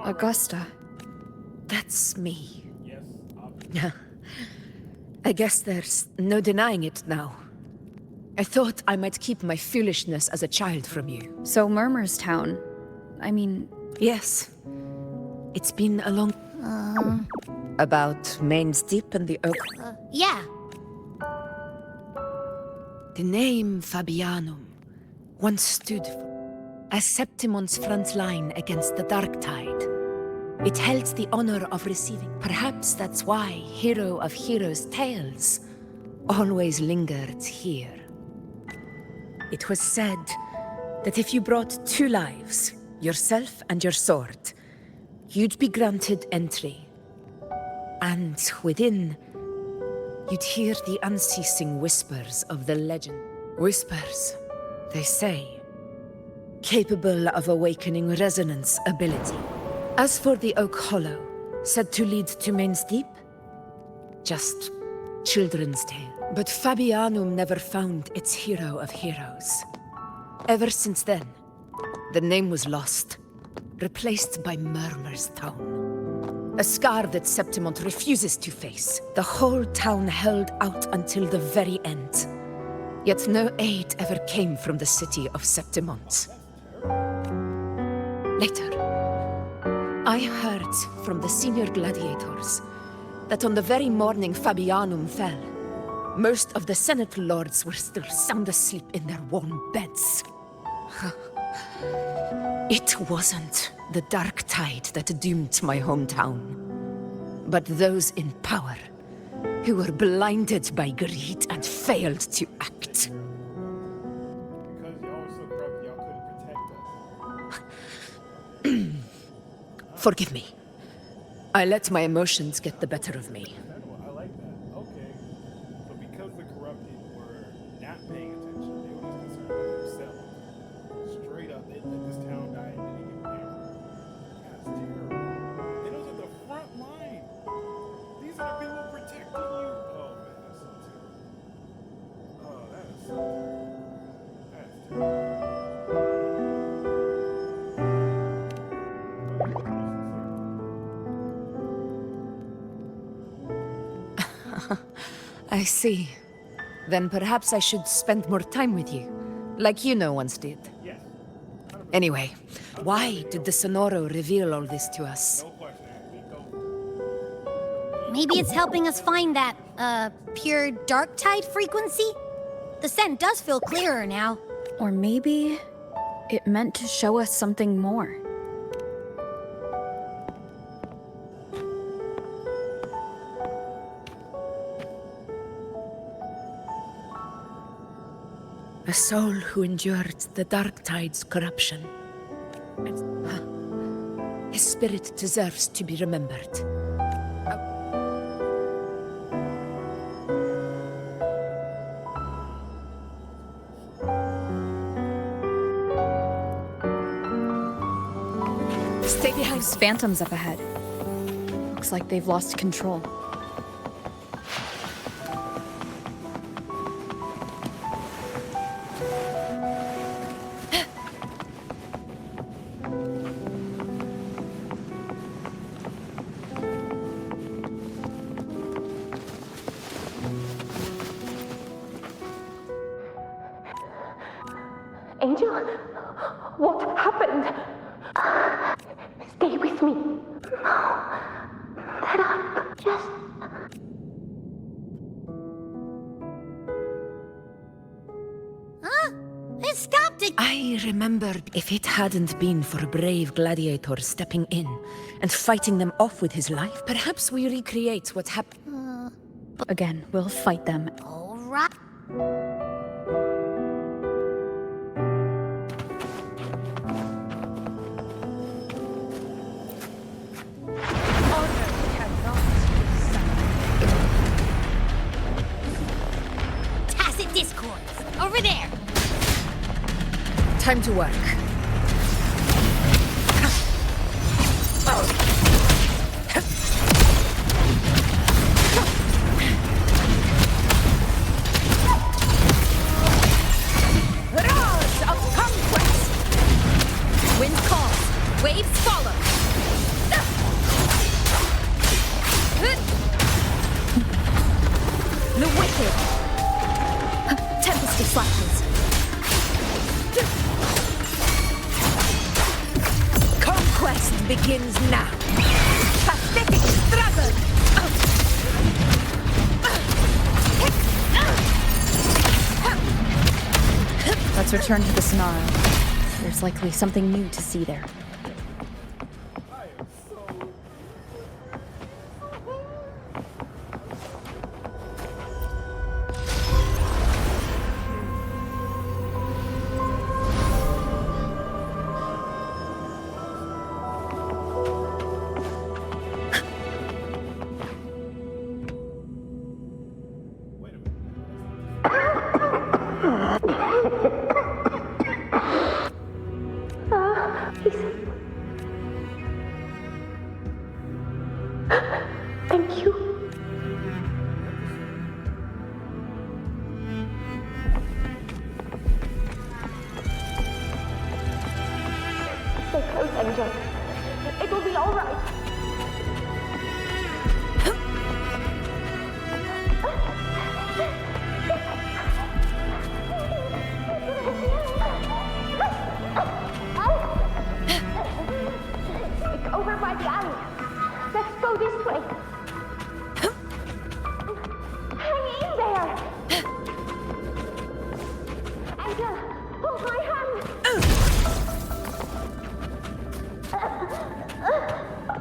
J: Augusta.
K: That's me. Yes. I guess there's no denying it now. I thought I might keep my foolishness as a child from you.
J: So Murmur's Town. I mean...
K: Yes. It's been a long... About Main's Deep and the Oak...
H: Yeah.
K: The name Fabianum once stood as Septimon's front line against the Dark Tide. It held the honor of receiving. Perhaps that's why Hero of Heroes' tales always lingered here. It was said that if you brought 2 lives, yourself and your sword, you'd be granted entry. And within, you'd hear the unceasing whispers of the legend. Whispers, they say, capable of awakening resonance ability. As for the Oak Hollow, said to lead to Main's Deep, just children's tale. But Fabianum never found its hero of heroes. Ever since then, the name was lost, replaced by Murmur's Town. A scar that Septimont refuses to face. The whole town held out until the very end. Yet no aid ever came from the city of Septimont. Later, I heard from the senior gladiators that on the very morning Fabianum fell, most of the Senate lords were still sound asleep in their warm beds. It wasn't the Dark Tide that doomed my hometown, but those in power who were blinded by greed and failed to act.
B: Because y'all were so corrupt, y'all couldn't protect us.
K: Forgive me. I let my emotions get the better of me.
B: I like that. Okay. So because the corrupted were not paying attention, they were just concerned with themselves. Straight up, they let this town die and didn't get married. That's terrible. And it was at the front line. These are the people protecting you. Oh man, that's so terrible. Oh, that is so terrible. That's terrible.
K: I see. Then perhaps I should spend more time with you, like once did.
B: Yes.
K: Anyway, why did the Sonoro reveal all this to us?
H: Maybe it's helping us find that, pure dark tide frequency? The scent does feel clearer now.
J: Or maybe it meant to show us something more.
K: A soul who endured the Dark Tide's corruption. His spirit deserves to be remembered.
J: Stay behind. Those phantoms up ahead. Looks like they've lost control.
U: Angel? What happened? Stay with me. No. Let up. Just...
H: Huh? It stopped it!
K: I remembered if it hadn't been for a brave gladiator stepping in and fighting them off with his life, perhaps we recreate what happened.
J: Again, we'll fight them.
H: All right. Tacit discords. Over there.
K: Time to work.
G: Roars of conquest! Wind calls, waves follow.
S: best begins now. Pathetic struggle!
J: Let's return to the snarl. There's likely something new to see there.
U: Thank you. Stay close, Angel. It will be all right. It's over by the alley. Let's go this way. Hang in there! Angel, hold my hand!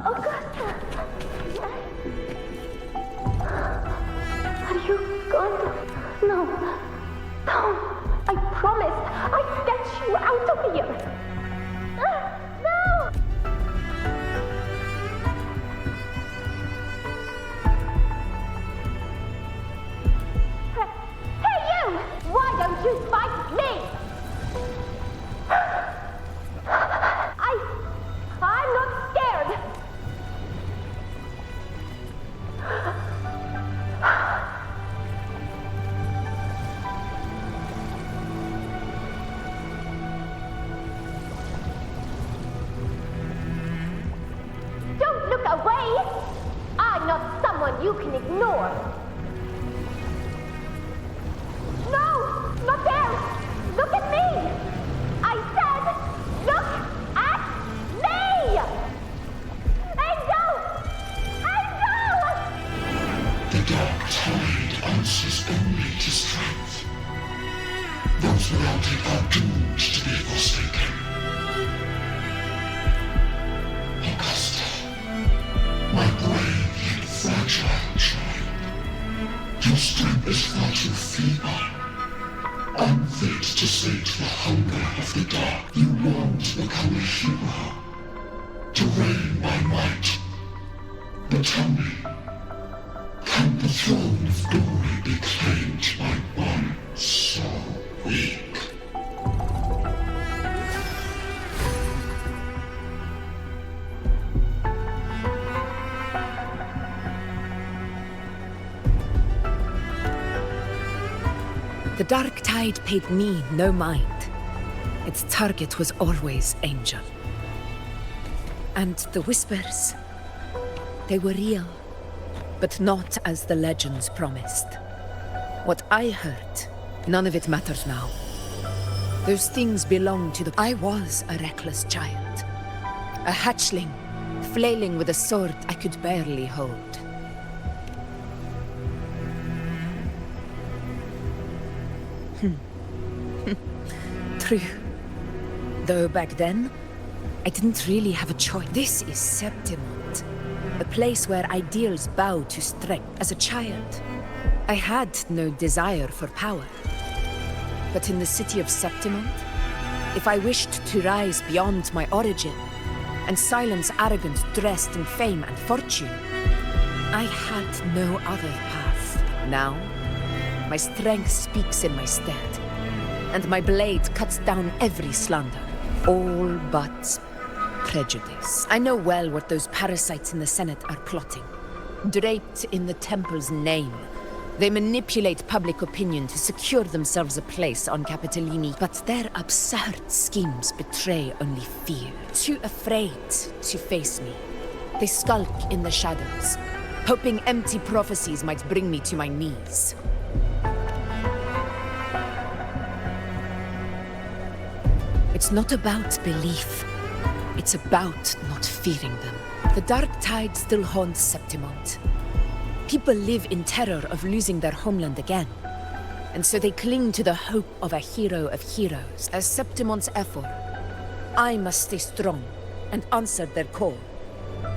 U: Augusta! Are you going to... No. Don't. I promised I'd get you out of here. No! Hey you! Why don't you fight me? I'm not scared. Don't look away! I'm not someone you can ignore. No! Not there! Look at me! I said, look at me! Angel! Angel!
T: The dark tide answers only to strength. Those without it are doomed to be forsaken. Augusta, my brave yet fragile child. Your strength is far too feeble. Unfit to sate the hunger of the dark. You long to become a hero, to reign by might. But tell me, can the throne of glory be claimed by one so weak?
S: The dark tide paid me no mind. Its target was always Angel. And the whispers, they were real, but not as the legends promised. What I heard, none of it matters now. Those things belong to the... I was a reckless child. A hatchling, flailing with a sword I could barely hold. True. Though back then, I didn't really have a choice. This is Septimont, a place where ideals bow to strength. As a child, I had no desire for power. But in the city of Septimont, if I wished to rise beyond my origin and silence arrogance dressed in fame and fortune, I had no other path. Now, my strength speaks in my stead, and my blade cuts down every slander, all but prejudice. I know well what those parasites in the Senate are plotting. Draped in the Temple's name, they manipulate public opinion to secure themselves a place on Capitolini, but their absurd schemes betray only fear. Too afraid to face me, they skulk in the shadows, hoping empty prophecies might bring me to my knees. It's not about belief.
K: It's about not fearing them. The dark tide still haunts Septimont. People live in terror of losing their homeland again. And so they cling to the hope of a hero of heroes. As Septimont's effort, I must stay strong and answer their call.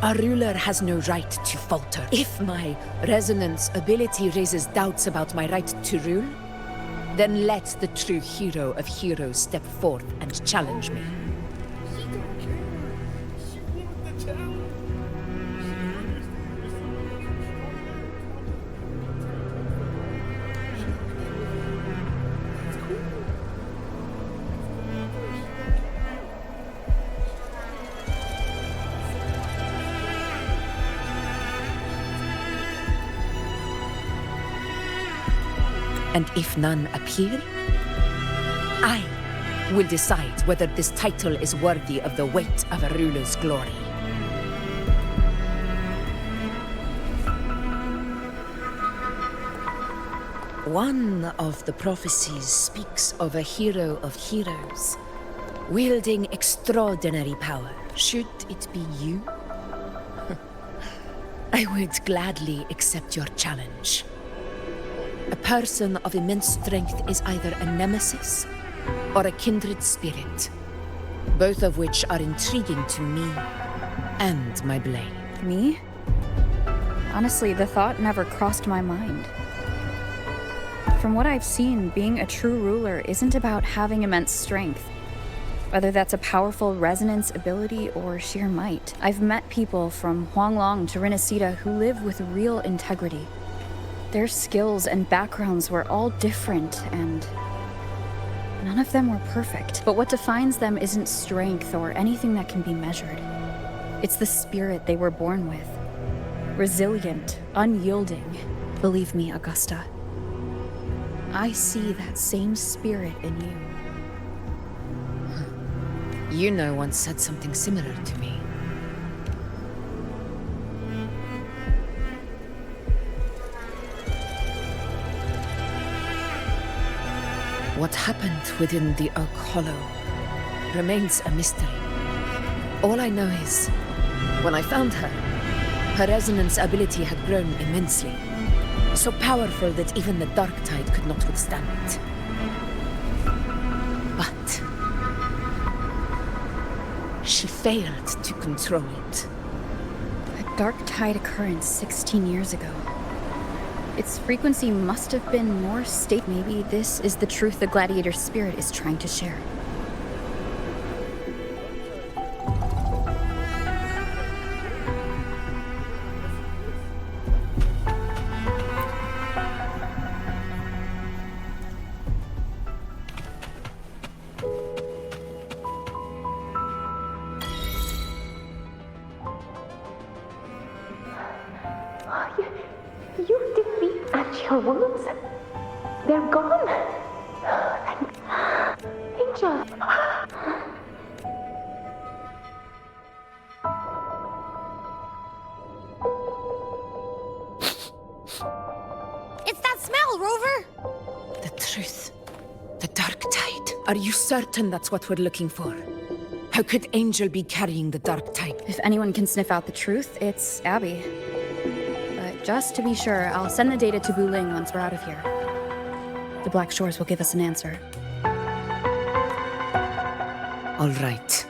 K: A ruler has no right to falter. If my resonance ability raises doubts about my right to rule, then let the true hero of heroes step forth and challenge me. And if none appear, I will decide whether this title is worthy of the weight of a ruler's glory. One of the prophecies speaks of a hero of heroes, wielding extraordinary power. Should it be you? I would gladly accept your challenge. A person of immense strength is either a nemesis or a kindred spirit, both of which are intriguing to me and my blade.
J: Me? Honestly, the thought never crossed my mind. From what I've seen, being a true ruler isn't about having immense strength, whether that's a powerful resonance ability or sheer might. I've met people from Huanglong to Rinasita who live with real integrity. Their skills and backgrounds were all different, and none of them were perfect. But what defines them isn't strength or anything that can be measured. It's the spirit they were born with. Resilient, unyielding. Believe me, Augusta. I see that same spirit in you.
K: You know once said something similar to me. What happened within the Oak Hollow remains a mystery. All I know is, when I found her, her resonance ability had grown immensely. So powerful that even the dark tide could not withstand it. But she failed to control it.
J: A dark tide occurrence 16 years ago. Its frequency must have been more stable. Maybe this is the truth the gladiator spirit is trying to share.
U: You defeat Angel wounds? They're gone? Angel!
S: It's that smell, Rover!
K: The truth. The dark tide. Are you certain that's what we're looking for? How could Angel be carrying the dark tide?
J: If anyone can sniff out the truth, it's Abby. But just to be sure, I'll send the data to Wuling once we're out of here. The Black Shores will give us an answer.
K: All right.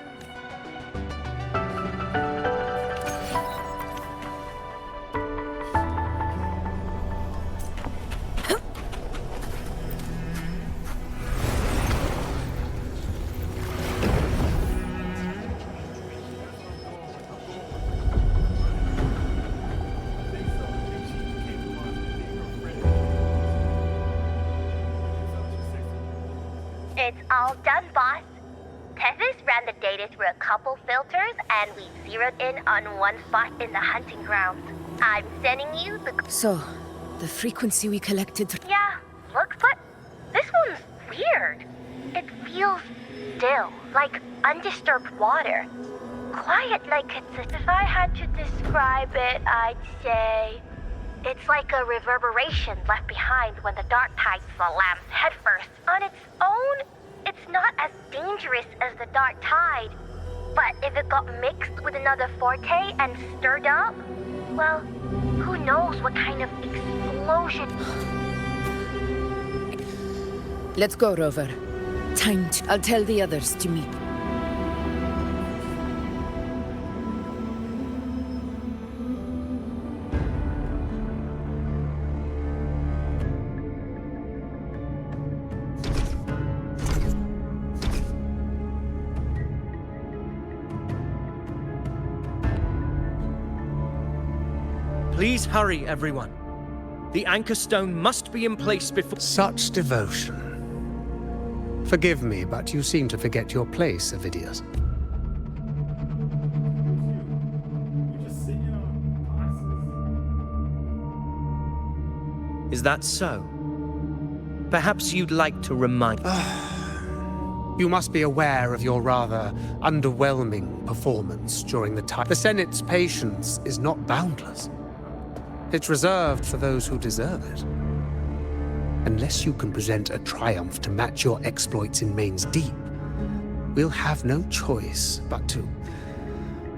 U: It's all done, boss. Tethys ran the data through a couple filters, and we zeroed in on one spot in the hunting grounds. I'm sending you the...
K: So, the frequency we collected...
U: Yeah, looks like... This one's weird. It feels still, like undisturbed water. Quiet like it's... If I had to describe it, I'd say... It's like a reverberation left behind when the dark tide slams headfirst. On its own, it's not as dangerous as the dark tide, But if it got mixed with another forte and stirred up, well, who knows what kind of explosion...
K: Let's go, Rover. Time to... I'll tell the others to meet.
L: Please hurry, everyone. The anchor stone must be in place before...
A: Such devotion. Forgive me, but you seem to forget your place, Avidius.
L: Is that so? Perhaps you'd like to remind...
A: You must be aware of your rather underwhelming performance during the time. The Senate's patience is not boundless. It's reserved for those who deserve it. Unless you can present a triumph to match your exploits in Main's Deep, we'll have no choice but to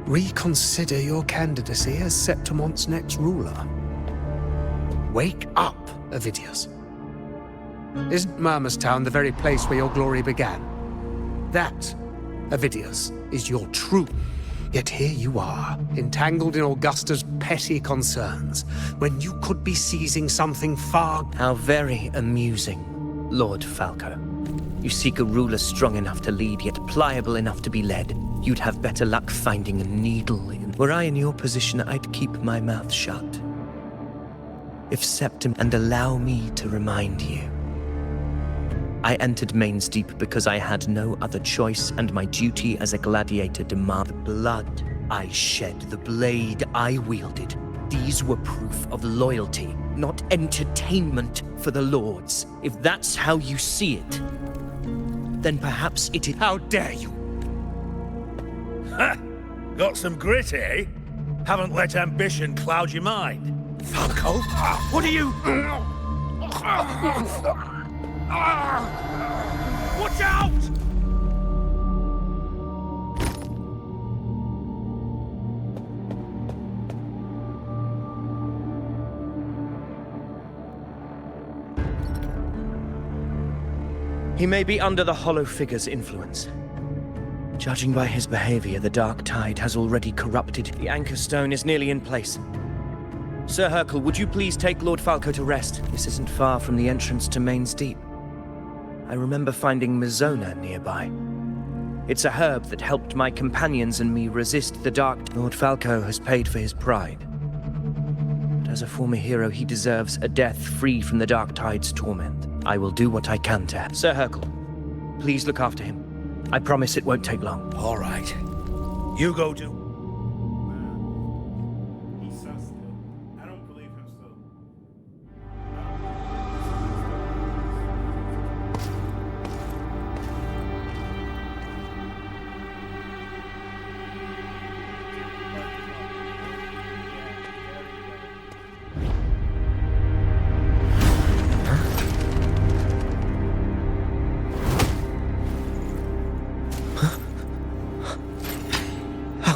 A: reconsider your candidacy as Septimont's next ruler. Wake up, Avidius. Isn't Murmustown the very place where your glory began? That, Avidius, is your true. Yet here you are, entangled in Augusta's petty concerns, when you could be seizing something far...
L: How very amusing, Lord Falco. You seek a ruler strong enough to lead, yet pliable enough to be led. You'd have better luck finding a needle in... Were I in your position, I'd keep my mouth shut. If Septim... And allow me to remind you. I entered Main's Deep because I had no other choice, and my duty as a gladiator demanded the blood I shed, the blade I wielded. These were proof of loyalty, not entertainment for the lords. If that's how you see it, then perhaps it is...
A: How dare you!
N: Ha! Got some grit, eh? Haven't let ambition cloud your mind. Falco? What are you... Watch out!
L: He may be under the Hollow Figure's influence. Judging by his behavior, the Dark Tide has already corrupted. The Anchor Stone is nearly in place. Sir Hercule, would you please take Lord Falco to rest? This isn't far from the entrance to Main's Deep. I remember finding Mizona nearby. It's a herb that helped my companions and me resist the dark... Lord Falco has paid for his pride. But as a former hero, he deserves a death free from the Dark Tide's torment. I will do what I can to help. Sir Hercule, please look after him. I promise it won't take long.
N: All right. You go do...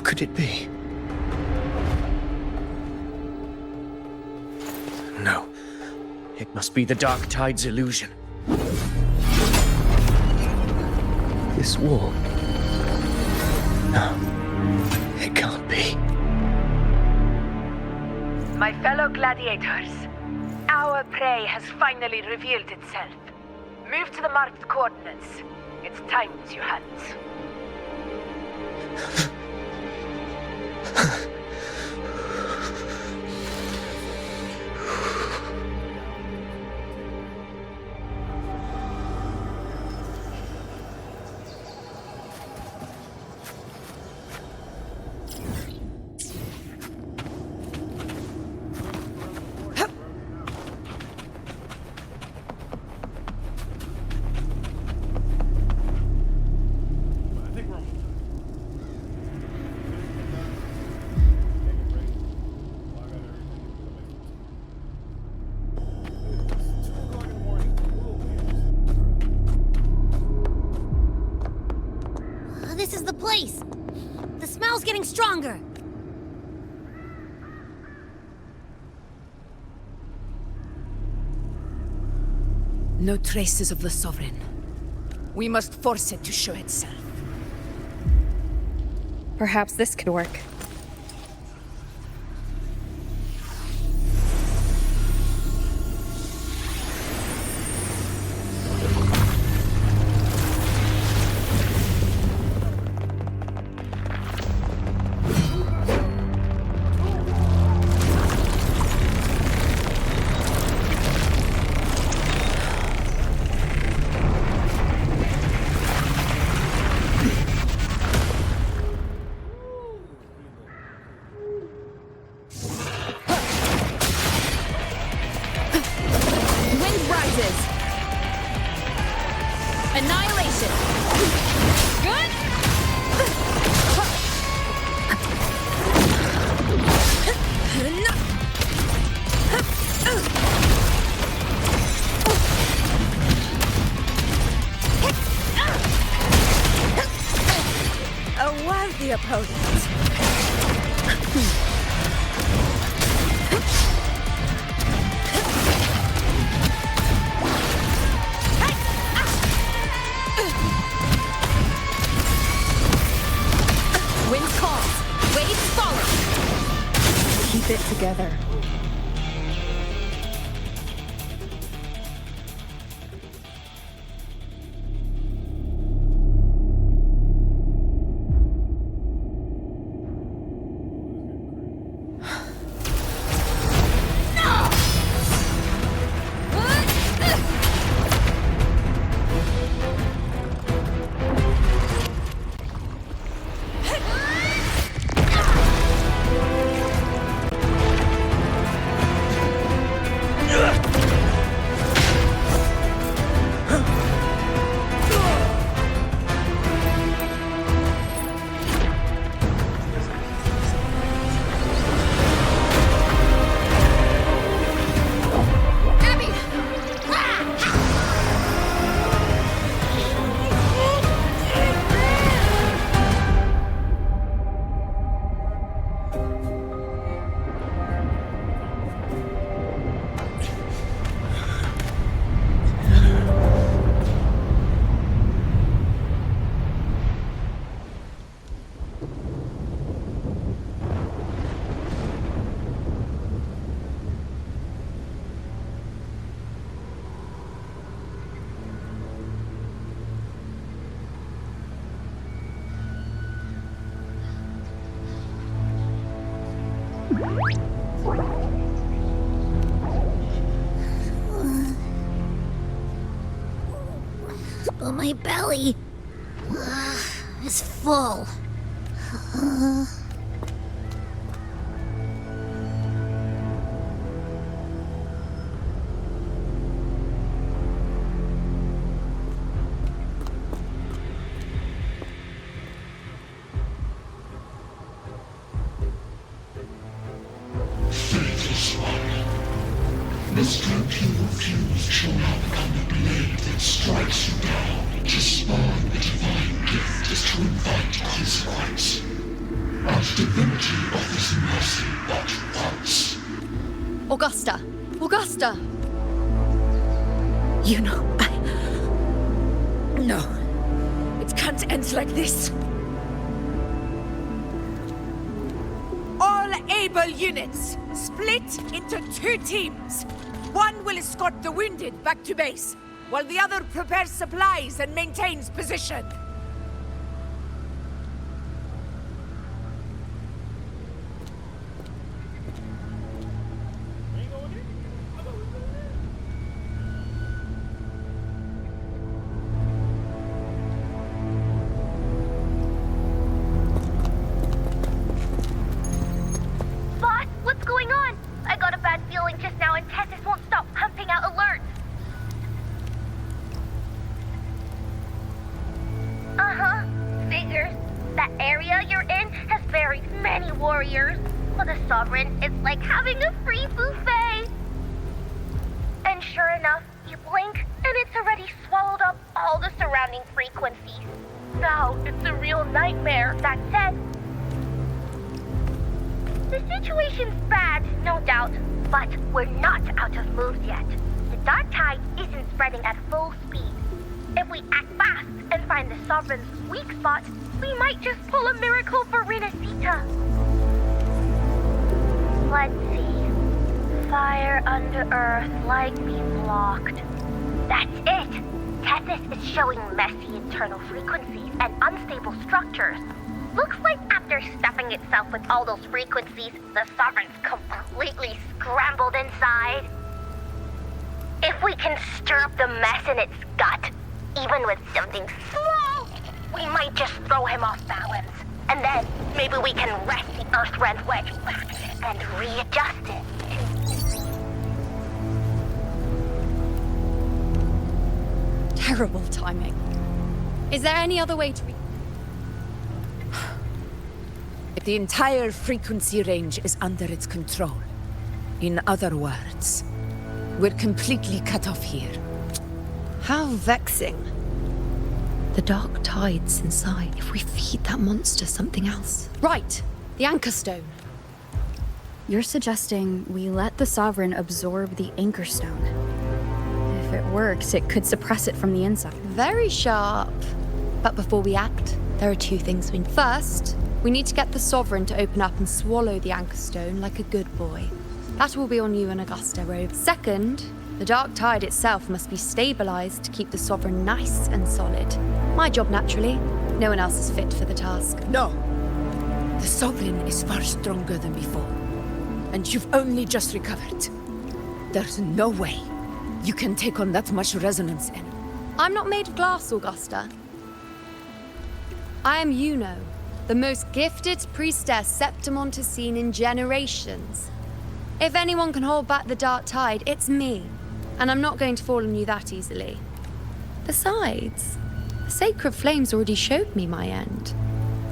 L: Could it be? No. It must be the Dark Tide's illusion. This wall. No. It can't be.
S: My fellow gladiators, our prey has finally revealed itself. Move to the marked coordinates. It's time to hunt.
H: stronger!
S: No traces of the Sovereign. We must force it to show itself.
J: Perhaps this could work. Together.
H: But my belly is full.
T: Faithless one. This strength you refuse shall now become the blade that strikes you down. To spawn the divine gift is to invite consequence. And divinity offers mercy but once.
O: Augusta! Augusta!
S: You know, No. It can't end like this. All able units, split into 2 teams. One will escort the wounded back to base, while the other prepares supplies and maintains position.
U: Boss, what's going on? I got a bad feeling just now and Tessus won't stop pumping out alerts. Uh-huh. Figures. That area you're in has very many warriors. For the Sovereign, it's like having a free buffet. And sure enough, you blink, and it's already swallowed up all the surrounding frequencies. Now, it's a real nightmare. That said, The situation's bad, no doubt, but we're not out of moves yet. The dark tide isn't spreading at full speed. If we act fast and find the Sovereign's weak spot, we might just pull a miracle for Renacita. Let's see. Fire under earth, light beam blocked. That's it! Tethys is showing messy internal frequencies and unstable structures. Looks like after stuffing itself with all those frequencies, the Sovereign's completely scrambled inside. If we can stir up the mess in its gut, even with something small, we might just throw him off balance. And then maybe we can wrest the Earthrend wedge back and readjust it.
O: Terrible timing. Is there any other way to
S: The entire frequency range is under its control. In other words, we're completely cut off here.
O: How vexing. The dark tide's inside. If we feed that monster something else. Right, the Anchor Stone.
J: You're suggesting we let the Sovereign absorb the Anchor Stone. If it works, it could suppress it from the inside.
O: Very sharp. But before we act, there are two things we need. First, we need to get the Sovereign to open up and swallow the Anchor Stone like a good boy. That will be on you and Augusta, Rover. Second, the dark tide itself must be stabilized to keep the Sovereign nice and solid. My job, naturally. No one else is fit for the task.
S: No! The Sovereign is far stronger than before. And you've only just recovered. There's no way you can take on that much resonance in.
O: I'm not made of glass, Augusta. I am Yuno, the most gifted priestess Septimont has seen in generations. If anyone can hold back the dark tide, it's me. And I'm not going to fall on you that easily. Besides, the sacred flames already showed me my end.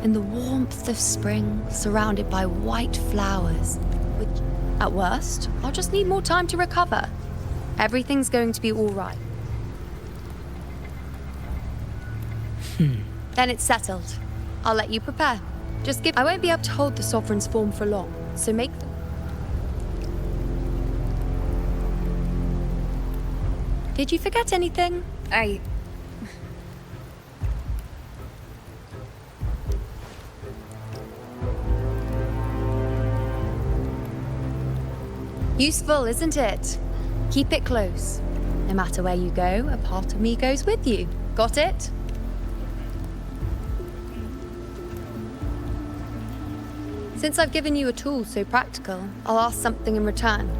O: In the warmth of spring, surrounded by white flowers. Which, at worst, I'll just need more time to recover. Everything's going to be all right. Then it's settled. I'll let you prepare. Just give... I won't be able to hold the Sovereign's form for long, so make... Did you forget anything? Useful, isn't it? Keep it close. No matter where you go, a part of me goes with you. Got it? Since I've given you a tool so practical, I'll ask something in return.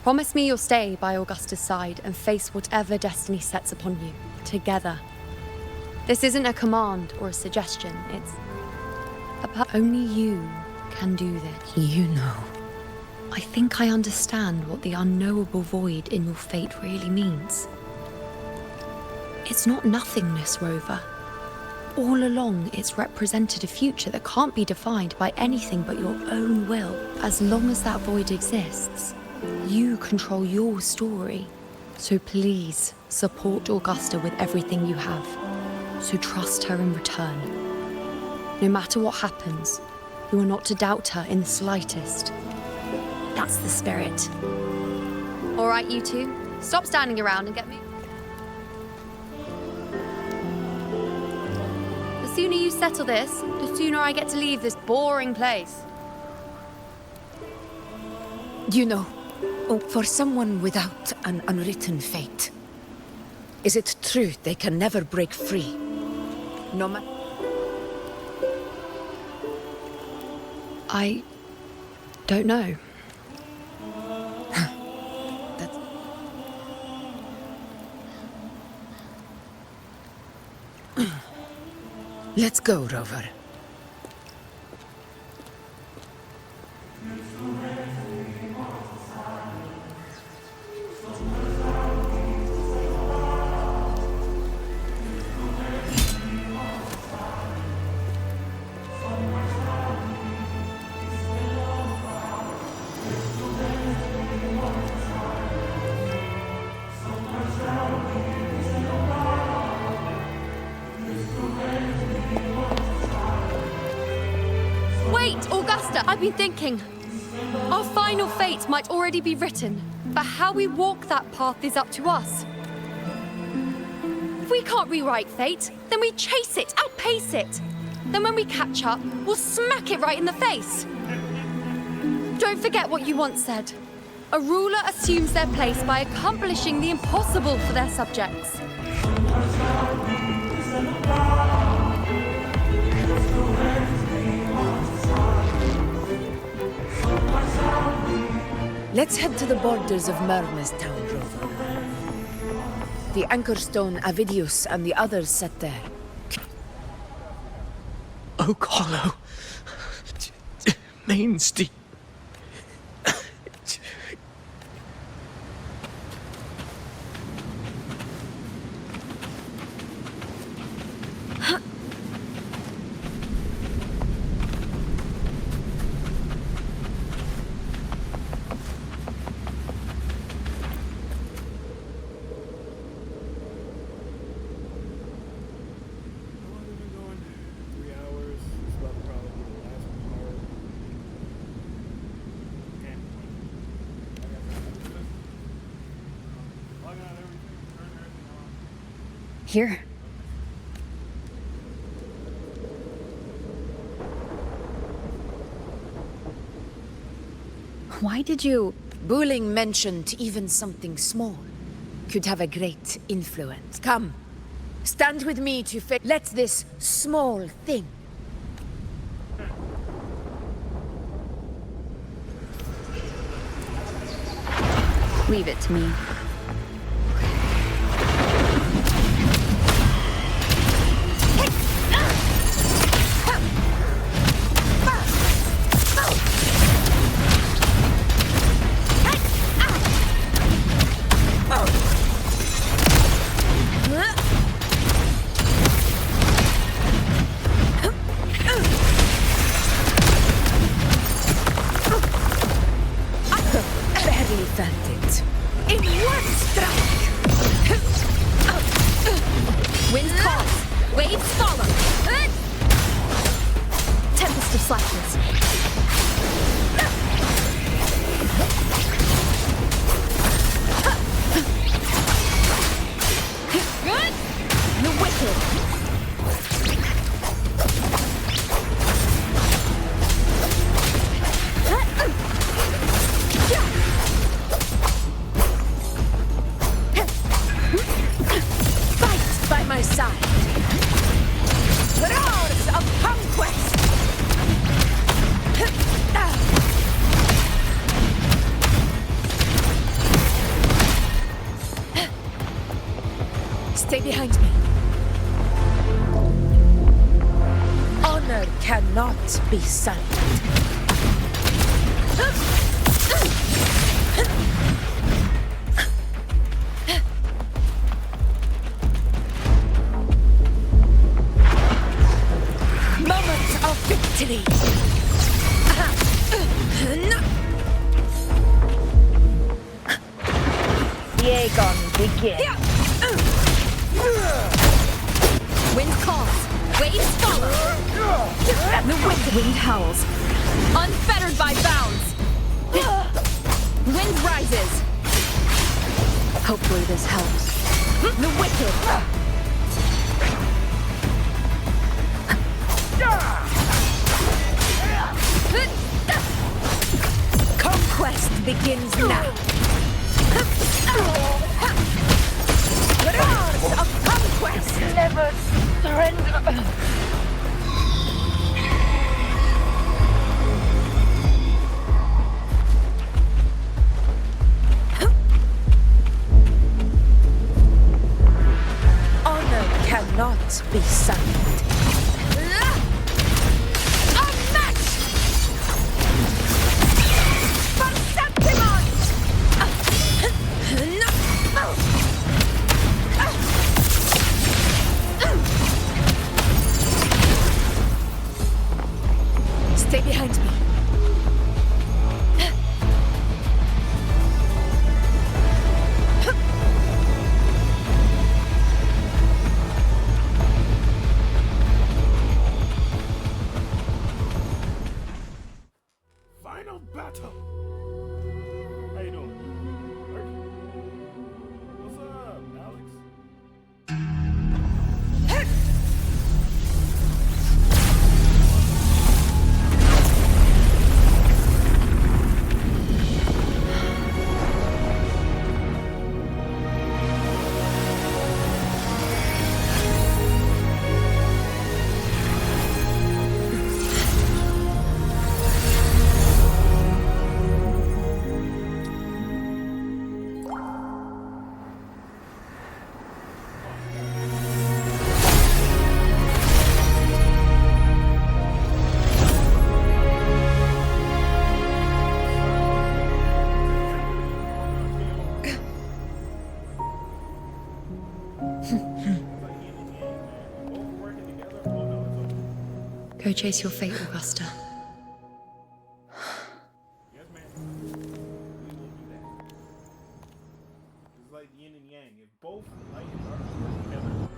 O: Promise me you'll stay by Augusta's side and face whatever destiny sets upon you, together. This isn't a command or a suggestion, it's... Only you can do this.
K: You know.
O: I think I understand what the unknowable void in your fate really means. It's not nothingness, Rover. All along, it's represented a future that can't be defined by anything but your own will. As long as that void exists, you control your story. So please, support Augusta with everything you have. So trust her in return. No matter what happens, you are not to doubt her in the slightest. That's the spirit. All right, you two, stop standing around and get me. The sooner you settle this, the sooner I get to leave this boring place.
S: You know, for someone without an unwritten fate, is it true they can never break free? No matter...
O: I don't know.
S: Let's go, Rover.
O: Wait, Augusta! I've been thinking. Our final fate might already be written, but how we walk that path is up to us. If we can't rewrite fate, then we chase it, outpace it. Then when we catch up, we'll smack it right in the face. Don't forget what you once said. A ruler assumes their place by accomplishing the impossible for their subjects.
K: Let's head to the borders of Myrna's town, Drover. The anchor stone Avidius and the others set there.
D: Oak Hollow. Mains Deep.
J: Here. Why did you...
K: Bulling mentioned even something small could have a great influence. Come, stand with me to let this small thing.
J: Leave it to me.
K: Stay behind me. Honor cannot be silent. Moment of victory.
U: Aegon begin.
O: Wind calls, waves follow. The wind howls, unfettered by bounds. Wind rises.
J: Hopefully this helps.
O: The wicked.
K: Conquest begins now. Roars of conquest!
U: Never surrender.
K: Honor cannot be silent. A match! For Septimon! Stay behind me.
O: Go chase your fate, Augusta.
B: Yes, ma'am. We will do that. It's like yin and yang. If both light and dark work together.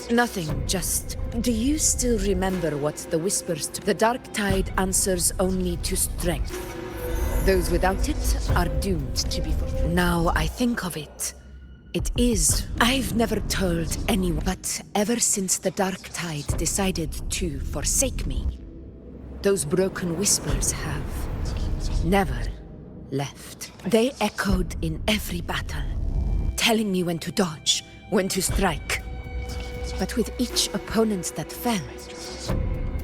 K: Nothing, just... Do you still remember what the whispers to... The dark tide answers only to strength. Those without it are doomed to be... Now I think of it, it is... I've never told anyone, but ever since the dark tide decided to forsake me, those broken whispers have never left. They echoed in every battle, telling me when to dodge, when to strike. But with each opponent that fell,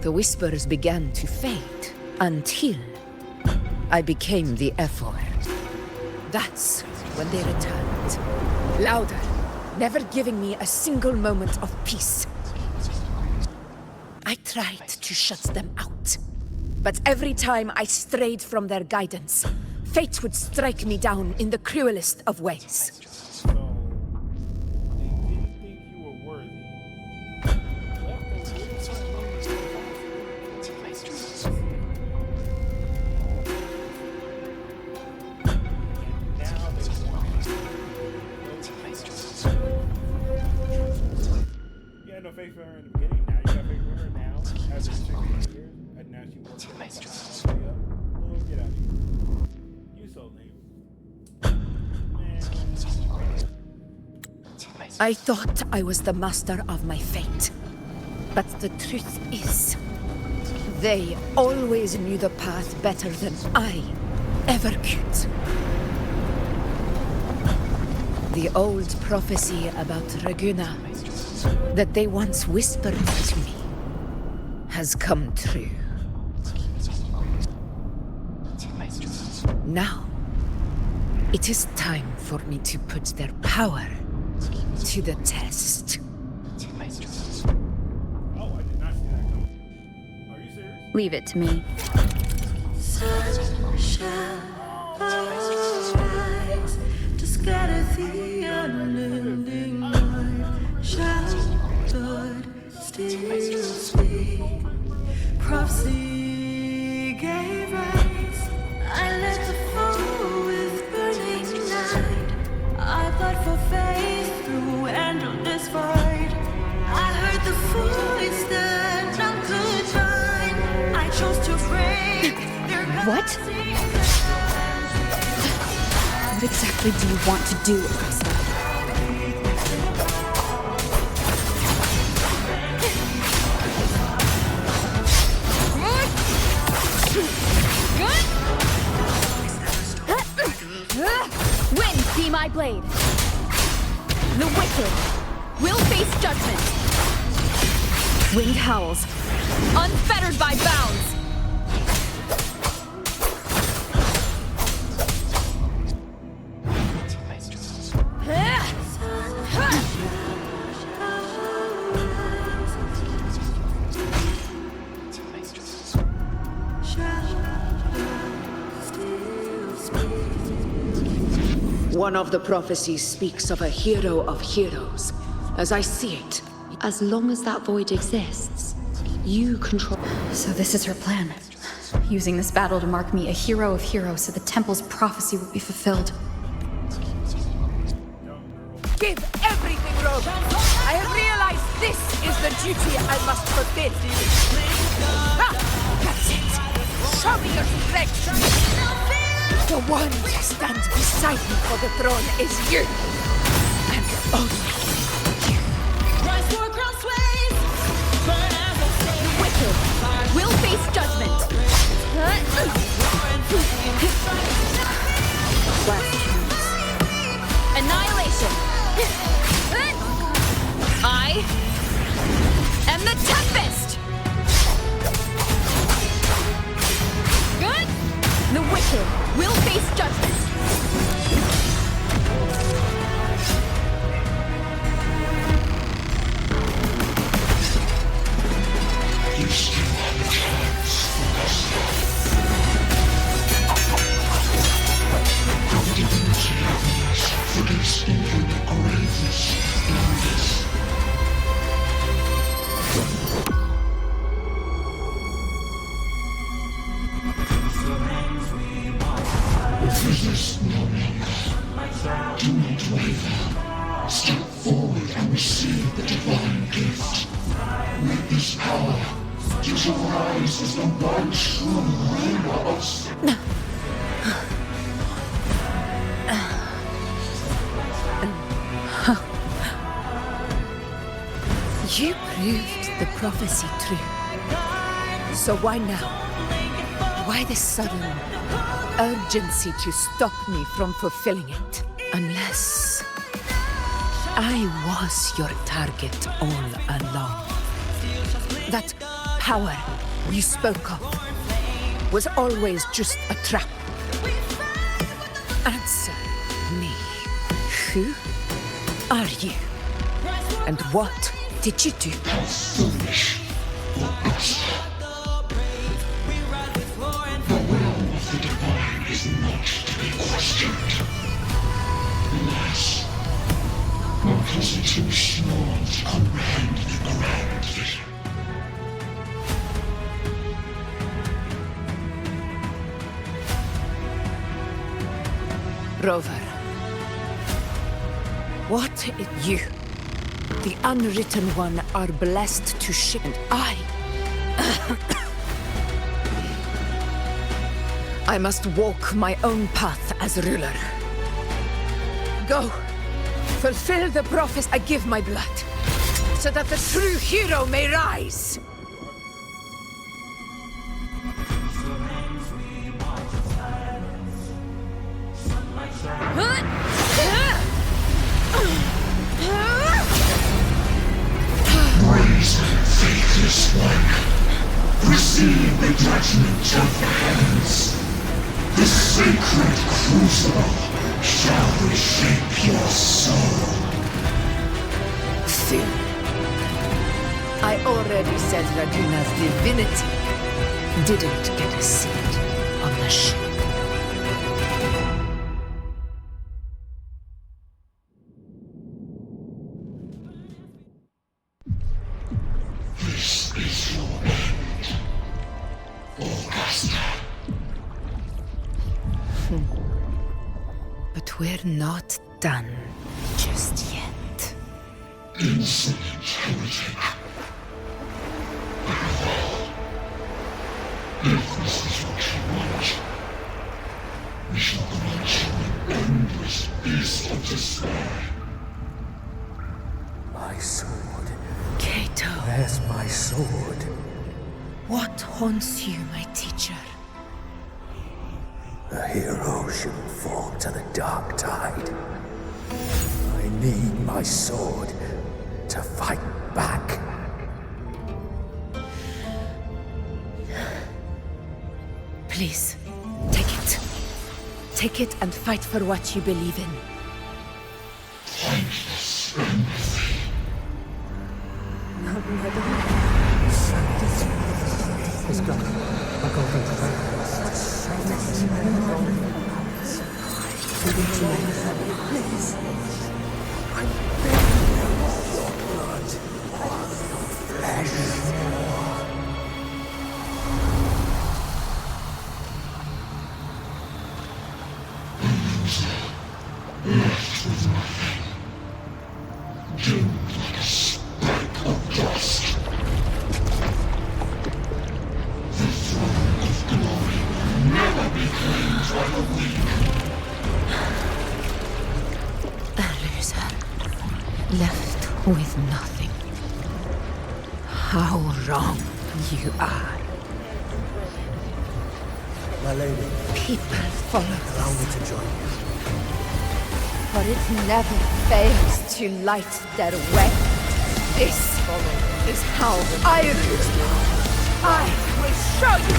K: the whispers began to fade until I became the F-4. That's when they returned. Louder, never giving me a single moment of peace. I tried to shut them out, but every time I strayed from their guidance, fate would strike me down in the cruelest of ways.
B: Faith for her in the beginning, now you got faith for her now, after 16 years, and now she works for the Lord, get out of here. You so lame.
K: I thought I was the master of my fate, but the truth is, they always knew the path better than I ever could. The old prophecy about Raguna that they once whispered to me has come true. Now, it is time for me to put their power to the test.
B: Oh, I did not see that coming. Are you serious?
J: Leave it to me.
R: Sunshine, rise to scatter the unending night. Shall Lord still speak? Prophecy gave rise. I let the fall with burning night. I fought for faith through endless fight. I heard the voice that none could find. I chose to break their
J: What? What exactly do you want to do, Augusta?
C: Wind be my blade. The wicked will face judgment. Wind howls, unfettered by bounds.
K: One of the prophecies speaks of a hero of heroes. As I see it,
O: as long as that void exists, you control...
J: So this is her plan. Using this battle to mark me a hero of heroes so the temple's prophecy will be fulfilled.
S: Give everything, Rogue! I have realized this is the duty I must fulfill. Ha! That's it! Show me your strength! The one to stand beside me for the throne is you! And only you.
R: Rise for crossways, burn as a
C: The wicked will face judgment.
T: Resist no longer. Do not waver. Step forward and receive the divine gift. With this power, you shall rise as the one true ruler of...
S: You proved the prophecy true. So why now? Why this sudden urgency to stop me from fulfilling it? Unless I was your target all along. That power you spoke of was always just a trap. Answer me. Who are you? And what did you do?
T: How foolish, Augusta. The will of the divine is not to be questioned. Alas, one has it too small to comprehend the grand vision.
S: Rover. What if you, the unwritten one, are blessed to ship, and I must walk my own path as ruler. Go, fulfill the prophecy. I give my blood, so that the true hero may rise.
T: Brazen, faithless one, receive the judgment of the heavens. The sacred crucible shall reshape your soul.
S: Fool. I already said Raguna's divinity didn't get a seat on the ship.
T: This is your end, Augusta.
S: But we're not done just yet.
T: Insolent heretic. If this is what you want, we shall grant you an endless peace of despair.
A: My sword.
S: Cato.
A: Where's my sword?
S: What haunts you, my teacher?
A: A hero shouldn't fall to the dark tide. I need my sword to fight back.
S: Please, take it. Take it and fight for what you believe in.
T: Thankless empathy.
A: Let's go. I'll go Please. I beg your blood. Flesh.
T: Left with nothing. Doomed like a speck of dust. The throne of glory will never be claimed by the weak.
S: A loser. Left with nothing. How wrong you are.
A: My lady.
S: People follow
A: Allow me to join you.
S: For it never fails to light their way. This is how I rule. I will show you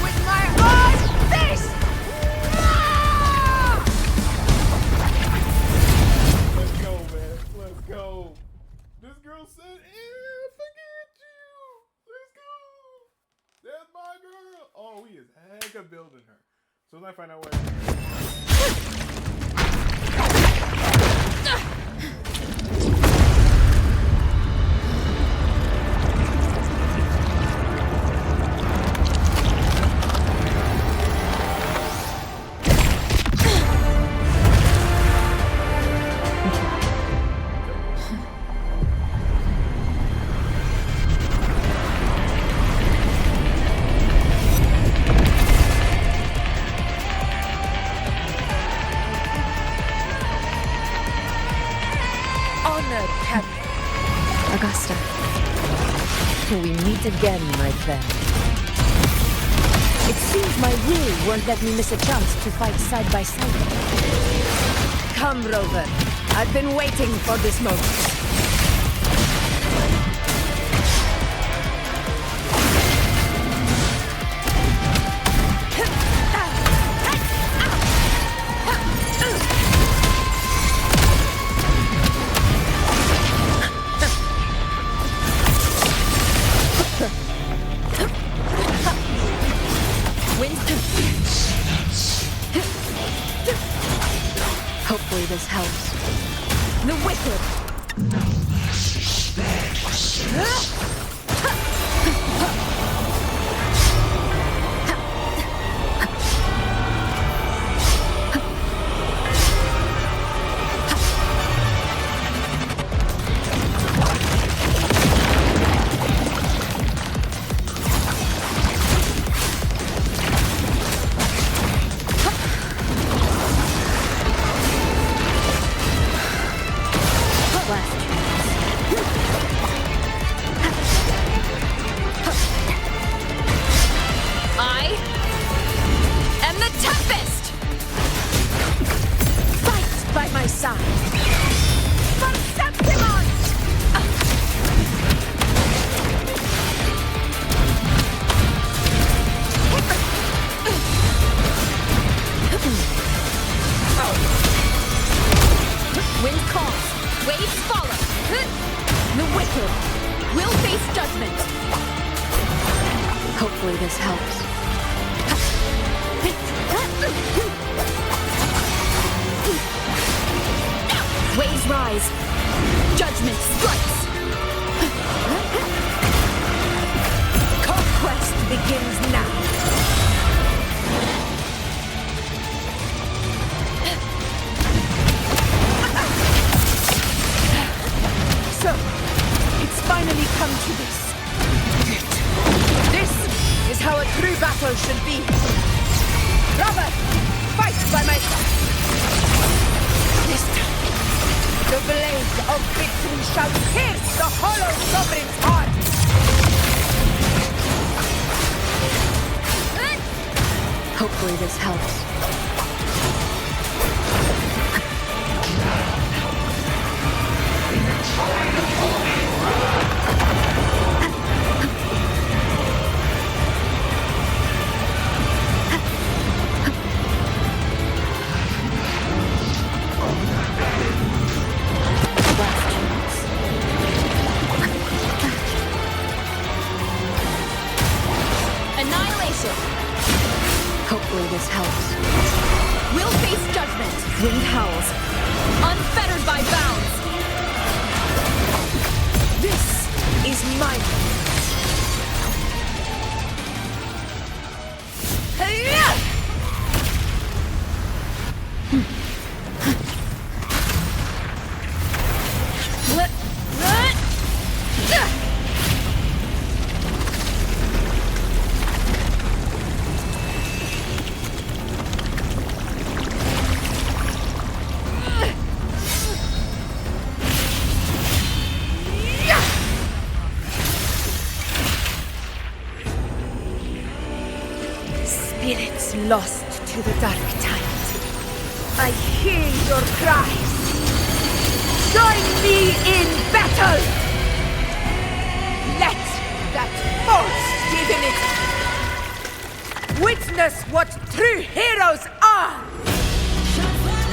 S: with my own face!
B: Let's go, man. Let's go. This girl said, "Eh, forget you. Let's go. That's my girl." Oh, we is hecka building her. So then I find out where.
K: again, my friend. It seems my will won't let me miss a chance to fight side by side. Come, Rover. I've been waiting for this moment.
O: Hopefully this helps. The wicked! Hopefully this helps. Waves rise. Judgment strikes.
S: Conquest begins now. So, it's finally come to this. This is how a true battle should be. Brother, fight by my side. This time, the blade of victory shall pierce the hollow sovereign's heart.
O: Hopefully this helps. Hopefully this helps.
S: We'll face judgment.
O: Wind howls.
S: Unfettered by bounds. This is mine. Spirits lost to the dark tide. I hear your cries. Join me in battle! Let that false divinity witness what true heroes are!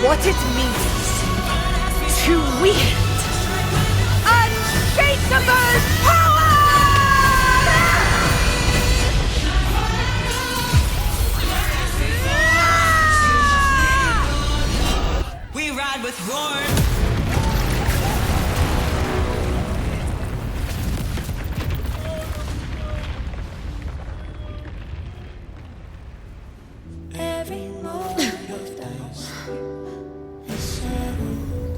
S: What it means to wield unshakable power!
R: We ride with roar. Every moment of dance is settled.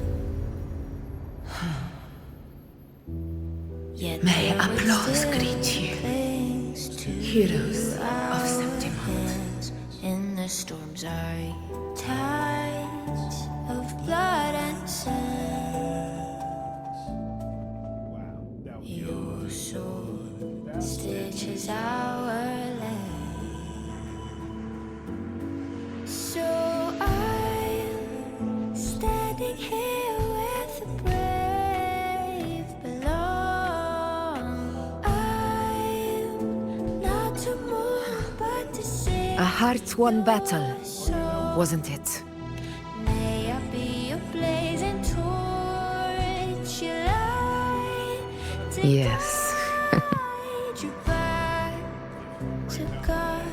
S: May applause greet you, heroes of Septimont.
R: In the storms are tides of blood and sand. Your sword still
S: A hard-won battle, wasn't it?
R: May I be a blazing torch, your light to
S: Yes.
R: guide you back to God,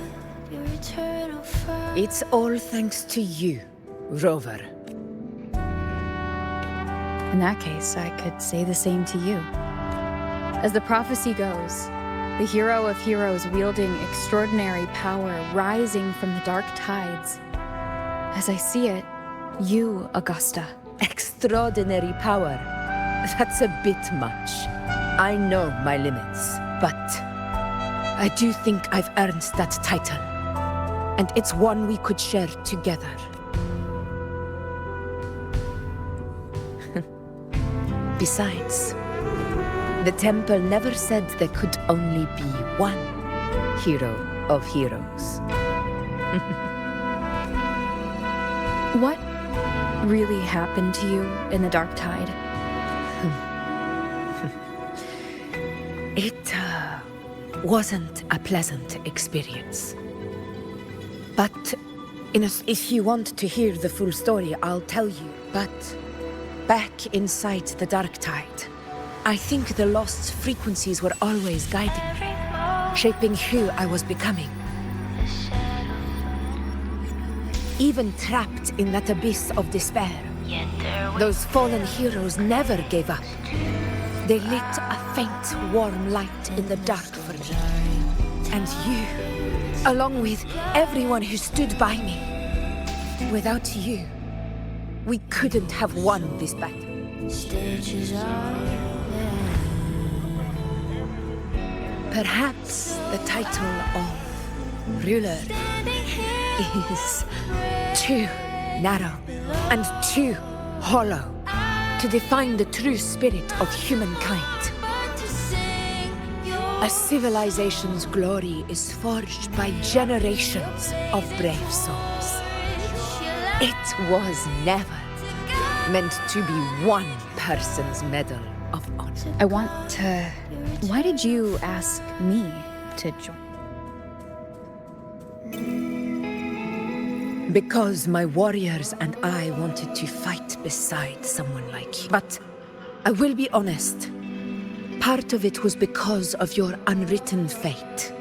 R: your eternal fire.
S: It's all thanks to you, Rover.
J: In that case, I could say the same to you. As the prophecy goes, the hero of heroes wielding extraordinary power rising from the dark tides. As I see it, you, Augusta.
S: Extraordinary power. That's a bit much. I know my limits, but I do think I've earned that title. And it's one we could share together. Besides, the temple never said there could only be one hero of heroes.
J: What really happened to you in the dark tide?
S: It wasn't a pleasant experience. But if you want to hear the full story, I'll tell you. But back inside the dark tide, I think the lost frequencies were always guiding me, shaping who I was becoming. Even trapped in that abyss of despair, those fallen heroes never gave up. They lit a faint, warm light in the dark for me. And you, along with everyone who stood by me. Without you, we couldn't have won this battle. Perhaps the title of ruler is too narrow and too hollow to define the true spirit of humankind. A civilization's glory is forged by generations of brave souls. It was never meant to be one person's medal of honor.
J: I want to... Why did you ask me to join?
S: Because my warriors and I wanted to fight beside someone like you. But I will be honest, part of it was because of your unwritten fate.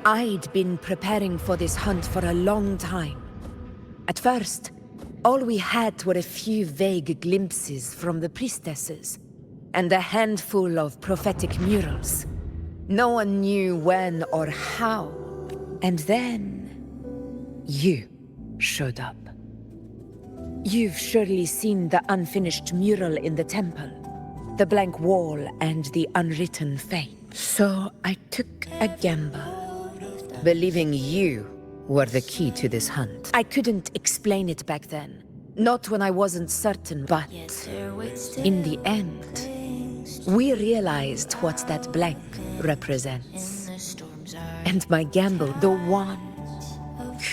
S: I'd been preparing for this hunt for a long time. At first, all we had were a few vague glimpses from the priestesses, and a handful of prophetic murals. No one knew when or how. And then... you showed up. You've surely seen the unfinished mural in the temple, the blank wall and the unwritten fate. So I took a gamble, believing you were the key to this hunt. I couldn't explain it back then, not when I wasn't certain, but in the end, we realized what that blank represents. And my gamble, the one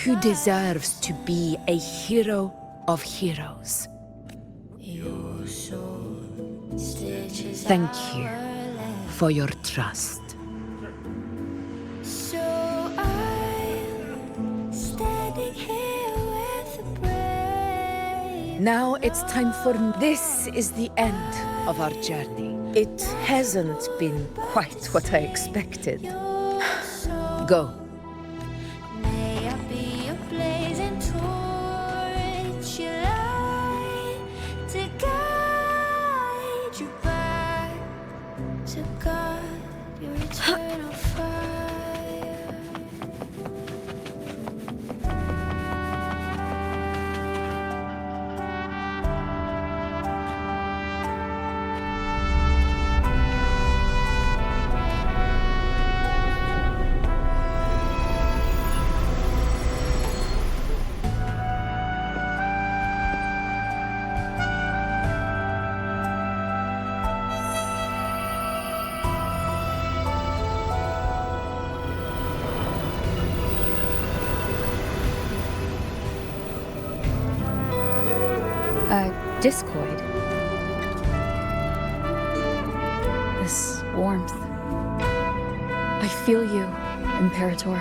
S: who deserves to be a hero of heroes. Thank you for your trust.
R: So I'm standing here with a brave.
S: Now it's time for... This is the end of our journey. It hasn't been quite what I expected. Go.
R: May I be a blazing torch, your light to guide you back to God, your eternal fire.
J: Discoid. This warmth. I feel you, Imperator.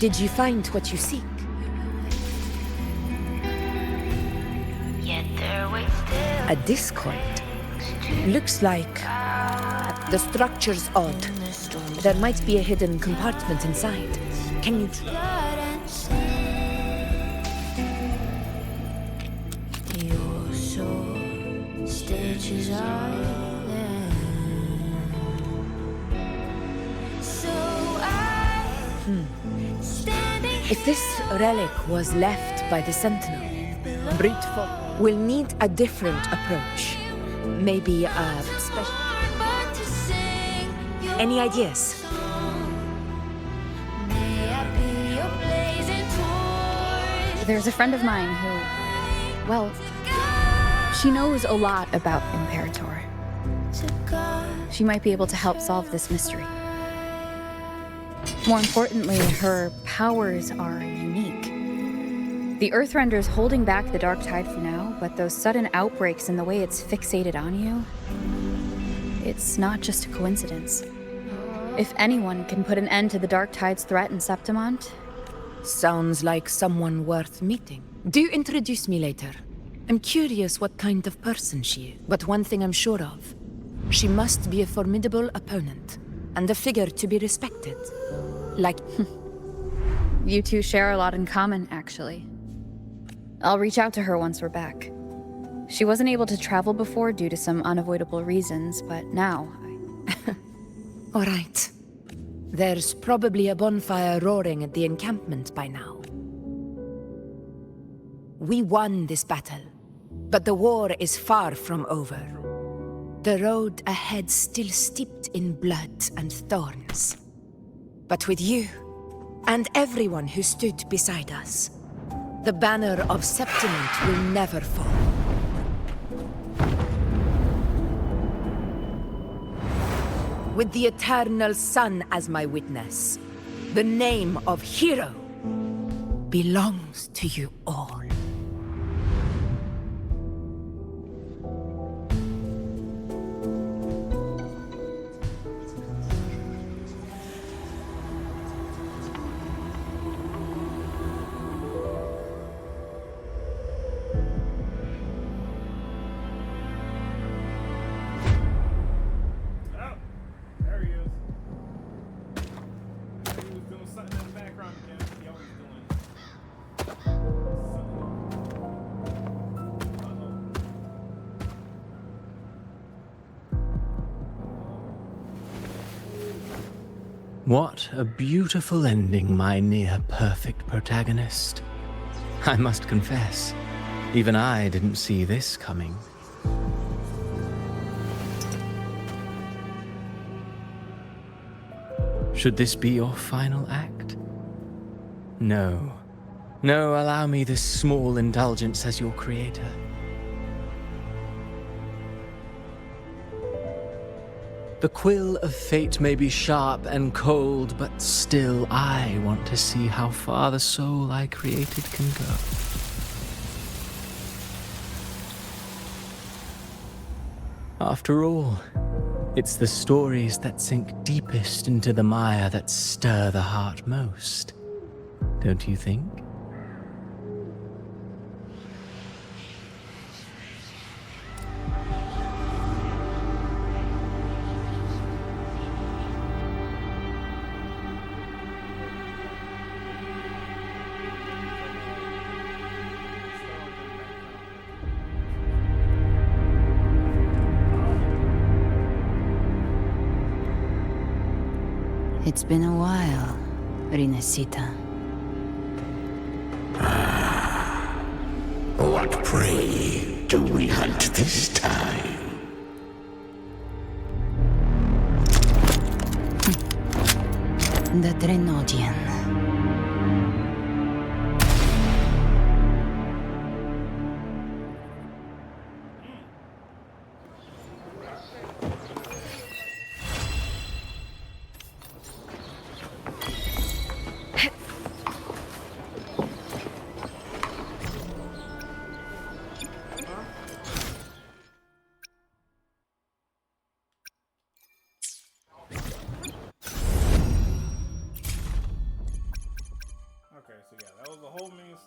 S: Did you find what you seek?
U: Yet there waits still.
S: A discord. Looks like the structure's odd. There might be a hidden compartment inside. Can you
R: Your soul stitches island. So
S: If this relic was left by the Sentinel, Britfo will need a different approach. Maybe a special... Any ideas?
J: There's a friend of mine who, well, she knows a lot about Imperator. She might be able to help solve this mystery. More importantly, her powers are unique. The Earthrender's holding back the Dark Tide for now, but those sudden outbreaks and the way it's fixated on you, it's not just a coincidence. If anyone can put an end to the Dark Tide's threat in Septimont...
S: Sounds like someone worth meeting. Do introduce me later. I'm curious what kind of person she is, but one thing I'm sure of. She must be a formidable opponent, and a figure to be respected. Like...
J: You two share a lot in common, actually. I'll reach out to her once we're back. She wasn't able to travel before due to some unavoidable reasons, but now...
S: All right. There's probably a bonfire roaring at the encampment by now. We won this battle, but the war is far from over. The road ahead still steeped in blood and thorns. But with you, and everyone who stood beside us, the banner of Septimont will never fall. With the eternal sun as my witness, the name of hero belongs to you all.
L: What a beautiful ending, my near-perfect protagonist. I must confess, even I didn't see this coming. Should this be your final act? No. No, allow me this small indulgence as your creator. The quill of fate may be sharp and cold, but still I want to see how far the soul I created can go. After all, it's the stories that sink deepest into the mire that stir the heart most, don't you think?
Q: It's been a while, Rinesita.
T: What prey do we hunt this time?
Q: The Drenodian.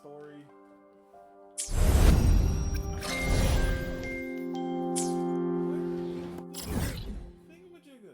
B: story. Thingamajigga.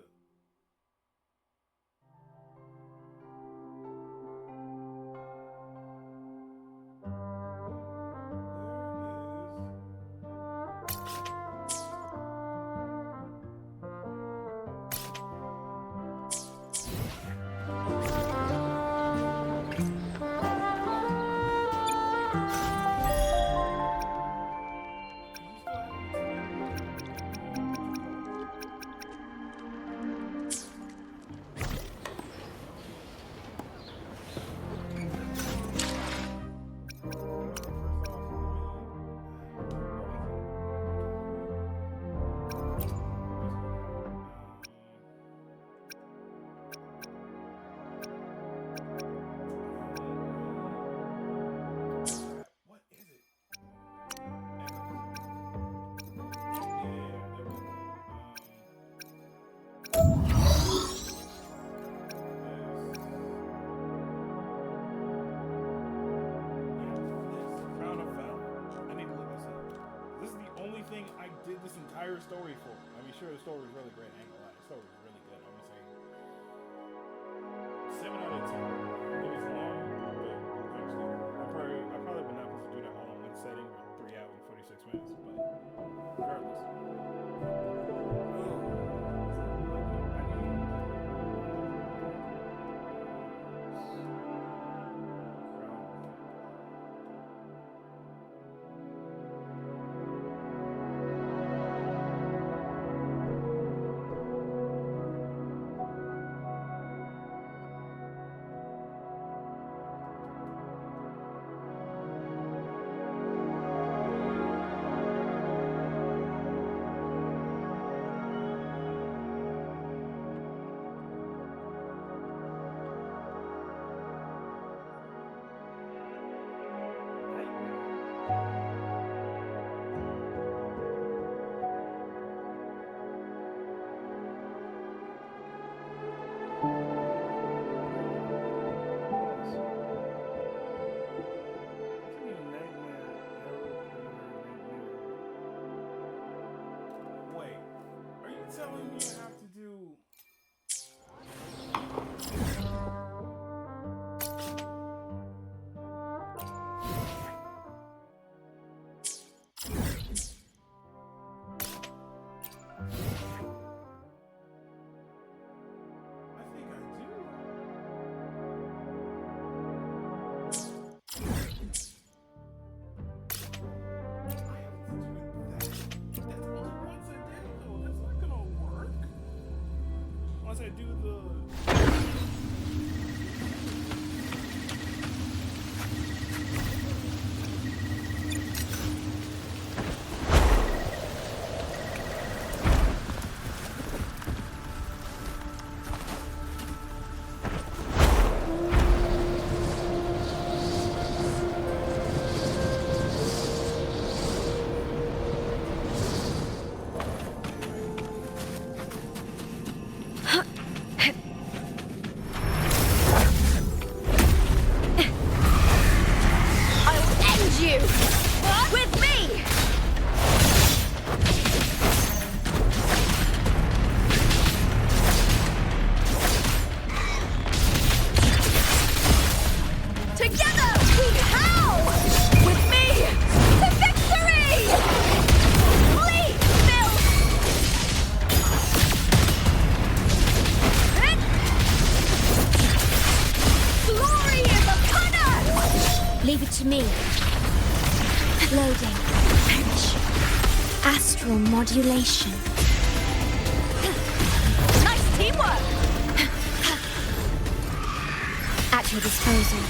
B: This entire story for. I mean, sure, the story was really great. I ain't gonna lie, the story was really good. I'm gonna say 7 out of 10. It was long, but actually, I probably would not be able to do that all in one setting for 3 hours and 46 minutes. But regardless. Telling me I have to do once I do the
C: Leave it to me. Loading. Astral modulation.
S: Nice teamwork!
C: At your disposal.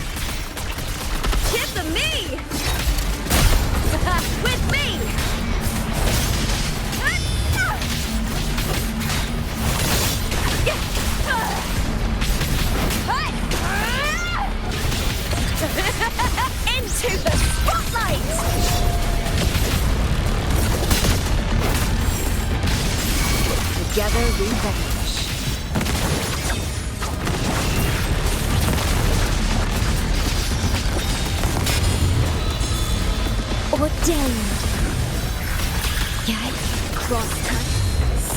S: Give them me! With me! Into the spotlight! Together we vanish.
C: Stained. Yet, cross-cut,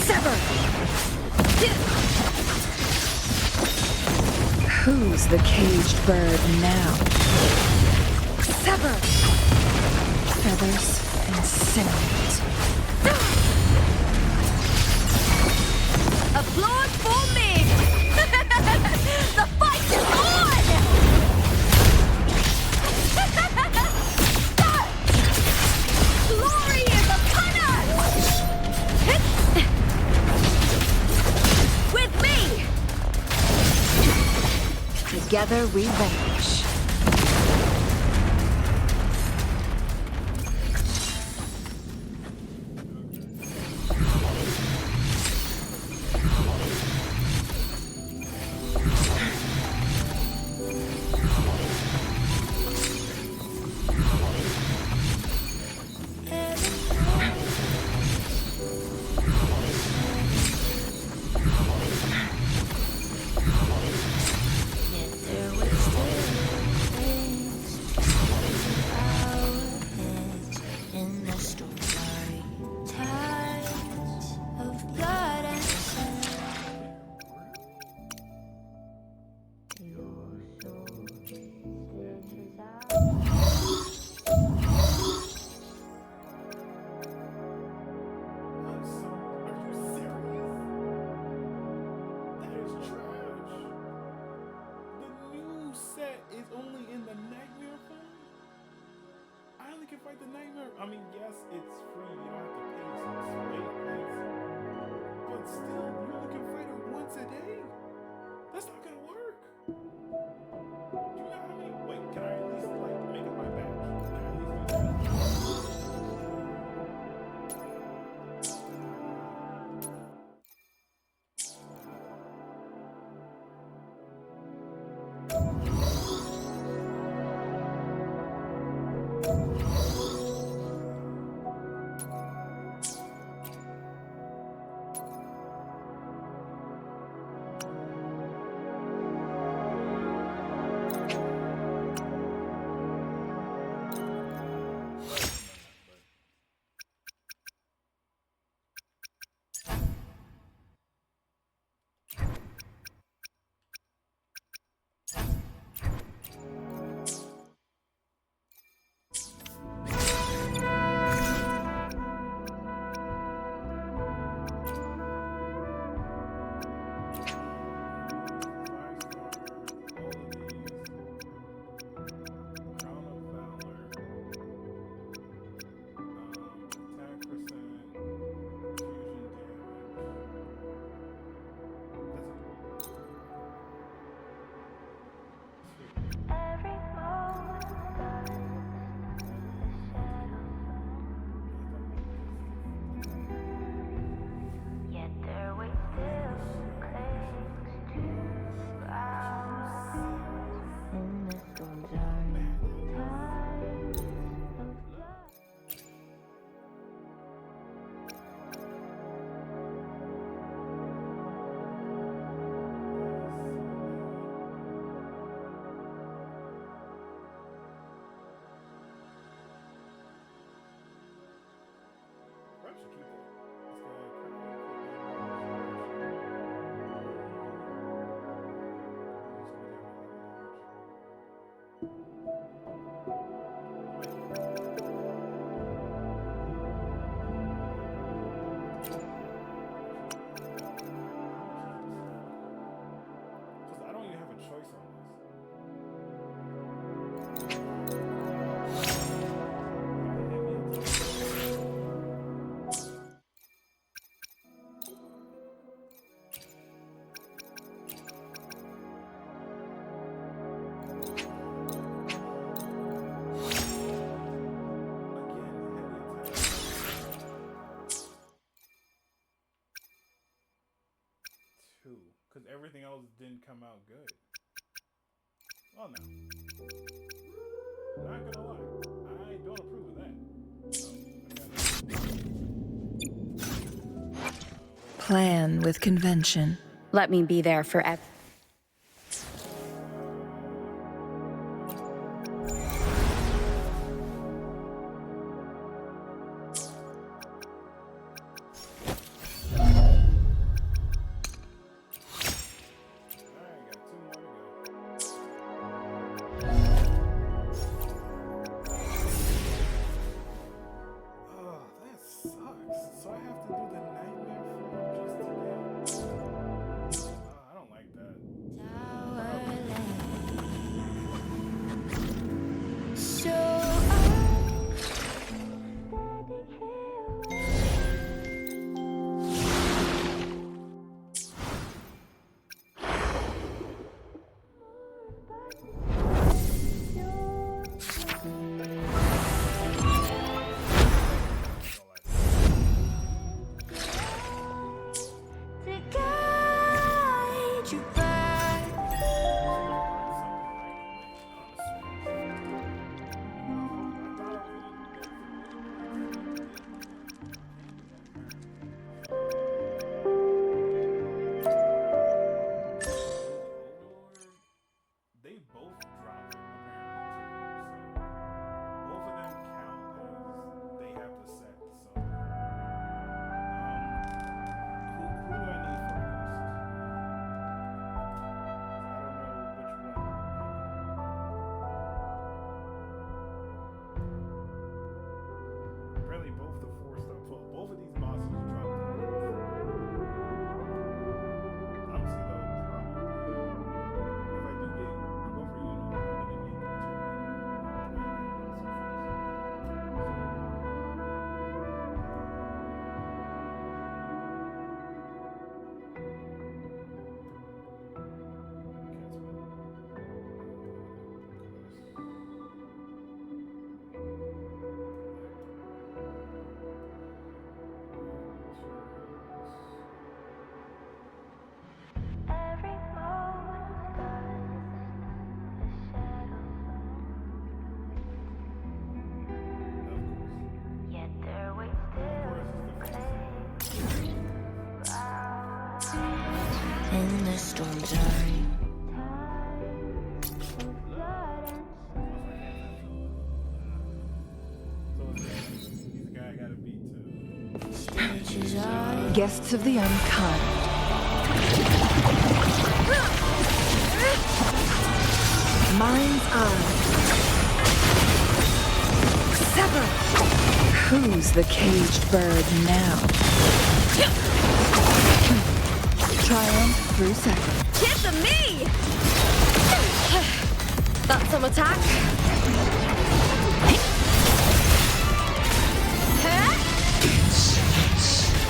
C: sever.
F: Who's the caged bird now?
C: Sever.
F: Feathers and cinnamon.
S: Applaud for me! The fight is on! Glory is upon us! With me!
F: Together we vanquish.
B: Is only in the nightmare phone? I only can fight the nightmare. I mean, yes, it's free. You don't have to pay some slave price. But still, you only can fight her once a day? That's not gonna work. Do you know how many? Wait, can I at least like make it my batch? Can I at least do that? Because everything else didn't come out good. Well, no. Not gonna lie. I don't approve of that.
F: Plan with convention.
J: Let me be there forever.
H: the storms are.
F: Guests of the unkind. Mind's eye. Sever! Who's the caged bird now? Triumph through sacrifice.
G: Kiss of me! That's some attack.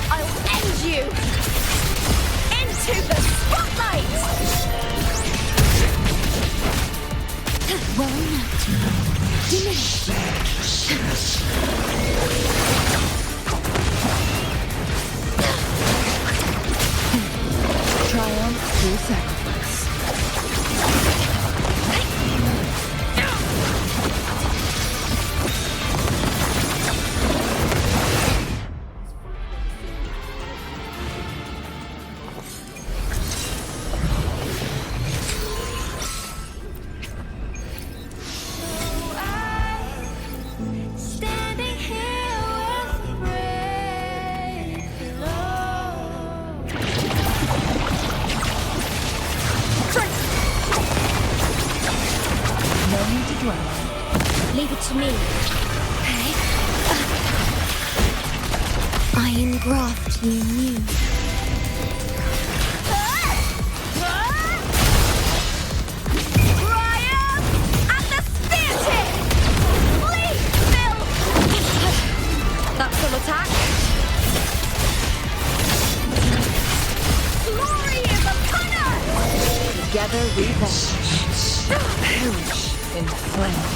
G: I'll end you! Into the spotlight!
F: One, diminish. Triumph through sacrifice.
R: Standing here with brave love.
F: No need to dwell on it.
C: Leave it to me. I engraft you new.
G: Triumph at the spear tip! Please, Phil! That's some attack. Glory is upon us!
F: Together we vanish. Perish in flames.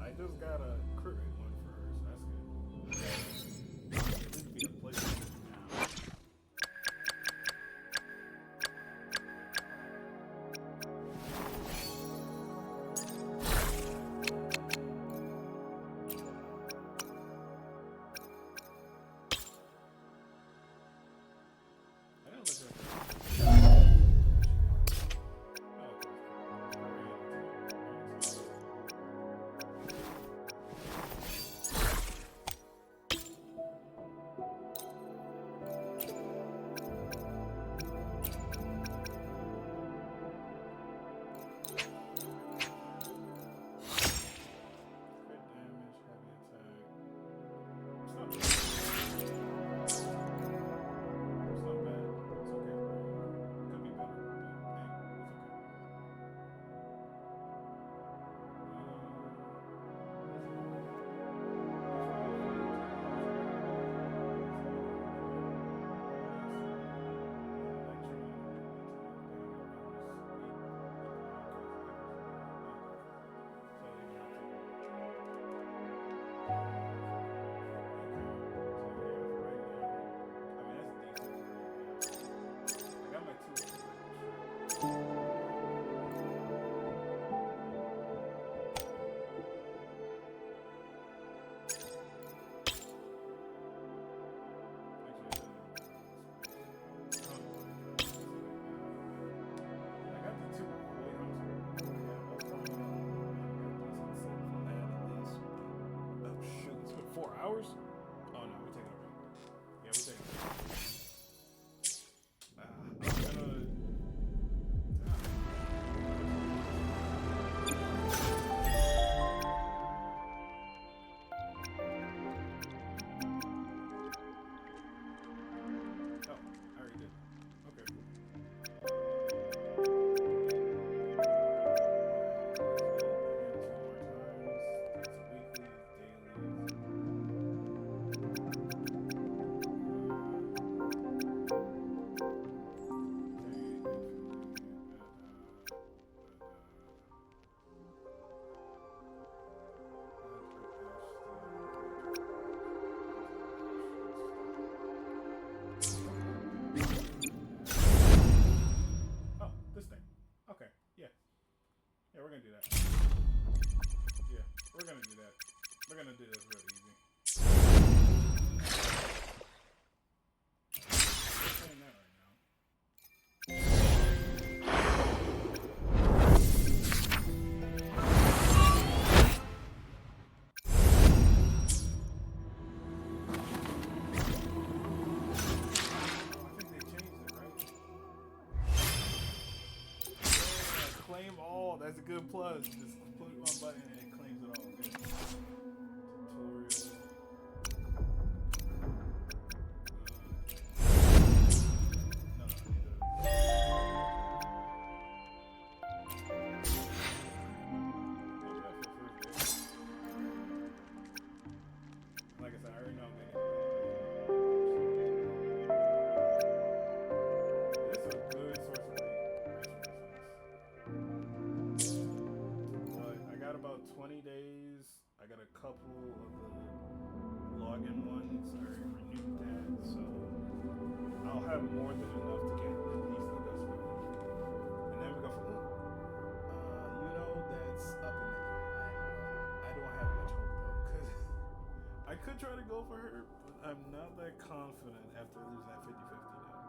B: I just got a crit rate one for her, so that's good. At least be a place now. Yeah, we're gonna do that. Yeah, we're gonna do that. We're gonna do this really easy. We're playing that right now. Claim all. That's a good plus. Just put one button and it claims it all. Good. Tutorial. No, I need to. Like I said, I already know I'm getting This is a good source of I got about 20 days. I got a couple of the login ones. I already renewed that, so I'll have more than enough to get at least Augusta. And then we go from that's up in the air. I don't have much hope though, because I could try to go for her, but I'm not that confident after losing that 50-50 now.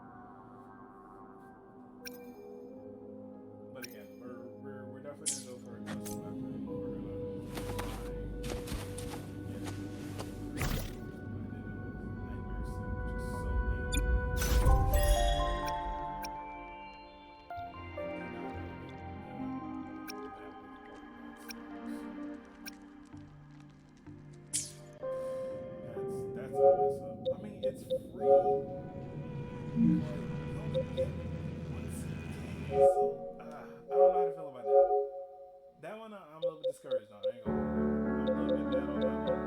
B: But again, we're definitely gonna go for a custom weapon. We're gonna that's a mess up. I mean, it's free, but you only get once a day, so I don't know how to feel about that. That one I'm a little discouraged on. I ain't gonna lie. I'm a little bit mad on that one.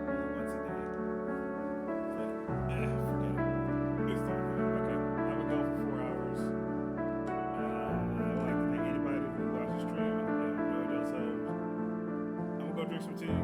B: Only once a day. But, forget it. It's time. Okay, I'm gonna go for 4 hours. I would like to thank anybody who watched the stream and enjoyed themselves. I'm gonna go drink some tea.